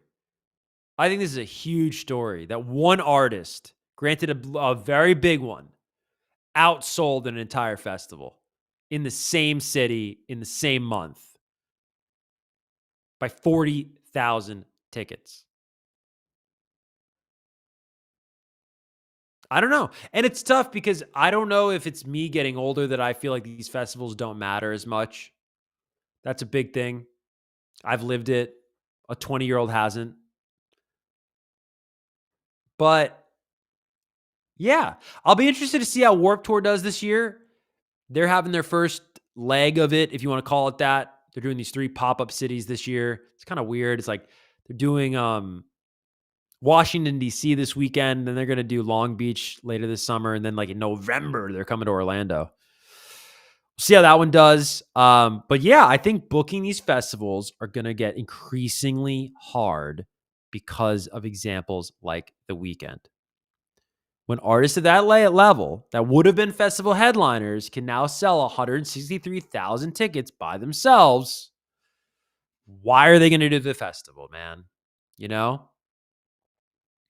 I think this is a huge story that one artist, granted a very big one, outsold an entire festival in the same city in the same month by 40,000 tickets. I don't know. And it's tough because I don't know if it's me getting older that I feel like these festivals don't matter as much. That's a big thing. I've lived it. A 20-year-old hasn't. But yeah, I'll be interested to see how Warped Tour does this year. They're having their first leg of it, if you want to call it that. They're doing these 3 pop-up cities this year. It's kind of weird. It's like they're doing Washington, D.C. this weekend. Then they're going to do Long Beach later this summer. And then like in November, they're coming to Orlando. See how that one does. But yeah, I think booking these festivals are going to get increasingly hard because of examples like The Weeknd. When artists at that level that would have been festival headliners can now sell 163,000 tickets by themselves, why are they going to do the festival, man? You know?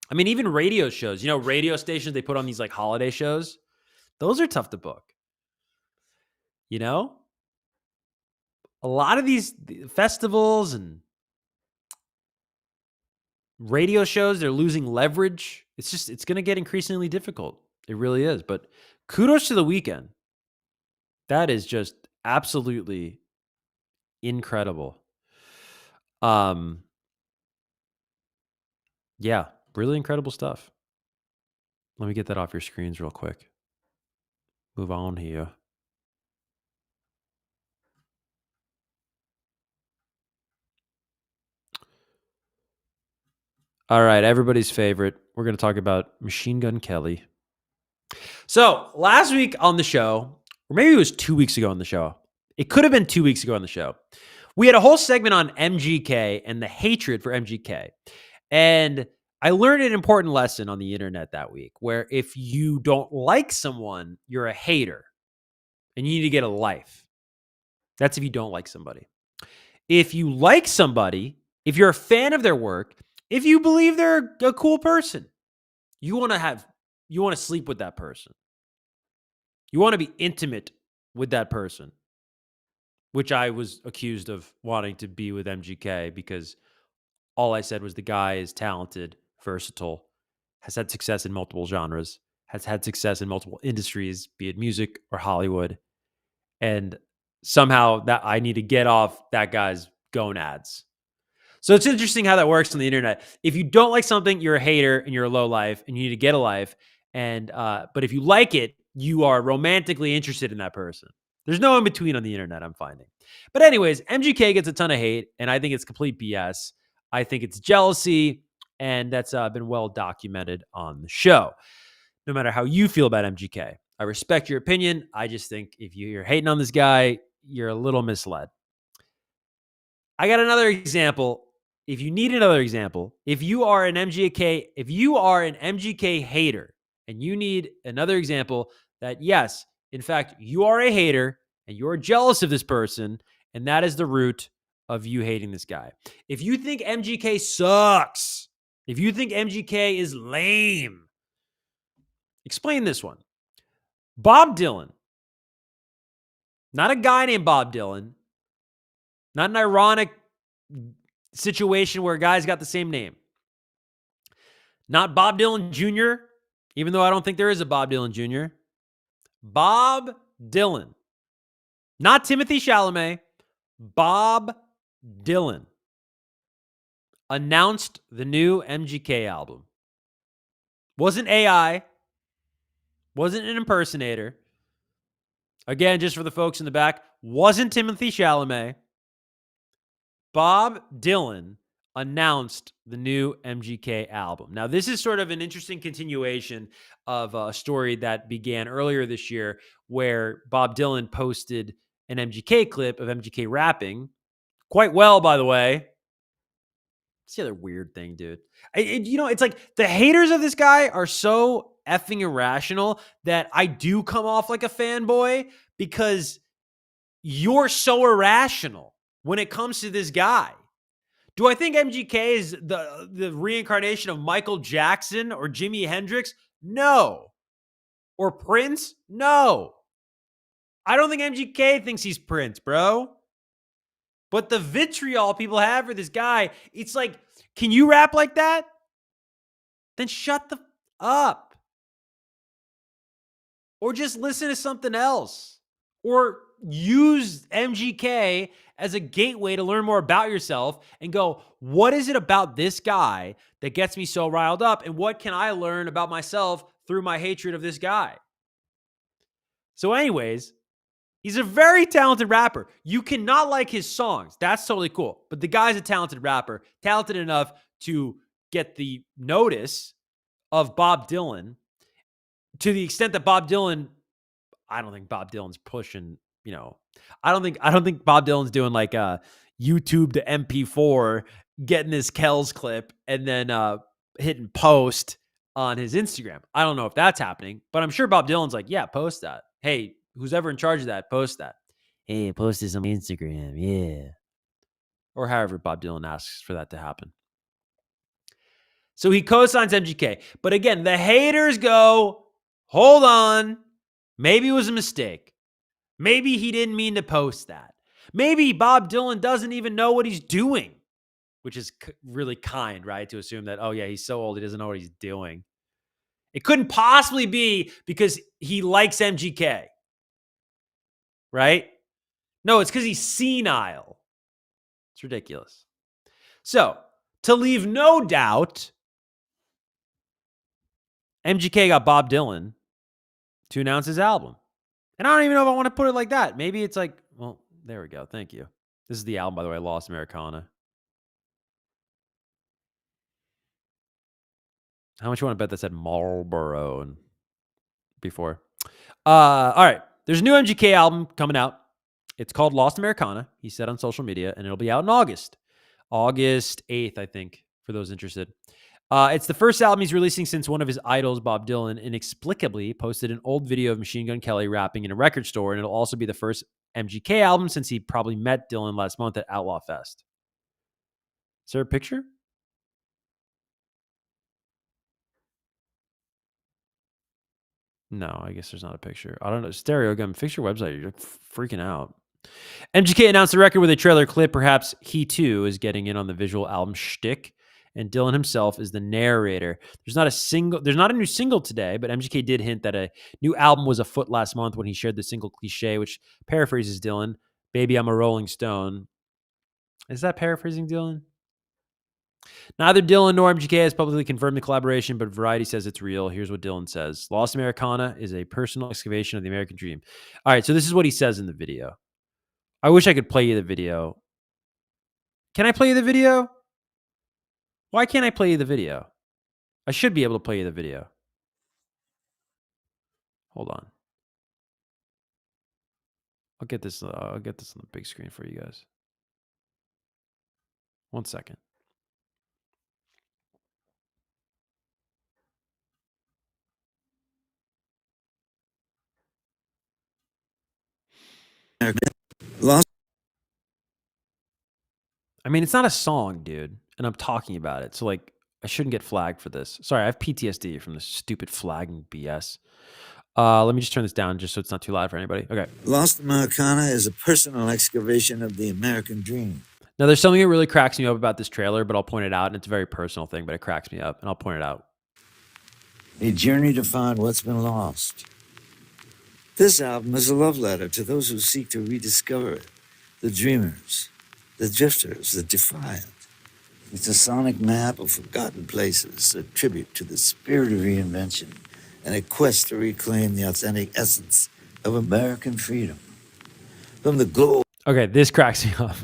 I mean, even radio shows, radio stations, they put on these like holiday shows. Those are tough to book. You know? A lot of these festivals and radio shows, they're losing leverage. It's going to get increasingly difficult. It really is. But kudos to The Weeknd. That is just absolutely incredible. Yeah, really incredible stuff. Let me get that off your screens real quick. Move on here. All right, everybody's favorite. We're going to talk about Machine Gun Kelly. So last week on the show, or maybe it was 2 weeks ago on the show. It could have been 2 weeks ago on the show. We had a whole segment on MGK and the hatred for MGK. And I learned an important lesson on the internet that week, where if you don't like someone, you're a hater and you need to get a life. That's if you don't like somebody. If you like somebody, if you're a fan of their work, if you believe they're a cool person, you want to sleep with that person. You want to be intimate with that person, which I was accused of wanting to be with MGK because all I said was the guy is talented, versatile, has had success in multiple genres, has had success in multiple industries, be it music or Hollywood. And somehow that I need to get off that guy's gonads. So it's interesting how that works on the internet. If you don't like something, you're a hater and you're a low life and you need to get a life. And but if you like it, you are romantically interested in that person. There's no in between on the internet, I'm finding. But anyways, MGK gets a ton of hate, and I think it's complete BS. I think it's jealousy, and that's been well documented on the show. No matter how you feel about MGK, I respect your opinion. I just think if you're hating on this guy, you're a little misled. I got another example. If you need another example, if you are an MGK hater and you need another example that yes, in fact, you are a hater and you're jealous of this person, and that is the root of you hating this guy. If you think MGK sucks, if you think MGK is lame, explain this one. Bob Dylan, not a guy named Bob Dylan, not an ironic situation where a guy's got the same name. Not Bob Dylan Jr., even though I don't think there is a Bob Dylan Jr. Bob Dylan. Not Timothy Chalamet. Bob Dylan announced the new MGK album. Wasn't AI. Wasn't an impersonator. Again, just for the folks in the back, wasn't Timothy Chalamet. Bob Dylan announced the new MGK album. Now, this is sort of an interesting continuation of a story that began earlier this year where Bob Dylan posted an MGK clip of MGK rapping. Quite well, by the way. It's the other weird thing, dude. It's like the haters of this guy are so effing irrational that I do come off like a fanboy because you're so irrational when it comes to this guy. Do I think MGK is the reincarnation of Michael Jackson or Jimi Hendrix? No. Or Prince? No. I don't think MGK thinks he's Prince, bro. But the vitriol people have for this guy, it's like, can you rap like that? Then shut the up. Or just listen to something else. Or use MGK as a gateway to learn more about yourself and go, what is it about this guy that gets me so riled up? And what can I learn about myself through my hatred of this guy? So anyways, he's a very talented rapper. You cannot like his songs. That's totally cool. But the guy's a talented rapper, talented enough to get the notice of Bob Dylan to the extent that Bob Dylan, I don't think Bob Dylan's pushing, I don't think Bob Dylan's doing like a YouTube to MP4, getting this Kells clip and then hitting post on his Instagram. I don't know if that's happening, but I'm sure Bob Dylan's like, yeah, post that. Hey, who's ever in charge of that, post that. Hey, post this on Instagram, yeah. Or however Bob Dylan asks for that to happen. So he co-signs MGK. But again, the haters go, hold on. Maybe it was a mistake. Maybe he didn't mean to post that. Maybe Bob Dylan doesn't even know what he's doing, which is really kind, right? To assume that, oh yeah, he's so old, he doesn't know what he's doing. It couldn't possibly be because he likes MGK, right? No, it's because he's senile. It's ridiculous. So, to leave no doubt, MGK got Bob Dylan to announce his album. And I don't even know if I want to put it like that. Maybe it's like, well, there we go. Thank you. This is the album, by the way, Lost Americana. How much you want to bet that said Marlboro and before? All right. There's a new MGK album coming out. It's called Lost Americana, he said on social media, and it'll be out in August. August 8th, I think, for those interested. It's the first album he's releasing since one of his idols, Bob Dylan, inexplicably posted an old video of Machine Gun Kelly rapping in a record store, and it'll also be the first MGK album since he probably met Dylan last month at Outlaw Fest. Is there a picture? No, I guess there's not a picture. I don't know. Stereo Gum, fix your website. You're freaking out. MGK announced the record with a trailer clip. Perhaps he too is getting in on the visual album shtick, and Dylan himself is the narrator. There's not a new single today, but MGK did hint that a new album was afoot last month when he shared the single cliche, which paraphrases Dylan, "Baby, I'm a Rolling Stone." Is that paraphrasing Dylan? Neither Dylan nor MGK has publicly confirmed the collaboration, but Variety says it's real. Here's what Dylan says. Lost Americana is a personal excavation of the American dream. All right, so this is what he says in the video. I wish I could play you the video. Can I play you the video? Why can't I play you the video? I should be able to play you the video. Hold on. I'll get this on the big screen for you guys. 1 second. Lost. I mean, it's not a song, dude, and I'm talking about it. So, like, I shouldn't get flagged for this. Sorry, I have PTSD from this stupid flagging BS. Let me just turn this down just so it's not too loud for anybody. Okay. Lost Americana is a personal excavation of the American dream. Now, there's something that really cracks me up about this trailer, but I'll point it out, and it's a very personal thing, but it cracks me up, and I'll point it out. A journey to find what's been lost. This album is a love letter to those who seek to rediscover it. The dreamers, the drifters, the defiant. It's a sonic map of forgotten places, a tribute to the spirit of reinvention, and a quest to reclaim the authentic essence of American freedom. From the goal. Okay, this cracks me up.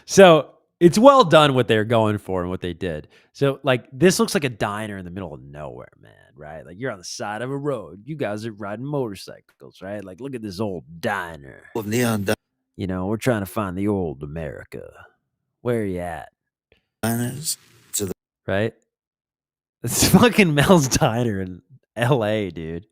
So it's well done what they're going for and what they did. So, like, this looks like a diner in the middle of nowhere, man, right? Like, you're on the side of a road. You guys are riding motorcycles, right? Like, look at this old diner. Of neon You know, we're trying to find the old America. Where are you at? diners to the Right? It's fucking Mel's Diner in LA, dude.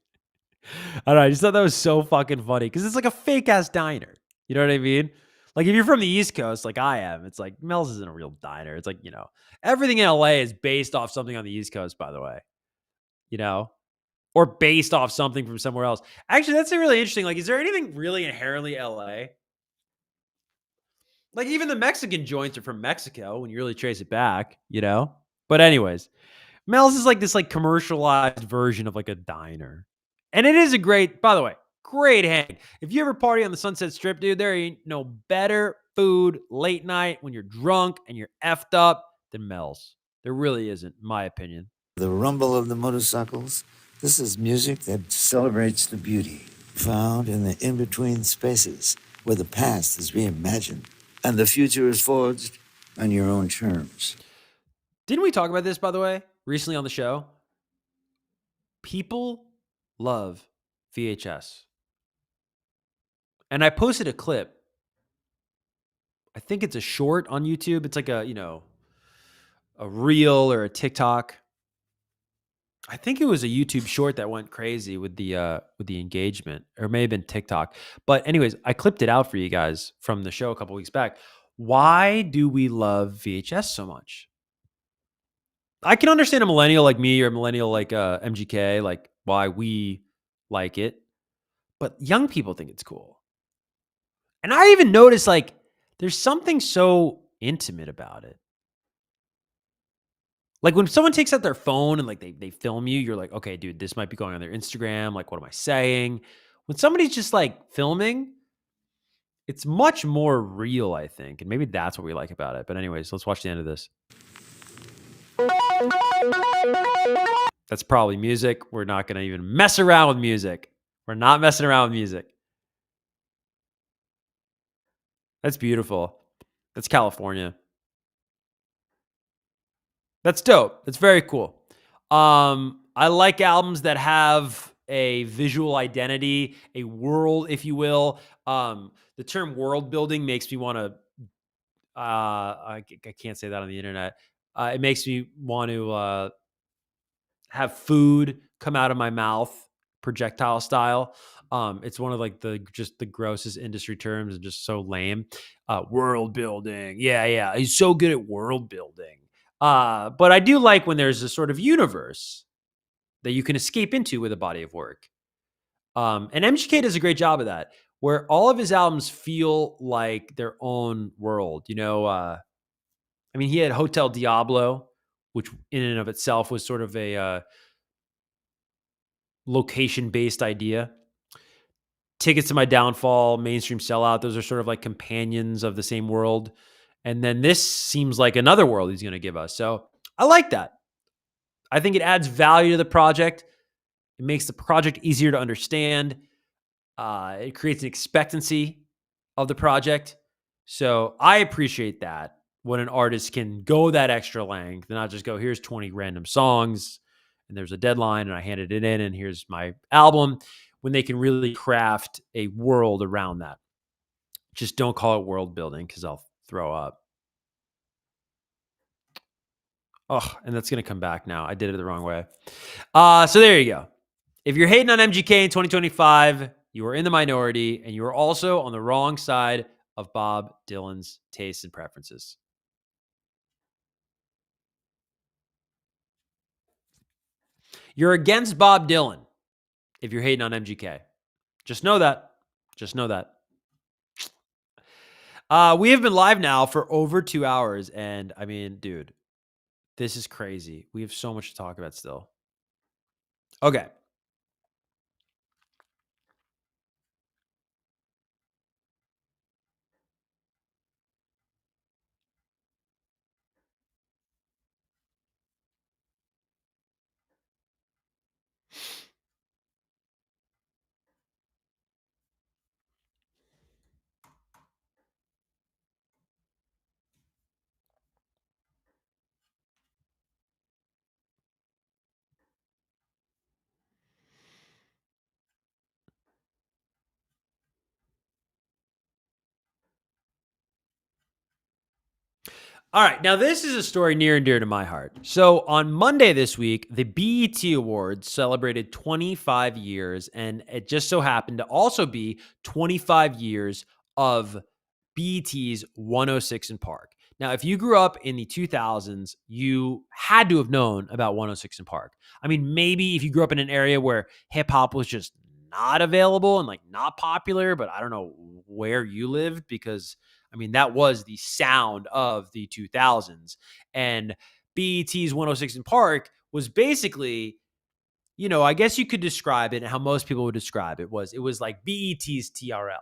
I don't know. I just thought that was so fucking funny because it's like a fake ass diner. You know what I mean? Like, if you're from the East Coast, like I am, it's like Mel's isn't a real diner. It's like, you know, everything in LA is based off something on the East Coast, by the way, you know, or based off something from somewhere else. Actually, that's really interesting. Like, is there anything really inherently LA? Like, even the Mexican joints are from Mexico when you really trace it back, you know? But anyways, Mel's is like this like commercialized version of like a diner. And it is a great, by the way, great hang. If you ever party on the Sunset Strip, dude, there ain't no better food late night when you're drunk and you're effed up than Mel's. There really isn't, in my opinion. The rumble of the motorcycles. This is music that celebrates the beauty found in the in-between spaces where the past is reimagined and the future is forged on your own terms. Didn't we talk about this, by the way, recently on the show? People love VHS. And I posted a clip. I think it's a short on YouTube. It's like a reel or a TikTok. I think it was a YouTube short that went crazy with the engagement, or it may have been TikTok. But anyways, I clipped it out for you guys from the show a couple weeks back. Why do we love VHS so much? I can understand a millennial like me or a millennial like MGK, like why we like it. But young people think it's cool. And I even noticed like there's something so intimate about it. Like when someone takes out their phone and like they film you, you're like, okay, dude, this might be going on their Instagram. Like, what am I saying? When somebody's just like filming, it's much more real, I think. And maybe that's what we like about it. But anyways, let's watch the end of this. That's probably music. We're not going to even mess around with music. We're not messing around with music. That's beautiful. That's California. That's dope. That's very cool. I like albums that have a visual identity, a world, if you will. The term world building makes me want to, I can't say that on the internet. It makes me want to have food come out of my mouth, projectile style. It's one of like the grossest industry terms and just so lame. World building. Yeah. He's so good at world building. But I do like when there's a sort of universe that you can escape into with a body of work. And MGK does a great job of that, where all of his albums feel like their own world. You know, I mean, he had Hotel Diablo, which in and of itself was sort of a location-based idea. Tickets to My Downfall, Mainstream Sellout, those are sort of like companions of the same world. And then this seems like another world he's going to give us. So I like that. I think it adds value to the project. It makes the project easier to understand. It creates an expectancy of the project. So I appreciate that when an artist can go that extra length and not just go, here's 20 random songs and there's a deadline and I handed it in and here's my album, when they can really craft a world around that. Just don't call it world building because I'll throw up. Oh, and that's going to come back now. I did it the wrong way. So there you go. If you're hating on MGK in 2025, you are in the minority and you are also on the wrong side of Bob Dylan's tastes and preferences. You're against Bob Dylan if you're hating on MGK. Just know that. Just know that. We have been live now for over 2 hours. And I mean, dude, this is crazy. We have so much to talk about still. Okay. All right, now this is a story near and dear to my heart. So on Monday this week, the BET Awards celebrated 25 years, and it just so happened to also be 25 years of BET's 106 in Park. Now, if you grew up in the 2000s, you had to have known about 106 in Park. I mean, maybe if you grew up in an area where hip hop was just not available and like not popular, but I don't know where you lived because I mean, that was the sound of the 2000s. And BET's 106 in Park was basically, you know, I guess you could describe it and how most people would describe it was like BET's TRL.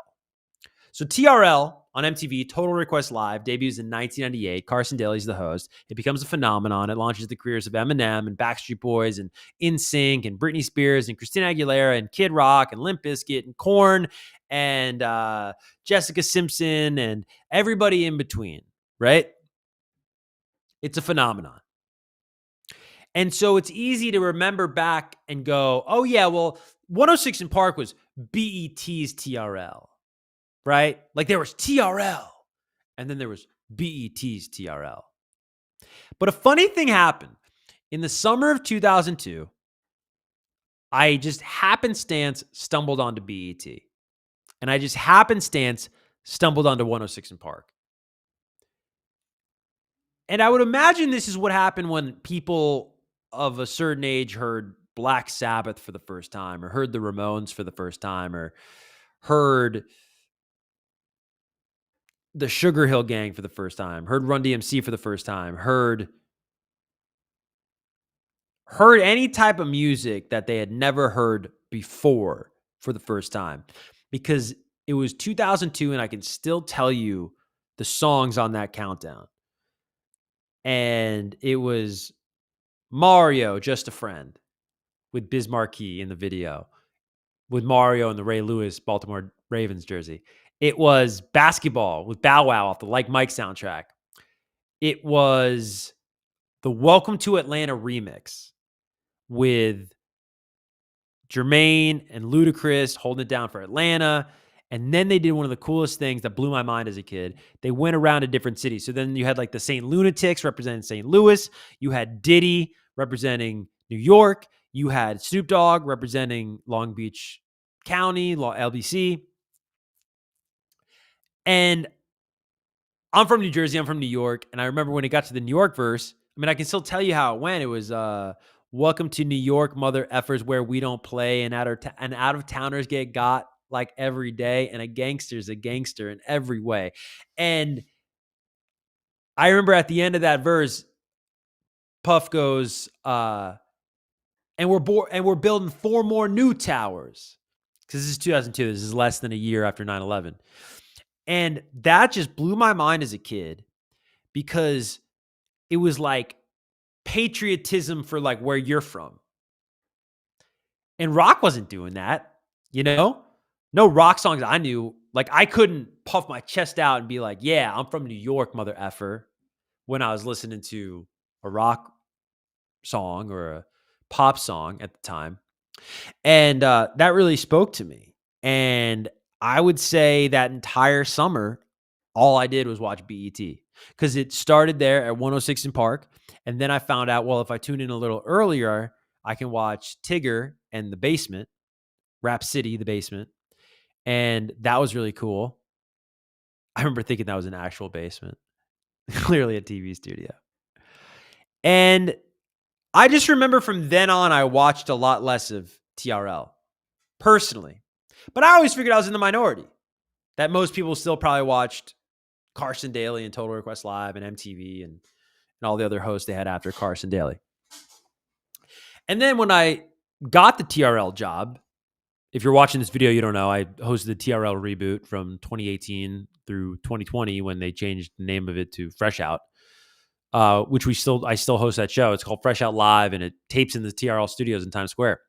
So TRL on MTV, Total Request Live, debuts in 1998. Carson Daly's the host. It becomes a phenomenon. It launches the careers of Eminem and Backstreet Boys and NSYNC and Britney Spears and Christina Aguilera and Kid Rock and Limp Bizkit and Korn and Jessica Simpson and everybody in between, right? It's a phenomenon. And so it's easy to remember back and go, oh, yeah, well, 106 in Park was BET's TRL, right? Like there was TRL and then there was BET's TRL. But a funny thing happened. In the summer of 2002, I just happenstance stumbled onto BET. And I just happenstance stumbled onto 106 in Park. And I would imagine this is what happened when people of a certain age heard Black Sabbath for the first time, or heard the Ramones for the first time, or heard the Sugar Hill Gang for the first time, heard Run DMC for the first time, heard any type of music that they had never heard before for the first time. Because it was 2002 and I can still tell you the songs on that countdown. And it was Mario, Just a Friend, with Biz Markie in the video, with Mario in the Ray Lewis Baltimore Ravens jersey. It was Basketball with Bow Wow off the Like Mike soundtrack. It was the Welcome to Atlanta remix with Jermaine and Ludacris holding it down for Atlanta. And then they did one of the coolest things that blew my mind as a kid. They went around to different cities. So then you had like the St. Lunatics representing St. Louis. You had Diddy representing New York. You had Snoop Dogg representing Long Beach County, LBC. And I'm from New Jersey. I'm from New York. And I remember when it got to the New York verse, I mean, I can still tell you how it went. It was, welcome to New York, mother effers, where we don't play, and out-of-towners get got like every day, and a gangster's a gangster in every way. And I remember at the end of that verse, Puff goes, and we're building 4 more new towers. Because this is 2002. This is less than a year after 9/11. And that just blew my mind as a kid, because it was like patriotism for like where you're from. And rock wasn't doing that, you know? No rock songs I knew. Like I couldn't puff my chest out and be like, yeah, I'm from New York, mother effer, when I was listening to a rock song or a pop song at the time. And that really spoke to me. And I would say that entire summer, all I did was watch BET, because it started there at 106 in Park. And then I found out, well, if I tune in a little earlier, I can watch Tigger and The Basement, Rap City, The Basement. And that was really cool. I remember thinking that was an actual basement, clearly a TV studio. And I just remember from then on, I watched a lot less of TRL personally. But I always figured I was in the minority, that most people still probably watched Carson Daly and Total Request Live and MTV and all the other hosts they had after Carson Daly. And then when I got the TRL job, if you're watching this video, you don't know, I hosted the TRL reboot from 2018 through 2020 when they changed the name of it to Fresh Out, which I still host that show. It's called Fresh Out Live, and it tapes in the TRL studios in Times Square.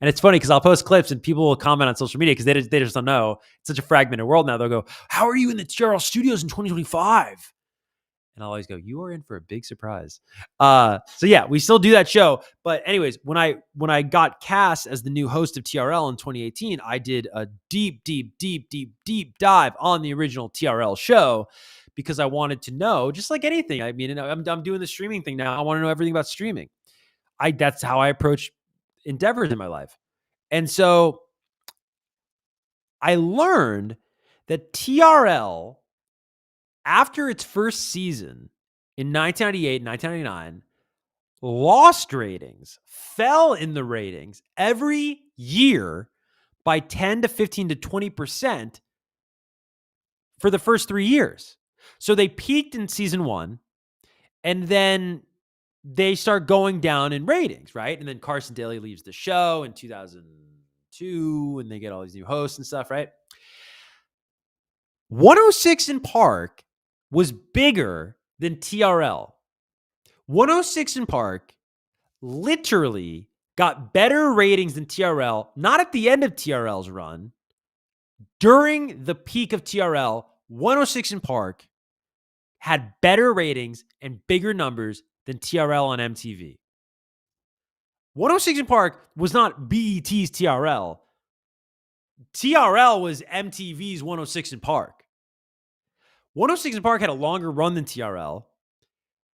And it's funny because I'll post clips and people will comment on social media because they just don't know. It's such a fragmented world now. They'll go, how are you in the TRL studios in 2025? And I'll always go, you are in for a big surprise. So yeah, we still do that show. But anyways, when I got cast as the new host of TRL in 2018, I did a deep dive on the original TRL show, because I wanted to know, just like anything. I mean, I'm doing the streaming thing now. I want to know everything about streaming. That's how I approach endeavors in my life. And so I learned that TRL, after its first season in 1998, 1999, lost ratings, fell in the ratings every year by 10 to 15 to 20% for the first 3 years. So they peaked in season 1, and then they start going down in ratings, right? And then Carson Daly leaves the show in 2002, and they get all these new hosts and stuff, right? 106 in Park was bigger than TRL. 106 in Park literally got better ratings than TRL, not at the end of TRL's run. During the peak of TRL, 106 in Park had better ratings and bigger numbers than TRL on MTV. 106 in Park was not BET's TRL. TRL was MTV's 106 in Park. 106 in Park had a longer run than TRL.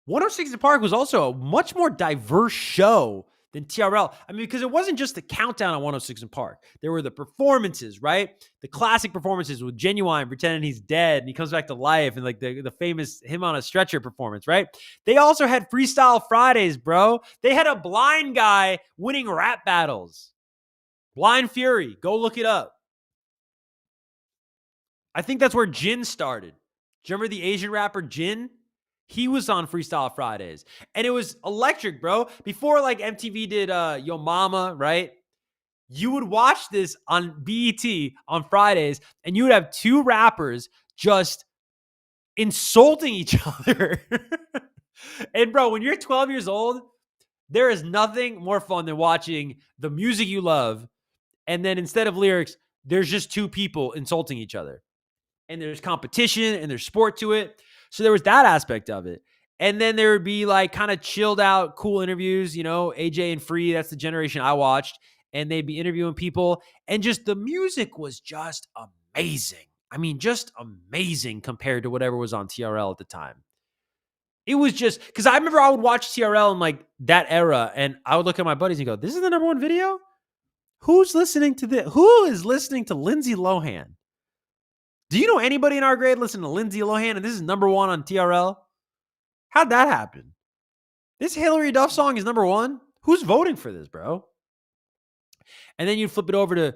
106 in Park was also a much more diverse show than TRL. I mean, because it wasn't just the countdown on 106 in Park. There were the performances, right? The classic performances with Genuine pretending he's dead and he comes back to life, and like the famous him on a stretcher performance, right? They also had Freestyle Fridays, bro. They had a blind guy winning rap battles. Blind Fury. Go look it up. I think that's where Jin started. Do you remember the Asian rapper Jin? He was on Freestyle Fridays. And it was electric, bro. Before like MTV did Yo Mama, right? You would watch this on BET on Fridays, and you would have two rappers just insulting each other. And bro, when you're 12 years old, there is nothing more fun than watching the music you love, and then instead of lyrics, there's just two people insulting each other. And there's competition and there's sport to it. So there was that aspect of it. And then there would be like kind of chilled out, cool interviews, you know, AJ and Free. That's the generation I watched. And they'd be interviewing people. And just the music was just amazing. I mean, just amazing compared to whatever was on TRL at the time. It was just, because I remember I would watch TRL in like that era. And I would look at my buddies and go, this is the number one video? Who's listening to this? Who is listening to Lindsay Lohan? Do you know anybody in our grade listening to Lindsay Lohan and this is number one on TRL? How'd that happen? This Hillary Duff song is number one? Who's voting for this, bro? And then you flip it over to,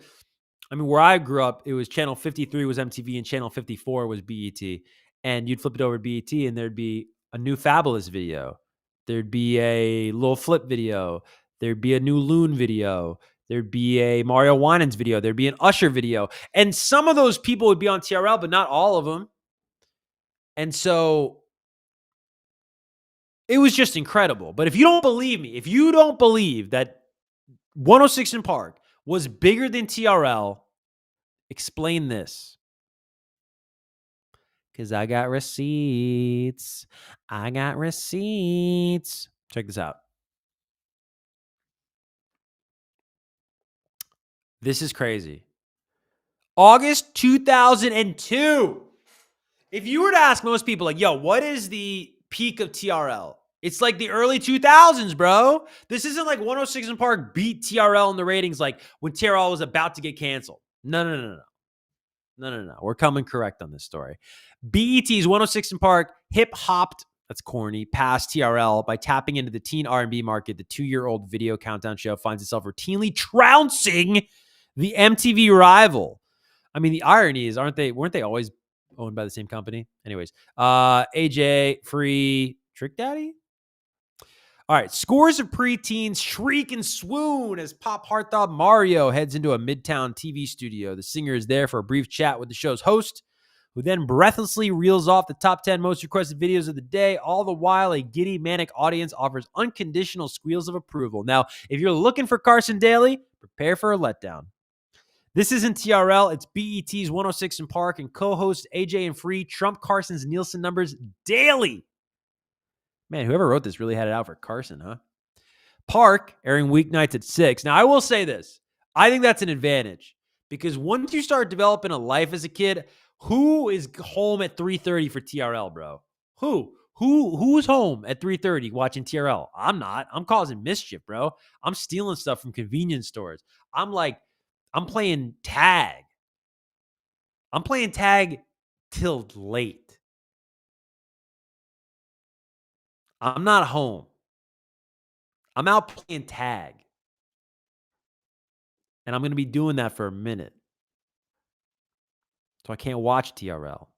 I mean, where I grew up, it was channel 53 was MTV and channel 54 was BET. And you'd flip it over to BET and there'd be a new Fabulous video. There'd be a Lil Flip video. There'd be a new Loon video. There'd be a Mario Winans video. There'd be an Usher video. And some of those people would be on TRL, but not all of them. And so it was just incredible. But if you don't believe me, if you don't believe that 106 in Park was bigger than TRL, explain this. Because I got receipts. I got receipts. Check this out. This is crazy. August 2002. If you were to ask most people, like, yo, what is the peak of TRL? It's like the early 2000s, bro. This isn't like 106 in Park beat TRL in the ratings like when TRL was about to get canceled. No. We're coming correct on this story. BET's 106 in Park hip-hopped, that's corny, past TRL by tapping into the teen R&B market. The 2-year-old video countdown show finds itself routinely trouncing the MTV rival. I mean, the irony is, weren't they always owned by the same company? Anyways, AJ, Free, Trick Daddy? All right, scores of preteens shriek and swoon as pop heartthrob Mario heads into a Midtown TV studio. The singer is there for a brief chat with the show's host, who then breathlessly reels off the top 10 most requested videos of the day. All the while, a giddy, manic audience offers unconditional squeals of approval. Now, if you're looking for Carson Daly, prepare for a letdown. This isn't TRL. It's BET's 106 in Park, and co-hosts AJ and Free trump Carson's Nielsen numbers daily. Man, whoever wrote this really had it out for Carson, huh? Park, airing weeknights at 6. Now, I will say this. I think that's an advantage because once you start developing a life as a kid, who is home at 3:30 for TRL, bro? Who's home at 3:30 watching TRL? I'm not. I'm causing mischief, bro. I'm stealing stuff from convenience stores. I'm playing tag. I'm playing tag till late. I'm not home. I'm out playing tag. And I'm going to be doing that for a minute. So I can't watch TRL.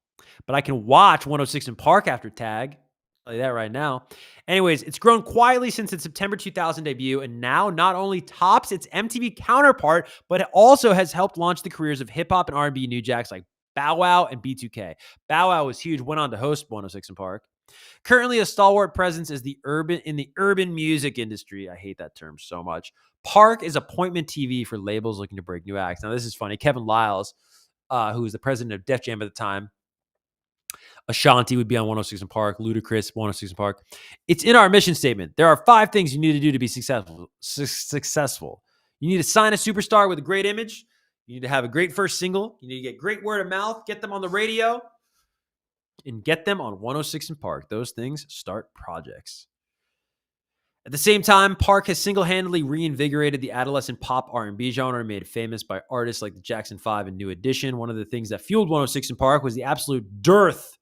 But I can watch 106 in Park after tag. I'll tell you that right now. Anyways, it's grown quietly since its September 2000 debut, and now not only tops its MTV counterpart, but it also has helped launch the careers of hip-hop and R&B new jacks like Bow Wow and B2K. Bow Wow was huge, went on to host 106 in Park. Currently a stalwart presence in the urban music industry. I hate that term so much. Park is appointment TV for labels looking to break new acts. Now, this is funny. Kevin Liles, who was the president of Def Jam at the time, Ashanti would be on 106 in Park. Ludacris, 106 in Park. It's in our mission statement. There are 5 things you need to do to be successful. You need to sign a superstar with a great image. You need to have a great first single. You need to get great word of mouth, get them on the radio, and get them on 106 in Park. Those things start projects. At the same time, Park has single-handedly reinvigorated the adolescent pop R&B genre, made famous by artists like the Jackson 5 and New Edition. One of the things that fueled 106 in Park was the absolute dearth,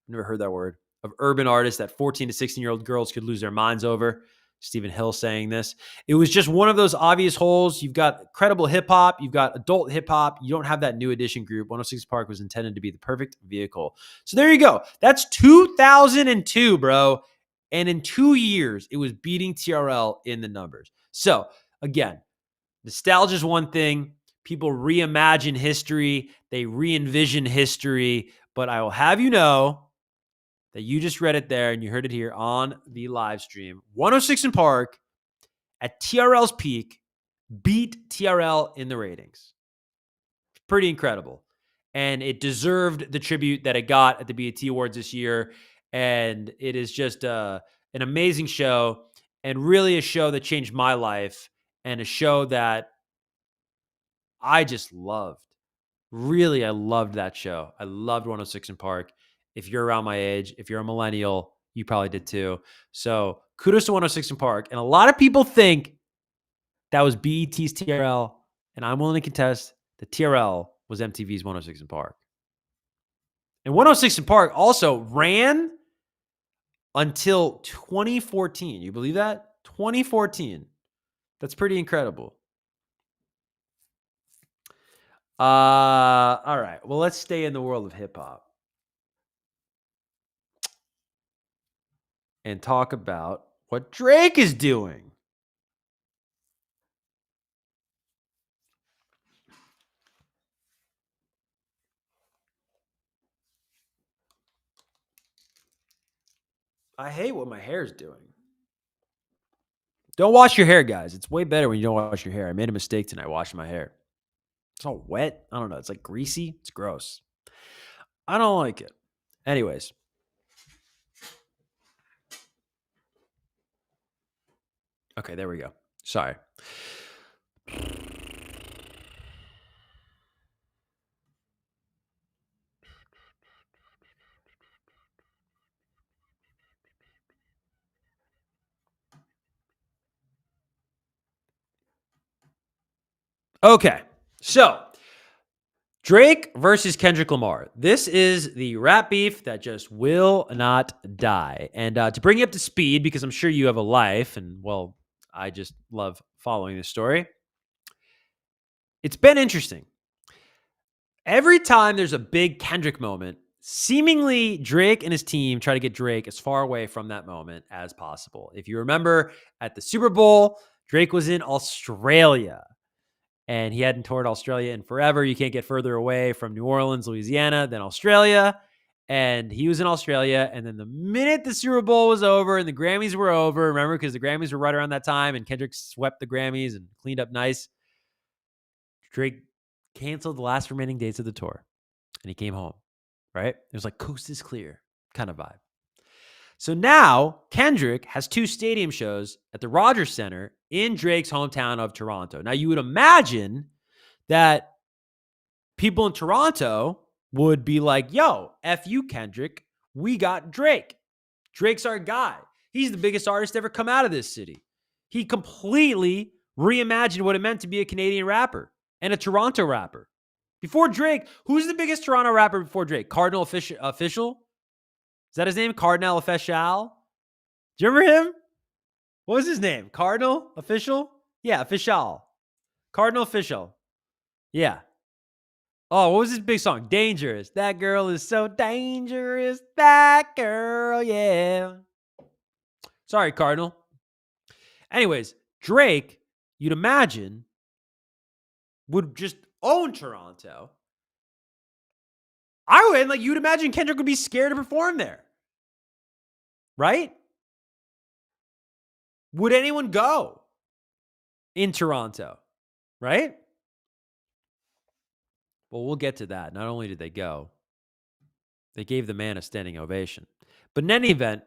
never heard that word, of urban artists that 14 to 16-year-old girls could lose their minds over. Stephen Hill saying this. It was just one of those obvious holes. You've got credible hip-hop. You've got adult hip-hop. You don't have that New Edition group. 106 Park was intended to be the perfect vehicle. So there you go. That's 2002, bro. And in 2 years, it was beating TRL in the numbers. So again, nostalgia is one thing. People reimagine history. They re-envision history. But I will have you know that you just read it there and you heard it here on the live stream. 106 in Park at TRL's peak beat TRL in the ratings. It's pretty incredible. And it deserved the tribute that it got at the BET Awards this year. And it is just an amazing show, and really a show that changed my life, and a show that I just loved. Really, I loved that show. I loved 106 in Park. If you're around my age, if you're a millennial, you probably did too. So kudos to 106 in Park. And a lot of people think that was BET's TRL, and I'm willing to contest that TRL was MTV's 106 in Park. And 106 in Park also ran until 2014. You believe that? 2014. That's pretty incredible. All right. Well, let's stay in the world of hip hop and talk about what Drake is doing. I hate what my hair is doing. Don't wash your hair, guys. It's way better when you don't wash your hair. I made a mistake tonight washing my hair. It's all wet. I don't know. It's like greasy. It's gross. I don't like it. Anyways. Okay, there we go. Sorry. Okay, so Drake versus Kendrick Lamar. This is the rap beef that just will not die. And to bring you up to speed, because I'm sure you have a life, and well, I just love following this story. It's been interesting. Every time there's a big Kendrick moment, seemingly Drake and his team try to get Drake as far away from that moment as possible. If you remember at the Super Bowl, Drake was in Australia. And he hadn't toured Australia in forever. You can't get further away from New Orleans, Louisiana than Australia. And he was in Australia. And then the minute the Super Bowl was over and the Grammys were over, remember, because the Grammys were right around that time and Kendrick swept the Grammys and cleaned up nice, Drake canceled the last remaining dates of the tour. And he came home, right? It was like coast is clear kind of vibe. So now Kendrick has 2 stadium shows at the Rogers Center in Drake's hometown of Toronto. Now you would imagine that people in Toronto would be like, yo, F you, Kendrick. We got Drake. Drake's our guy. He's the biggest artist ever come out of this city. He completely reimagined what it meant to be a Canadian rapper and a Toronto rapper. Before Drake, who's the biggest Toronto rapper before Drake? Cardinal Official? Is that his name? Cardinal Official? Do you remember him? What was his name? Cardinal Official? Yeah, Official. Cardinal Official. Yeah. Oh, what was his big song? Dangerous. That girl is so dangerous. That girl, yeah. Sorry, Cardinal. Anyways, Drake, you'd imagine, would just own Toronto. You'd imagine Kendrick would be scared to perform there. Right? Would anyone go in Toronto? Right? Well, we'll get to that. Not only did they go, They gave the man a standing ovation. But in any event,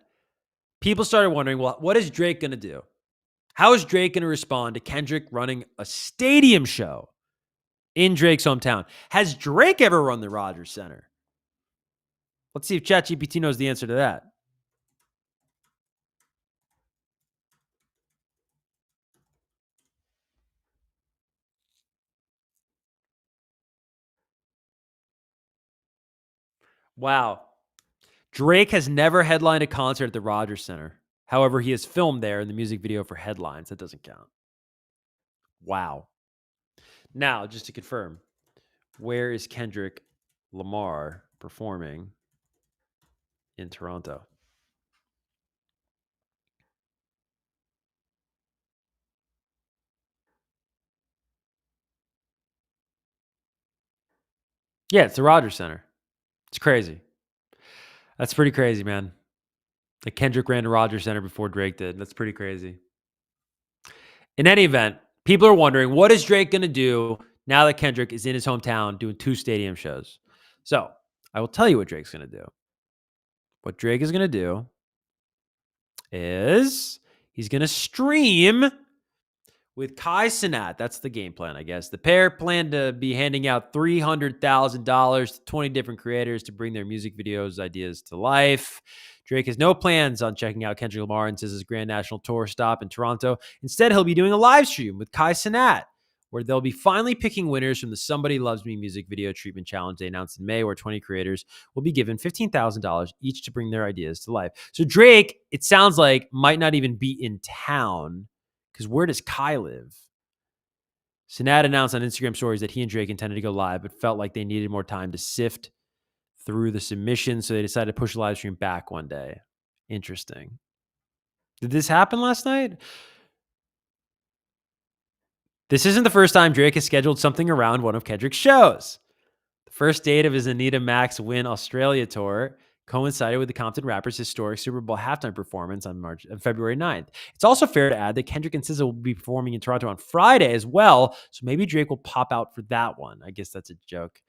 people started wondering, well, what is Drake going to do? How is Drake going to respond to Kendrick running a stadium show in Drake's hometown? Has Drake ever run the Rogers Center? Let's see if ChatGPT knows the answer to that. Wow. Drake has never headlined a concert at the Rogers Center. However, he has filmed there in the music video for Headlines. That doesn't count. Wow. Now, just to confirm, where is Kendrick Lamar performing in Toronto? Yeah, it's the Rogers Center. It's crazy. That's pretty crazy, man. Like Kendrick ran to Rogers Center before Drake did. That's pretty crazy. In any event, people are wondering, what is Drake going to do now that Kendrick is in his hometown doing 2 stadium shows? So I will tell you what Drake's going to do. What Drake is going to do is he's going to stream with Cenat. That's the game plan, I guess. The pair plan to be handing out $300,000 to 20 different creators to bring their music videos ideas to life. Drake has no plans on checking out Kendrick Lamar and his Grand National Tour stop in Toronto. Instead, he'll be doing a live stream with Cenat, where they'll be finally picking winners from the Somebody Loves Me music video treatment challenge they announced in May, where 20 creators will be given $15,000 each to bring their ideas to life. So Drake, it sounds like, might not even be in town, because where does Kai live? Cenat announced on Instagram stories that he and Drake intended to go live, but felt like they needed more time to sift through the submissions, so they decided to push the live stream back one day. Interesting. Did this happen last night? This isn't the first time Drake has scheduled something around one of Kendrick's shows. The first date of his Anita Max Win Australia tour coincided with the Compton Rappers' historic Super Bowl halftime performance on February 9th. It's also fair to add that Kendrick and SZA will be performing in Toronto on Friday as well, so maybe Drake will pop out for that one. I guess that's a joke.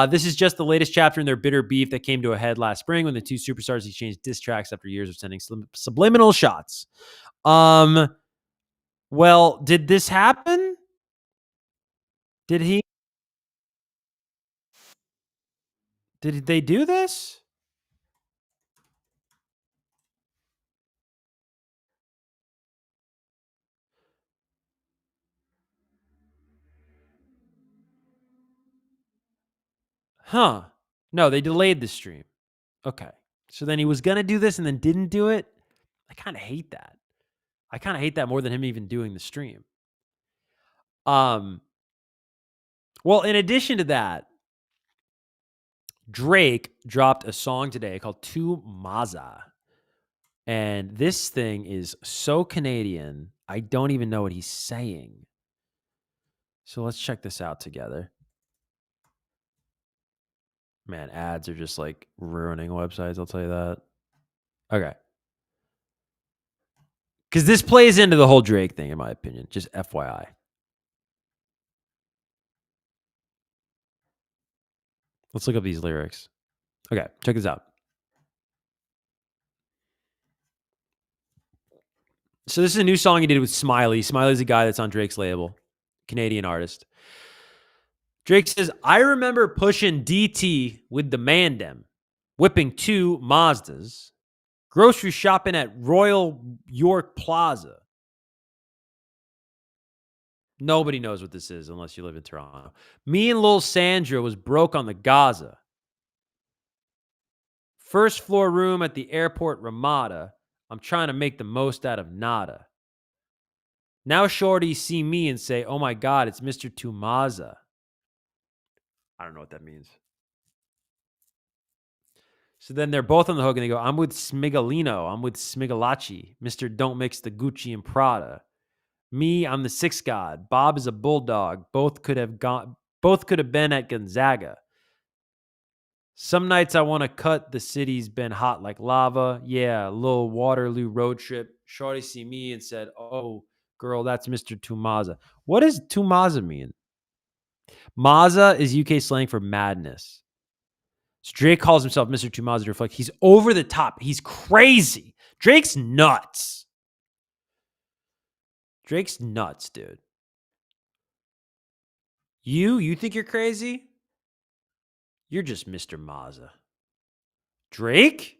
This is just the latest chapter in their bitter beef that came to a head last spring when the two superstars exchanged diss tracks after years of sending subliminal shots. Well, did this happen? Did they do this? Huh. No, they delayed the stream. Okay. So then he was going to do this and then didn't do it. I kind of hate that. I kind of hate that more than him even doing the stream. Well, in addition to that, Drake dropped a song today called Tu Maza. And this thing is so Canadian, I don't even know what he's saying. So let's check this out together. Man, ads are just like ruining websites, I'll tell you that. Okay. Because this plays into the whole Drake thing, in my opinion. Just FYI. Let's look up these lyrics. Okay, check this out. So this is a new song he did with Smiley. Smiley's a guy that's on Drake's label. Canadian artist. Drake says, I remember pushing DT with the Mandem, whipping 2 Mazdas, grocery shopping at Royal York Plaza. Nobody knows what this is unless you live in Toronto. Me and Lil Sandra was broke on the Gaza. First floor room at the airport Ramada. I'm trying to make the most out of nada. Now shorties see me and say, oh my God, it's Mr. Tumaza. I don't know what that means. So then they're both on the hook and they go, I'm with Smigalino. I'm with Smigalachi. Mr. Don't Mix the Gucci and Prada. Me, I'm the 6th god. Bob is a bulldog. Both could have been at Gonzaga. Some nights I want to cut. The city's been hot like lava. Yeah, a little Waterloo road trip. Shorty see me and said, oh, girl, that's Mr. Tumaza. What does Tumaza mean? Maza is UK slang for madness. So Drake calls himself Mr. Two Mazda to reflect. He's over the top. He's crazy. Drake's nuts. Drake's nuts, dude. You think you're crazy? You're just Mr. Mazda. Drake?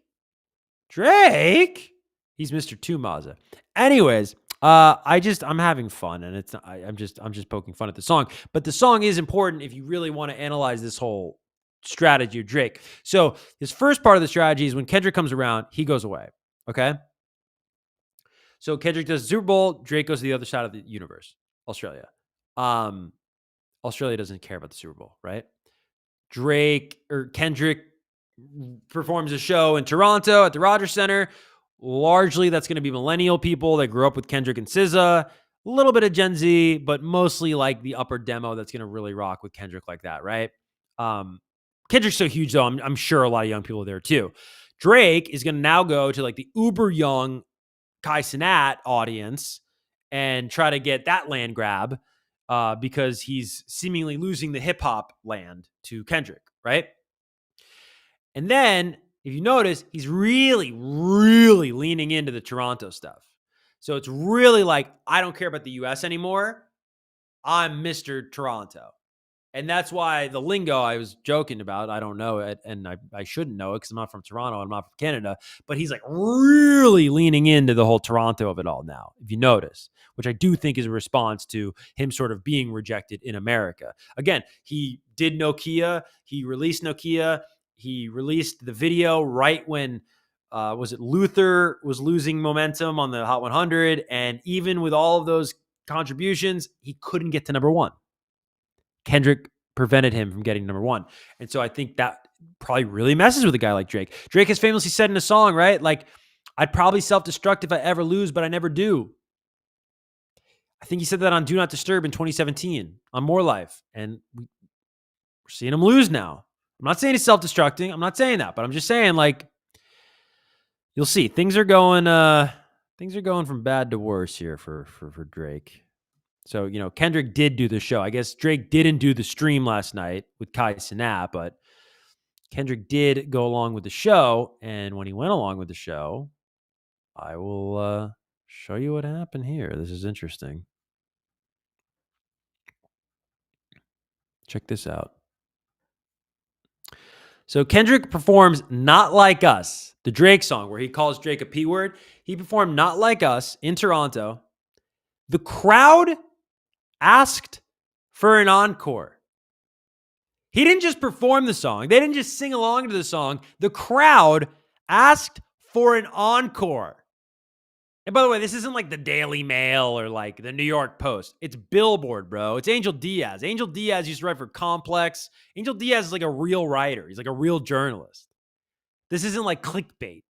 He's Mr. Two Mazda. Anyways, I'm having fun, and I'm just poking fun at the song. But the song is important if you really want to analyze this whole strategy of Drake. So his first part of the strategy is when Kendrick comes around, he goes away. Okay. So Kendrick does the Super Bowl, Drake goes to the other side of the universe, Australia. Australia doesn't care about the Super Bowl, right? Kendrick performs a show in Toronto at the Rogers Center. Largely, that's going to be millennial people that grew up with Kendrick and SZA. A little bit of Gen Z, but mostly like the upper demo that's going to really rock with Kendrick like that, right? Kendrick's so huge, though. I'm sure a lot of young people are there too. Drake is going to now go to like the uber young Cenat audience and try to get that land grab because he's seemingly losing the hip hop land to Kendrick, right? And then if you notice, he's really, really leaning into the Toronto stuff. So it's really like, I don't care about the US anymore. I'm Mr. Toronto. And that's why the lingo I was joking about, I don't know it, and I shouldn't know it because I'm not from Toronto, I'm not from Canada, but he's like really leaning into the whole Toronto of it all now, if you notice, which I do think is a response to him sort of being rejected in America. Again, he did Nokia, he released Nokia, he released the video right when, was it Luther was losing momentum on the Hot 100, and even with all of those contributions, he couldn't get to number one. Kendrick prevented him from getting number one. And so I think that probably really messes with a guy like Drake. Drake has famously said in a song, right? Like, I'd probably self-destruct if I ever lose, but I never do. I think he said that on Do Not Disturb in 2017 on More Life. And we're seeing him lose now. I'm not saying he's self-destructing. I'm not saying that, but I'm just saying, like, you'll see. Things are going from bad to worse here for Drake. So, you know, Kendrick did do the show. I guess Drake didn't do the stream last night with Cenat, but Kendrick did go along with the show. And when he went along with the show, I will show you what happened here. This is interesting. Check this out. So Kendrick performs Not Like Us, the Drake song where he calls Drake a P word. He performed Not Like Us in Toronto. The crowd asked for an encore. He didn't just perform the song. They didn't just sing along to the song. The crowd asked for an encore. And by the way, this isn't like the Daily Mail or like the New York Post. It's Billboard, bro. It's Angel Diaz. Angel Diaz used to write for Complex. Angel Diaz is like a real writer. He's like a real journalist. This isn't like clickbait.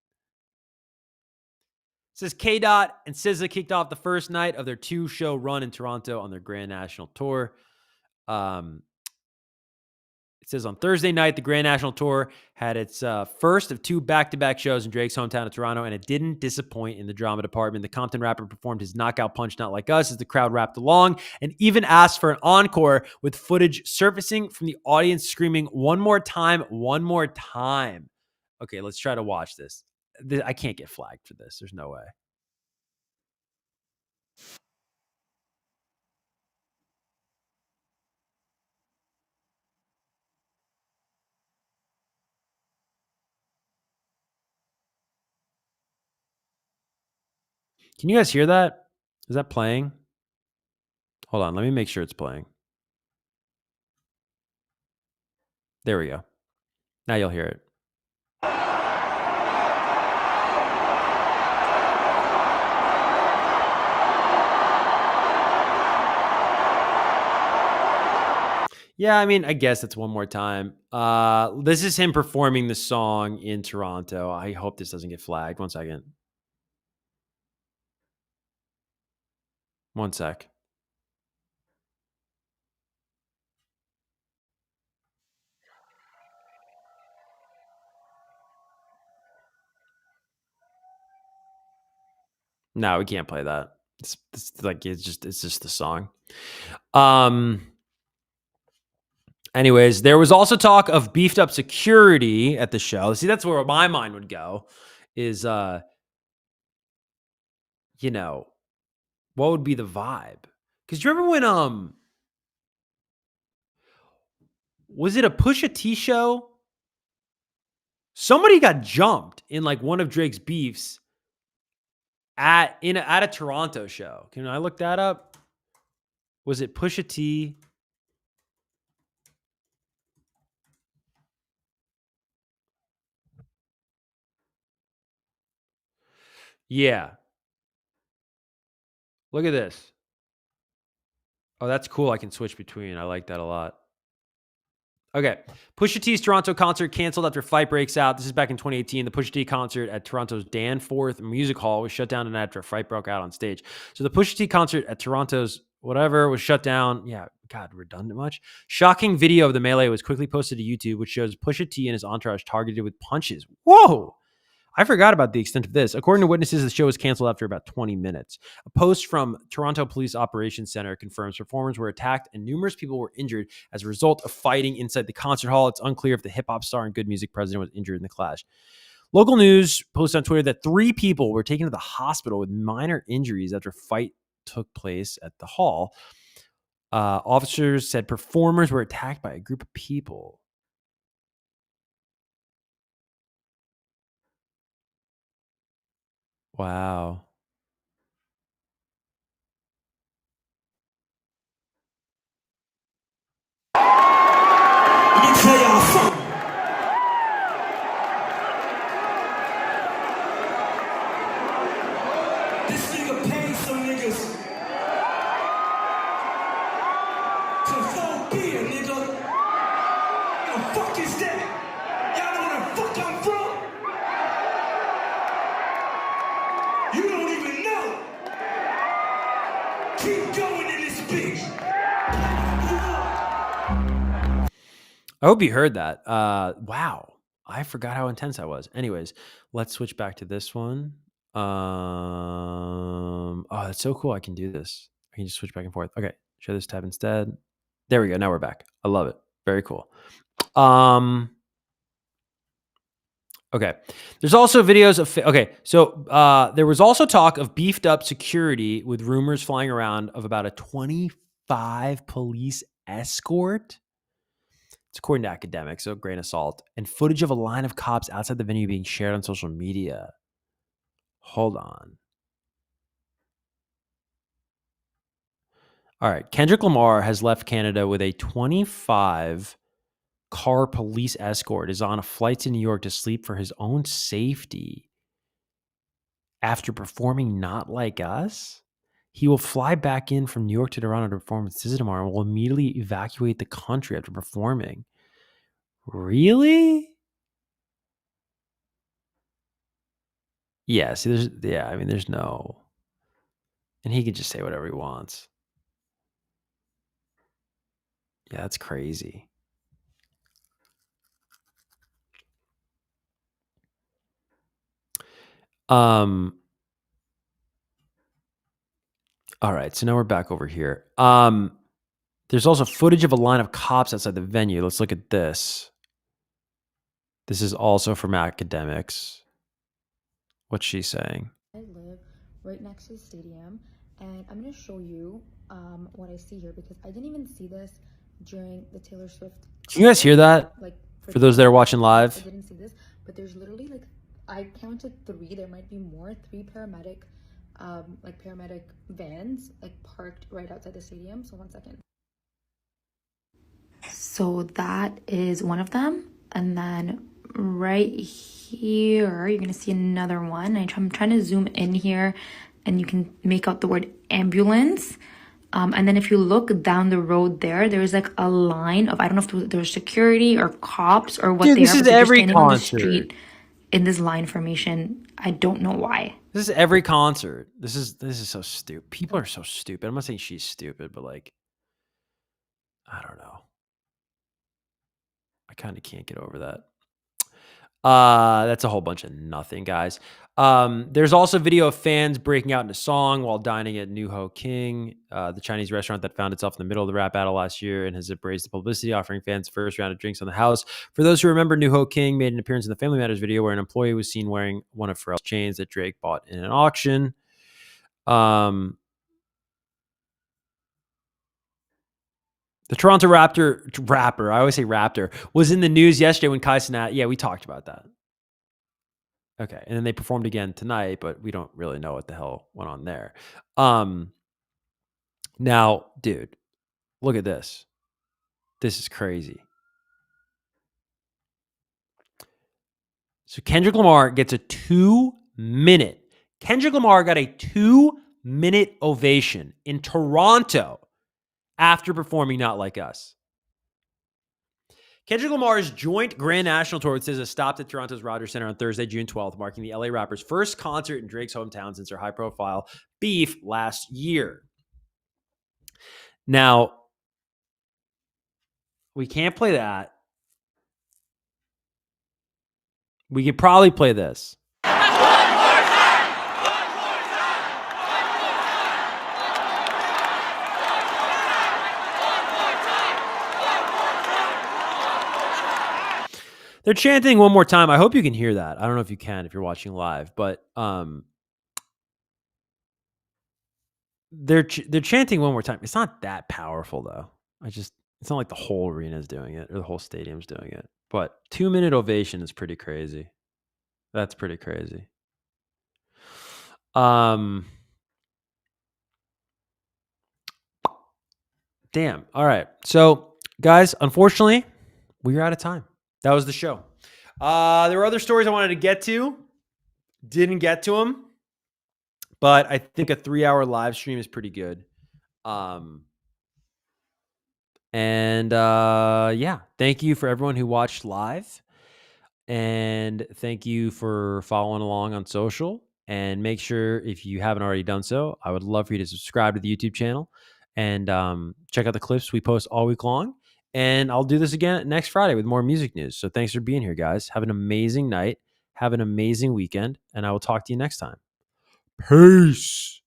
It says K-Dot and SZA kicked off the first night of their 2-show run in Toronto on their Grand National Tour. It says on Thursday night, the Grand National Tour had its first of 2 back-to-back shows in Drake's hometown of Toronto, and it didn't disappoint in the drama department. The Compton rapper performed his knockout punch, Not Like Us, as the crowd rapped along, and even asked for an encore with footage surfacing from the audience screaming, "One more time, one more time." Okay, let's try to watch this. I can't get flagged for this. There's no way. Can you guys hear that? Is that playing? Hold on, let me make sure it's playing. There we go. Now you'll hear it. Yeah, I mean, I guess it's one more time. This is him performing the song in Toronto. I hope this doesn't get flagged. One second. One sec. No, we can't play that. It's just the song. Anyways, there was also talk of beefed up security at the show. See, that's where my mind would go is, you know, what would be the vibe? Because you remember when, was it a Pusha T show? Somebody got jumped in like one of Drake's beefs at a Toronto show. Can I look that up? Was it Pusha T? Yeah. Look at this. Oh, that's cool. I can switch between. I like that a lot. Okay. Pusha T's Toronto concert canceled after fight breaks out. This is back in 2018. The Pusha T concert at Toronto's Danforth Music Hall was shut down tonight after a fight broke out on stage. So the Pusha T concert at Toronto's whatever was shut down. Yeah, God, redundant much. Shocking video of the melee was quickly posted to YouTube, which shows Pusha T and his entourage targeted with punches. Whoa! I forgot about the extent of this. According to witnesses, the show was canceled after about 20 minutes. A post from Toronto Police Operations Center confirms performers were attacked and numerous people were injured as a result of fighting inside the concert hall. It's unclear if the hip-hop star and good music president was injured in the clash. Local news posted on Twitter that 3 people were taken to the hospital with minor injuries after a fight took place at the hall. Officers said performers were attacked by a group of people. Wow. Let me tell y'all something. This nigga paid some niggas to vote beer, nigga. The fuck is that? Y'all know where the fuck I'm from? You don't even know. Keep going in this bitch. I hope you heard that. Wow. I forgot how intense that was. Anyways, let's switch back to this one. Oh, that's so cool. I can do this. I can just switch back and forth. Okay. Show this tab instead. There we go. Now we're back. I love it. Very cool. Okay. There's also videos of, so there was also talk of beefed up security with rumors flying around of about a 25 police escort. It's according to academics, so grain of salt, and footage of a line of cops outside the venue being shared on social media. Hold on. All right. Kendrick Lamar has left Canada with a 25 car police escort, is on a flight to New York to sleep for his own safety after performing Not Like Us. He will fly back in from New York to Toronto to perform with SZA tomorrow and will immediately evacuate the country after performing. Really? Yeah, see, there's no. And he can just say whatever he wants. Yeah, that's crazy. All right, so now we're back over here. There's also footage of a line of cops outside the venue. Let's look at this. This is also from academics. What's she saying? I live right next to the stadium, and I'm going to show you what I see here because I didn't even see this during the Taylor Swift. Can you guys hear that? Like for those that are watching live? I didn't see this, but there's literally like I counted 3. There might be more. 3 paramedic vans like parked right outside the stadium. So 1 second. So that is one of them, and then right here you're gonna see another one. I'm trying to zoom in here and you can make out the word ambulance, and then if you look down the road there's like a line of, I don't know if there's security or cops or what. Dude, this is every concert on the street in this line formation. I don't know why. This is every concert. This is so stupid. People are so stupid. I'm not saying she's stupid, but like, I don't know. I kind of can't get over that. That's a whole bunch of nothing, guys. There's also video of fans breaking out into song while dining at New Ho King, the Chinese restaurant that found itself in the middle of the rap battle last year and has embraced the publicity, offering fans the first round of drinks on the house. For those who remember, New Ho King made an appearance in the Family Matters video where an employee was seen wearing one of Pharrell's chains that Drake bought in an auction. The Toronto rapper, I always say Raptor, was in the news yesterday when Cenat, yeah, we talked about that. Okay, and then they performed again tonight, but we don't really know what the hell went on there. Now, dude, look at this. This is crazy. So Kendrick Lamar gets a 2-minute. Kendrick Lamar got a 2-minute ovation in Toronto after performing Not Like Us. Kendrick Lamar's joint Grand National Tour with SZA stopped at Toronto's Rogers Centre on Thursday, June 12th, marking the LA rapper's first concert in Drake's hometown since their high-profile beef last year. Now, we can't play that. We could probably play this. They're chanting one more time. I hope you can hear that. I don't know if you can if you're watching live, but they're chanting one more time. It's not that powerful though. It's not like the whole arena is doing it or the whole stadium's doing it. But 2-minute ovation is pretty crazy. That's pretty crazy. Damn. All right. So, guys, unfortunately, we're out of time. That was the show. There were other stories I wanted to get to. Didn't get to them. But I think a 3-hour live stream is pretty good. Yeah, thank you for everyone who watched live. And thank you for following along on social. And make sure, if you haven't already done so, I would love for you to subscribe to the YouTube channel and check out the clips we post all week long. And I'll do this again next Friday with more music news. So thanks for being here, guys. Have an amazing night. Have an amazing weekend. And I will talk to you next time. Peace.